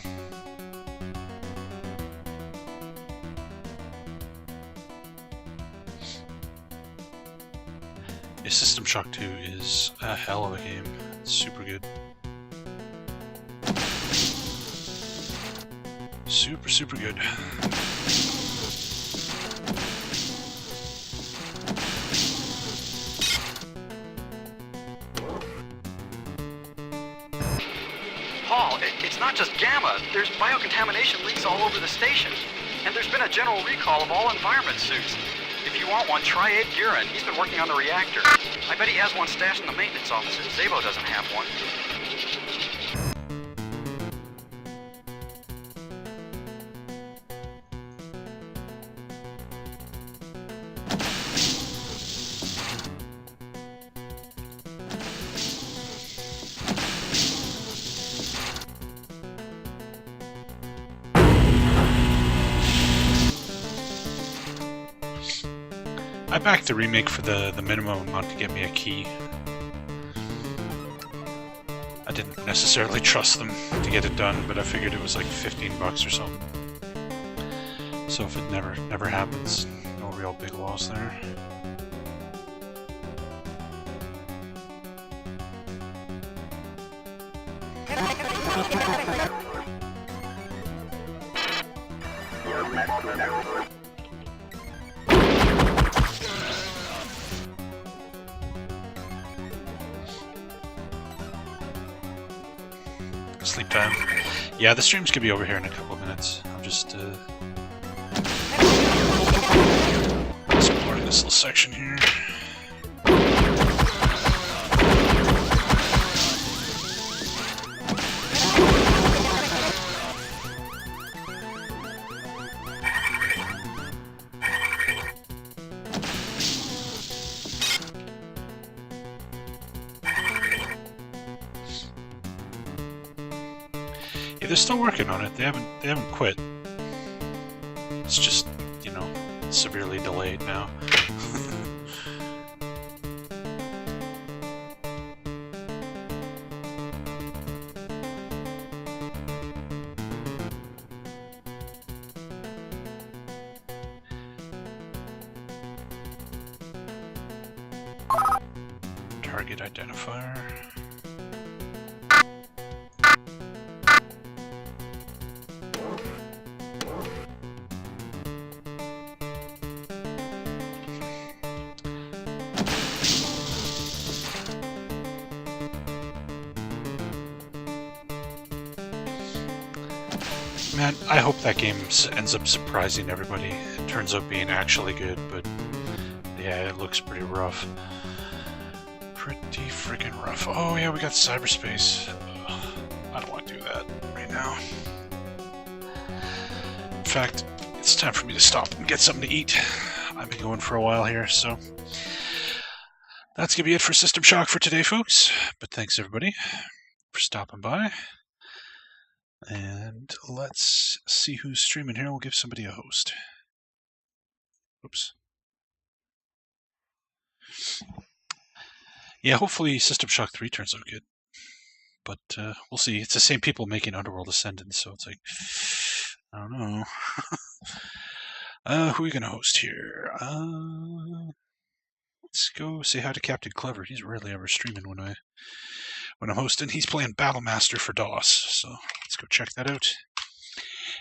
Yeah, System Shock 2 is a hell of a game. It's super good. Super, super good. Paul, it's not just Gamma. There's biocontamination leaks all over the station. And there's been a general recall of all environment suits. If you want one, try Ed Guerin. He's been working on the reactor. I bet he has one stashed in the maintenance offices. Zabo doesn't have one. I backed the remake for the minimum amount to get me a key. I didn't necessarily trust them to get it done, but I figured it was like 15 bucks or something. So if it never happens, no real big loss there. Sleep time. Yeah, the stream's gonna be over here in a couple of minutes. I'm just exploring this little section here. They're still working on it. They haven't quit. It's just, you know, severely delayed now. Target identifier. Man, I hope that game ends up surprising everybody. It turns out being actually good, but yeah, it looks pretty rough. Pretty freaking rough. Oh yeah, we got cyberspace. I don't want to do that right now. In fact, it's time for me to stop and get something to eat. I've been going for a while here, so that's gonna be it for System Shock for today, folks. But thanks everybody for stopping by. And let's see who's streaming here. We'll give somebody a host. Oops. Yeah, hopefully System Shock 3 turns out good. But we'll see. It's the same people making Underworld Ascendant, so it's like, I don't know. Who are we going to host here? Let's go say hi to Captain Clever. He's rarely ever streaming when I'm hosting. He's playing Battlemaster for DOS, so let's go check that out.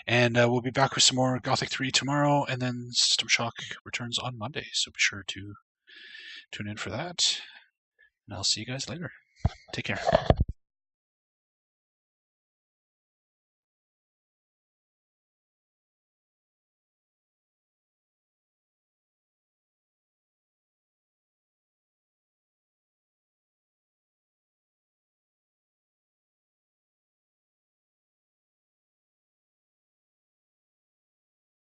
And we'll be back with some more Gothic 3 tomorrow, and then System Shock returns on Monday, so be sure to tune in for that. And I'll see you guys later. Take care.